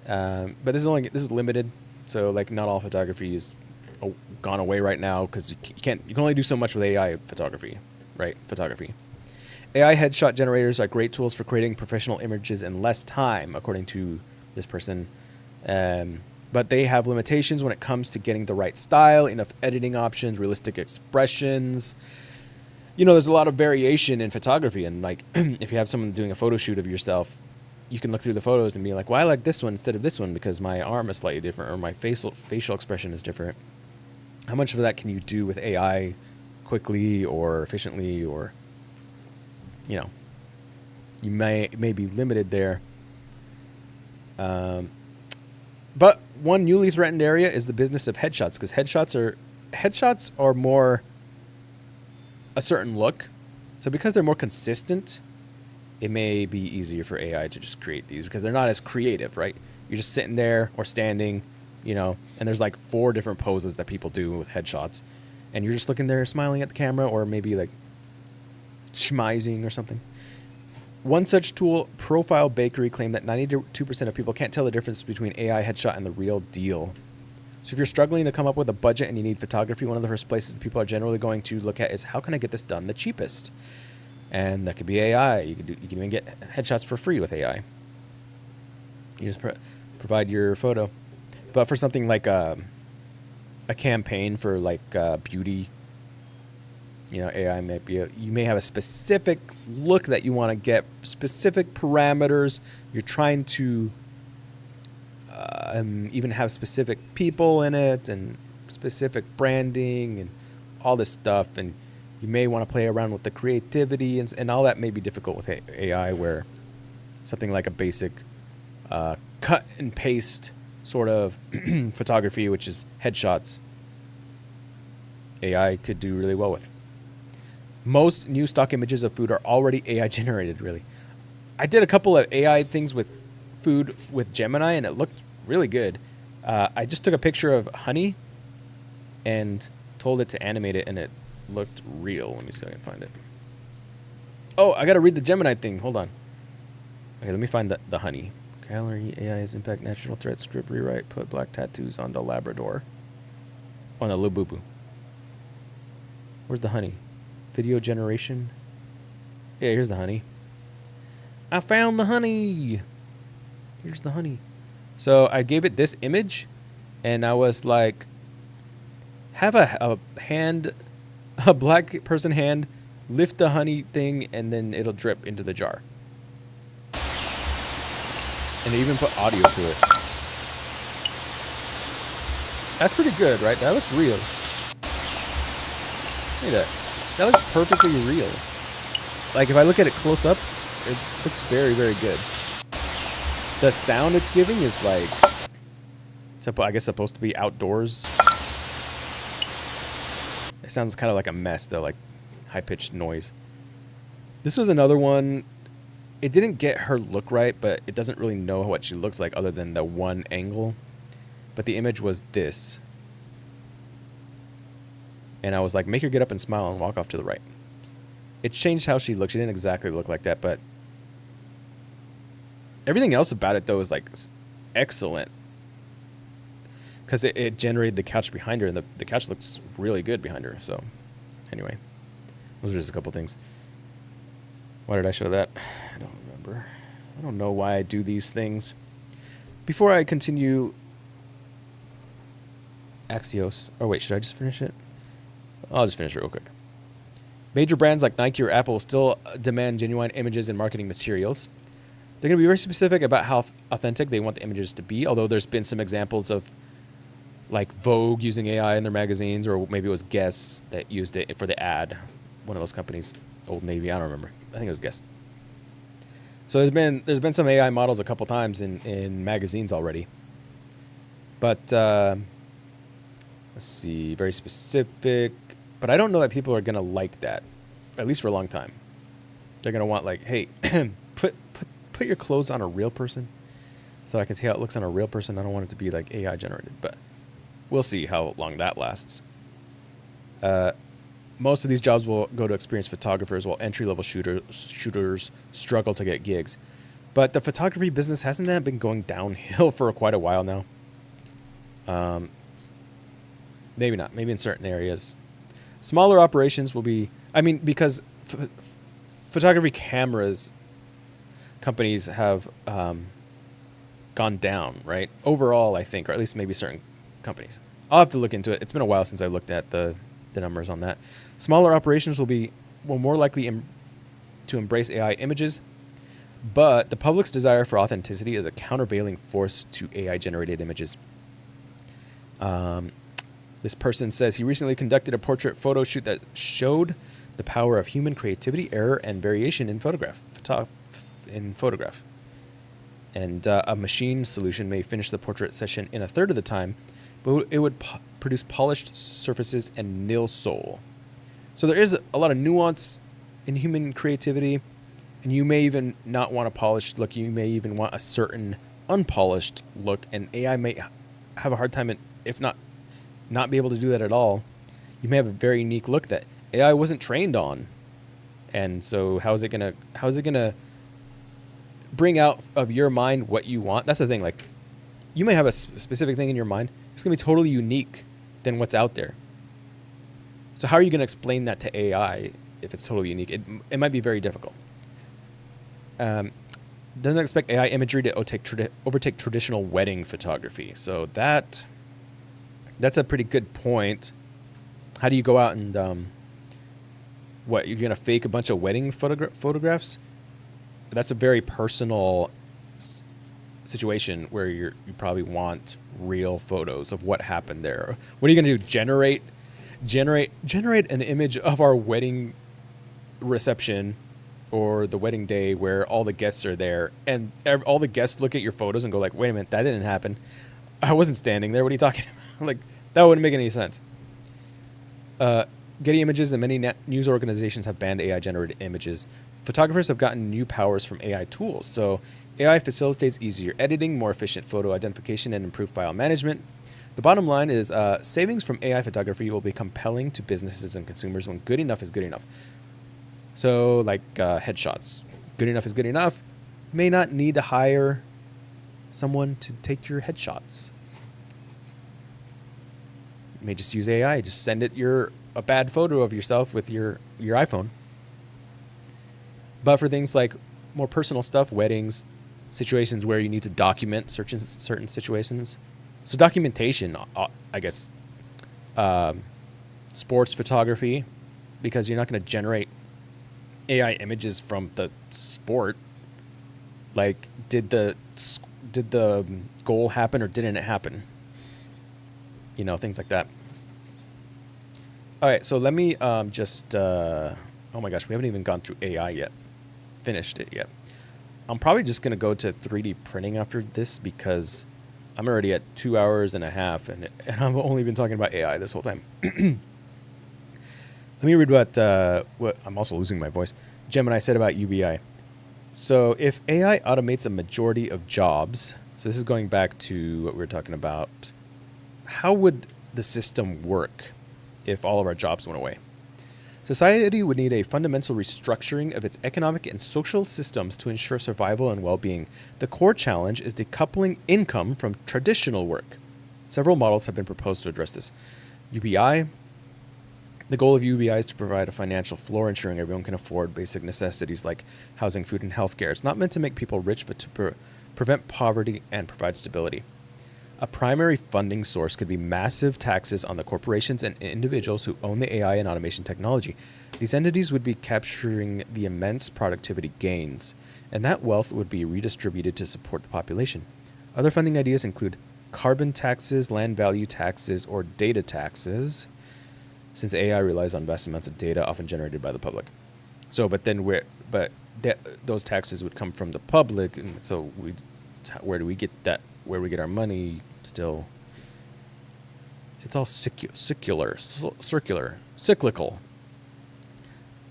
But this is limited, so like not all photography is gone away right now because you can only do so much with AI photography, right? Photography. AI headshot generators are great tools for creating professional images in less time, according to this person. But they have limitations when it comes to getting the right style, enough editing options, realistic expressions. You know, there's a lot of variation in photography, and like if you have someone doing a photo shoot of yourself, you can look through the photos and be like, well, I like this one instead of this one because my arm is slightly different or my facial expression is different. How much of that can you do with AI quickly or efficiently, or, you know, you may be limited there. But one newly threatened area is the business of headshots, because headshots are more a certain look. So because they're more consistent, it may be easier for AI to just create these because they're not as creative, right? You're just sitting there or standing, you know, and there's like 4 different poses that people do with headshots, and you're just looking there smiling at the camera or maybe like schmizing or something. One such tool, Profile Bakery, claimed that 92% of people can't tell the difference between AI headshot and the real deal. So if you're struggling to come up with a budget and you need photography, one of the first places that people are generally going to look at is how can I get this done the cheapest? And that could be AI. You can even get headshots for free with AI. You just provide your photo. But for something like a campaign for like beauty, you know, AI may be you may have a specific look that you want to get, specific parameters. You're trying to even have specific people in it and specific branding and all this stuff. And you may want to play around with the creativity and all that may be difficult with AI, where something like a basic cut and paste sort of photography, which is headshots, AI could do really well with. Most new stock images of food are already AI generated, really. I did a couple of AI things with food with Gemini, and it looked really good. I just took a picture of honey and told it to animate it, and it looked real. Let me see if I can find it. Oh, I got to read the Gemini thing. Hold on. Okay, let me find the honey. Calorie AI's impact natural threat script rewrite. Put black tattoos on the Labrador. On the Lububu. Where's the honey? Video generation. Yeah, here's the honey. I found the honey. Here's the honey. So I gave it this image, and I was like, have a black person hand lift the honey thing, and then it'll drip into the jar. And they even put audio to it. That's pretty good, right? That looks real. Look at that. That looks perfectly real. Like, if I look at it close up, it looks very, very good. The sound it's giving is like, I guess supposed to be outdoors. It sounds kind of like a mess, though, like high-pitched noise. This was another one. It didn't get her look right, but it doesn't really know what she looks like other than the one angle. But the image was this. And I was like, make her get up and smile and walk off to the right. It changed how she looked. She didn't exactly look like that, but everything else about it, though, is like excellent. Because it generated the couch behind her, and the couch looks really good behind her. So, anyway, those are just a couple things. Why did I show that? I don't remember. I don't know why I do these things. Before I continue, Axios. Oh, wait, should I just finish it? I'll just finish it real quick. Major brands like Nike or Apple still demand genuine images and marketing materials. They're going to be very specific about how authentic they want the images to be, although there's been some examples of like Vogue using AI in their magazines, or maybe it was Guess that used it for the ad. One of those companies. Old Navy, I don't remember. I think it was Guess. So there's been some AI models a couple times in magazines already. But let's see, very specific. But I don't know that people are going to like that, at least for a long time. They're gonna want like, hey, put your clothes on a real person, so I can see how it looks on a real person. I don't want it to be like AI generated, but we'll see how long that lasts. Most of these jobs will go to experienced photographers, while entry-level shooters struggle to get gigs. But the photography business, hasn't that been going downhill for quite a while now? Maybe not. Maybe in certain areas. Smaller operations will be... I mean, because photography cameras companies have gone down, right? Overall, I think, or at least maybe certain companies. I'll have to look into it. It's been a while since I looked at the numbers on that. Smaller operations will more likely to embrace AI images, but the public's desire for authenticity is a countervailing force to AI-generated images. This person says he recently conducted a portrait photo shoot that showed the power of human creativity, error, and variation in photograph. And a machine solution may finish the portrait session in a third of the time, but it would produce polished surfaces and nil soul. So there is a lot of nuance in human creativity, and you may even not want a polished look. You may even want a certain unpolished look, and AI may have a hard time, if not be able to do that at all. You may have a very unique look that AI wasn't trained on, and so how is it gonna bring out of your mind what you want? That's the thing. Like, you may have a specific thing in your mind. It's gonna be totally unique than what's out there. So how are you gonna explain that to AI if it's totally unique? It might be very difficult. Doesn't expect AI imagery to overtake traditional wedding photography. So that's a pretty good point. How do you go out and you're gonna fake a bunch of wedding photographs? That's a very personal situation where you probably want real photos of what happened there. What are you gonna do? Generate an image of our wedding reception or the wedding day where all the guests are there, and all the guests look at your photos and go like, wait a minute, that didn't happen. I wasn't standing there. What are you talking about? Like, that wouldn't make any sense. Getty Images and many news organizations have banned AI-generated images. Photographers have gotten new powers from AI tools. So AI facilitates easier editing, more efficient photo identification, and improved file management. The bottom line is savings from AI photography will be compelling to businesses and consumers when good enough is good enough. So like headshots. Good enough is good enough. You may not need to hire someone to take your headshots. You may just use AI. Just send it a bad photo of yourself with your iPhone. But for things like more personal stuff, weddings, situations where you need to document certain situations. So documentation, I guess, sports photography, because you're not going to generate AI images from the sport. Like, did the goal happen or didn't it happen? You know, things like that. All right, so let me just... oh my gosh, we haven't even gone through AI yet. Finished it yet. I'm probably just going to go to 3D printing after this because I'm already at 2 hours and a half, and I've only been talking about AI this whole time. Let me read what I'm also losing my voice. Gemini said about UBI. So if AI automates a majority of jobs, so this is going back to what we were talking about, how would the system work if all of our jobs went away? Society would need a fundamental restructuring of its economic and social systems to ensure survival and well-being. The core challenge is decoupling income from traditional work. Several models have been proposed to address this. UBI. The goal of UBI is to provide a financial floor, ensuring everyone can afford basic necessities like housing, food, and healthcare. It's not meant to make people rich, but to prevent poverty and provide stability. A primary funding source could be massive taxes on the corporations and individuals who own the AI and automation technology. These entities would be capturing the immense productivity gains, and that wealth would be redistributed to support the population. Other funding ideas include carbon taxes, land value taxes, or data taxes, since AI relies on vast amounts of data often generated by the public. So, those taxes would come from the public, and so where do we get that? Where we get our money? Still, it's all circular, cyclical.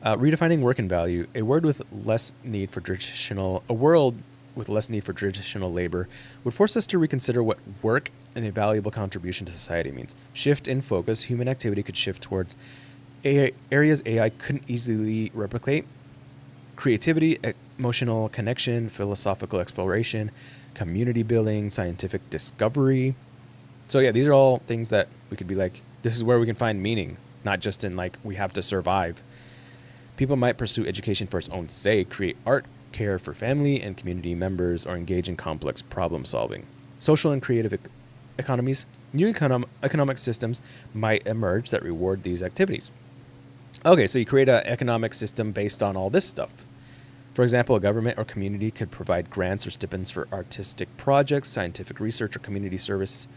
Redefining work and value. A world with less need for traditional labor would force us to reconsider what work and a valuable contribution to society means. Shift in focus. Human activity could shift towards areas AI couldn't easily replicate: creativity, emotional connection, philosophical exploration, community building, scientific discovery. So yeah, these are all things that we could be like, this is where we can find meaning, not just in like, we have to survive. People might pursue education for its own sake, create art, care for family and community members, or engage in complex problem solving. Social and creative economies. New economic systems might emerge that reward these activities. Okay, so you create an economic system based on all this stuff. For example, a government or community could provide grants or stipends for artistic projects, scientific research, or community service,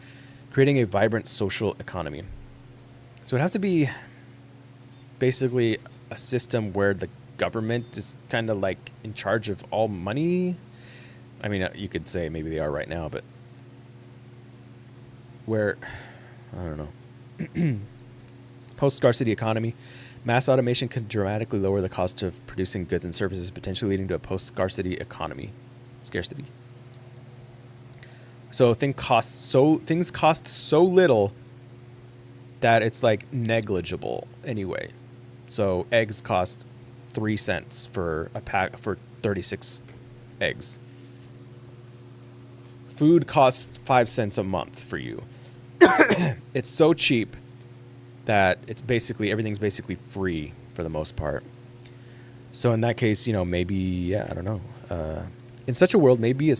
creating a vibrant social economy. So it'd have to be basically a system where the government is kind of like in charge of all money. I mean, you could say maybe they are right now, but where, I don't know. Post-scarcity economy. Mass automation could dramatically lower the cost of producing goods and services, potentially leading to a post-scarcity economy. Scarcity. So things cost so little that it's like negligible anyway. So eggs cost 3 cents for a pack for 36 eggs. Food costs 5 cents a month for you. It's so cheap that everything's basically free for the most part. So in that case, maybe, I don't know. In such a world, maybe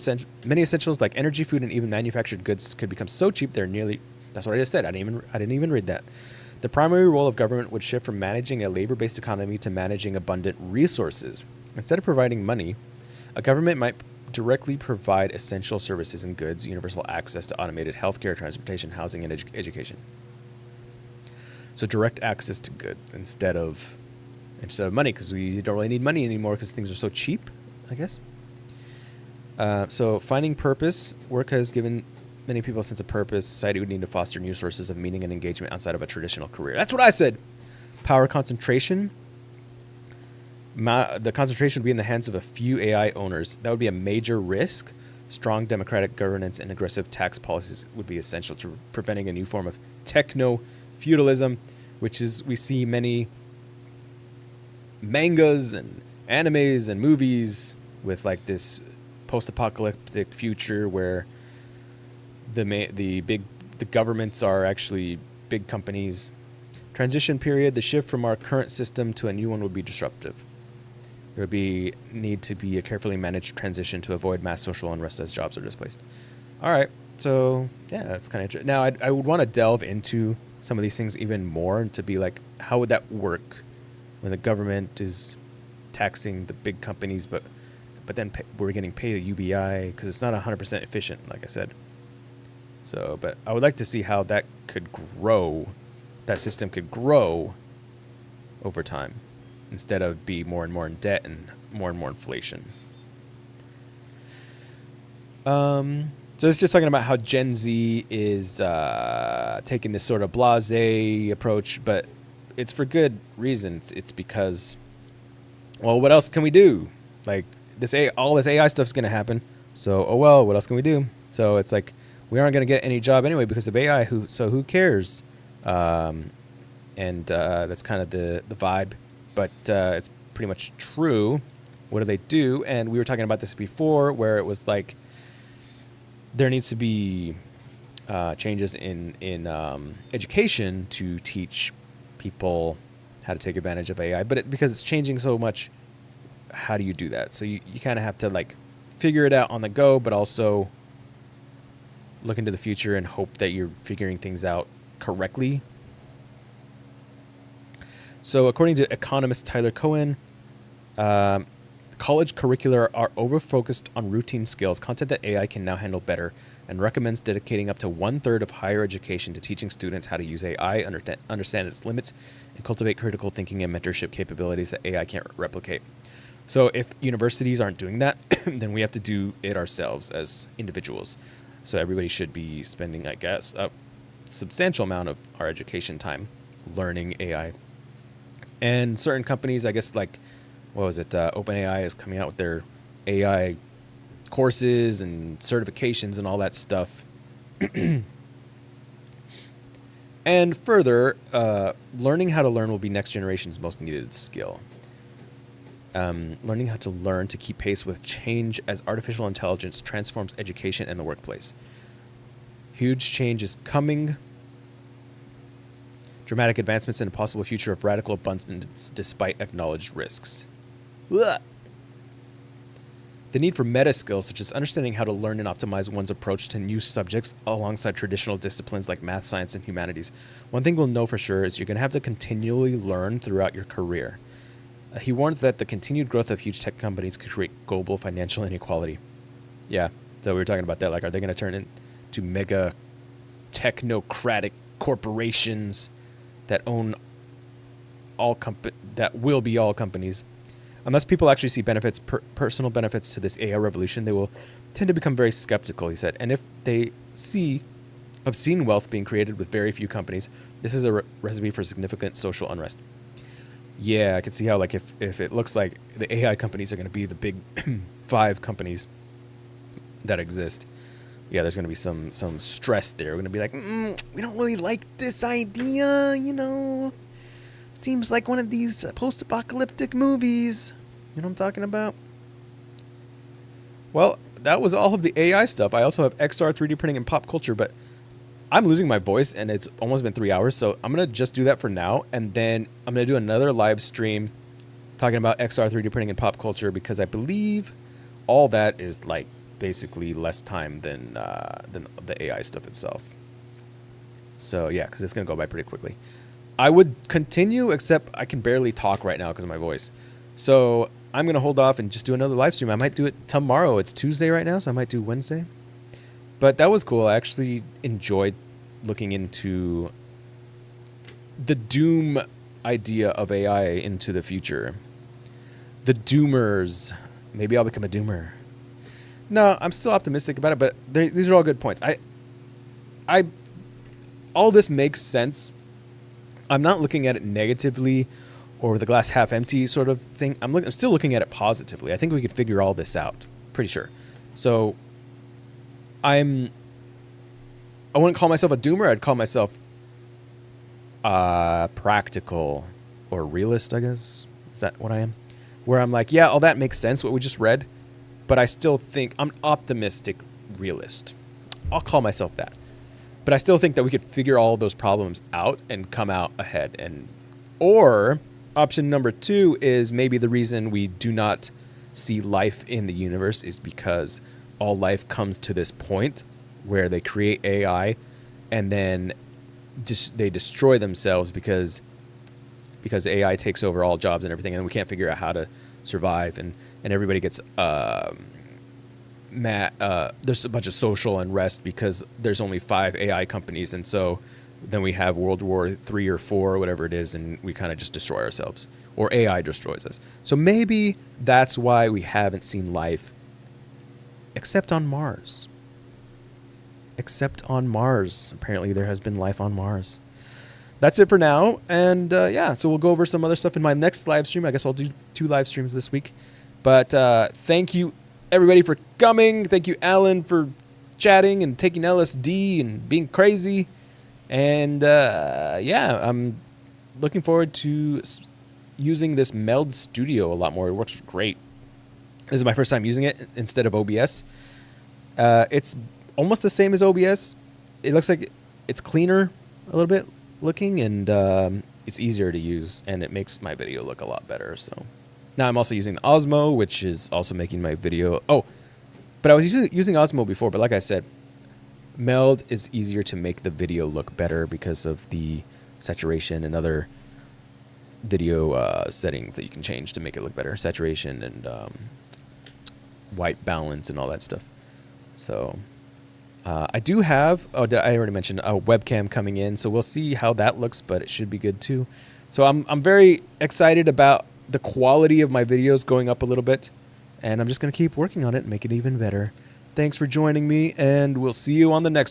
many essentials like energy, food, and even manufactured goods could become so cheap that's what I just said. I didn't even read that. The primary role of government would shift from managing a labor-based economy to managing abundant resources. Instead of providing money, a government might directly provide essential services and goods, universal access to automated healthcare, transportation, housing, and education. So direct access to goods instead of money, because we don't really need money anymore because things are so cheap, I guess. So finding purpose. Work has given many people a sense of purpose. Society would need to foster new sources of meaning and engagement outside of a traditional career. That's what I said. Power concentration. The concentration would be in the hands of a few AI owners. That would be a major risk. Strong democratic governance and aggressive tax policies would be essential to preventing a new form of techno-feudalism, which is, we see many mangas and animes and movies with like this post-apocalyptic future where the governments are actually big companies. Transition period. The shift from our current system to a new one would be disruptive. There would need to be a carefully managed transition to avoid mass social unrest as jobs are displaced. All right, so yeah, that's kind of interesting. Now, I would want to delve into some of these things even more and to be like, how would that work when the government is taxing the big companies, but then we're getting paid a UBI because it's not 100% efficient, like I said. So, but I would like to see how that could grow. That system could grow over time instead of be more and more in debt and more inflation. So it's just talking about how Gen Z is taking this sort of blasé approach, but it's for good reasons. It's because, well, what else can we do? Like all this AI stuff's going to happen. So, oh well, what else can we do? So it's like we aren't going to get any job anyway because of AI. Who cares? And that's kind of the vibe. But it's pretty much true. What do they do? And we were talking about this before, where it was like there needs to be changes in education to teach people how to take advantage of AI. But because it's changing so much, how do you do that? So you kind of have to like figure it out on the go, but also look into the future and hope that you're figuring things out correctly. So according to economist Tyler Cohen, college curricula are over-focused on routine skills, content that AI can now handle better, and recommends dedicating up to 1/3 of higher education to teaching students how to use AI, understand its limits, and cultivate critical thinking and mentorship capabilities that AI can't replicate. So if universities aren't doing that, then we have to do it ourselves as individuals. So everybody should be spending, I guess, a substantial amount of our education time learning AI. And certain companies, I guess, like, what was it? OpenAI is coming out with their AI courses and certifications and all that stuff. And further, learning how to learn will be next generation's most needed skill. Learning how to learn to keep pace with change as artificial intelligence transforms education and the workplace. Huge change is coming. Dramatic advancements in a possible future of radical abundance despite acknowledged risks. Ugh. The need for meta skills, such as understanding how to learn and optimize one's approach to new subjects alongside traditional disciplines like math, science, and humanities. One thing we'll know for sure is you're going to have to continually learn throughout your career. He warns that the continued growth of huge tech companies could create global financial inequality. Yeah, so we were talking about that. Like, are they going to turn into mega technocratic corporations that own that will be all companies? Unless people actually see benefits, personal benefits to this AI revolution, they will tend to become very skeptical, he said. And if they see obscene wealth being created with very few companies, this is a recipe for significant social unrest. Yeah, I can see how, like, if it looks like the AI companies are going to be the big 5 companies that exist, yeah, there's going to be some stress there. We're going to be like, we don't really like this idea, you know. Seems like one of these post-apocalyptic movies. You know what I'm talking about? Well, that was all of the AI stuff. I also have XR, 3D printing, and pop culture, but I'm losing my voice, and it's almost been 3 hours, so I'm going to just do that for now, and then I'm going to do another live stream talking about XR, 3D printing, and pop culture, because I believe all that is, like, basically less time than the AI stuff itself. So, yeah, because it's going to go by pretty quickly. I would continue, except I can barely talk right now because of my voice. So I'm going to hold off and just do another live stream. I might do it tomorrow. It's Tuesday right now, so I might do Wednesday. But that was cool. I actually enjoyed looking into the doom idea of AI into the future. The doomers. Maybe I'll become a doomer. No, I'm still optimistic about it, but these are all good points. All this makes sense. I'm not looking at it negatively or the glass half empty sort of thing. I'm still looking at it positively. I think we could figure all this out. Pretty sure. So I wouldn't call myself a doomer. I'd call myself practical or realist, I guess. Is that what I am? Where I'm like, yeah, all that makes sense, what we just read. But I still think I'm optimistic realist. I'll call myself that. But I still think that we could figure all those problems out and come out ahead. Or option number 2 is maybe the reason we do not see life in the universe is because all life comes to this point where they create AI and then they destroy themselves because AI takes over all jobs and everything, and we can't figure out how to survive, and everybody gets there's a bunch of social unrest because there's only 5 AI companies, and so then we have World War 3 or 4 or whatever it is, and we kind of just destroy ourselves, or AI destroys us. So maybe that's why we haven't seen life except on Mars. Except on Mars. Apparently there has been life on Mars. That's it for now, and yeah, so we'll go over some other stuff in my next live stream. I guess I'll do 2 live streams this week. But thank you everybody for coming. Thank you, Alan, for chatting and taking LSD and being crazy. And yeah, I'm looking forward to using this Meld Studio a lot more. It works great. This is my first time using it instead of OBS. It's almost the same as OBS. It looks like it's cleaner a little bit looking, and it's easier to use, and it makes my video look a lot better. So now I'm also using the Osmo, which is also making my video. Oh, but I was using Osmo before, but like I said, Meld is easier to make the video look better because of the saturation and other video settings that you can change to make it look better. Saturation and white balance and all that stuff. So I do have, I already mentioned a webcam coming in, so we'll see how that looks, but it should be good too. So I'm very excited about the quality of my videos going up a little bit, and I'm just going to keep working on it and make it even better. Thanks for joining me, and we'll see you on the next one.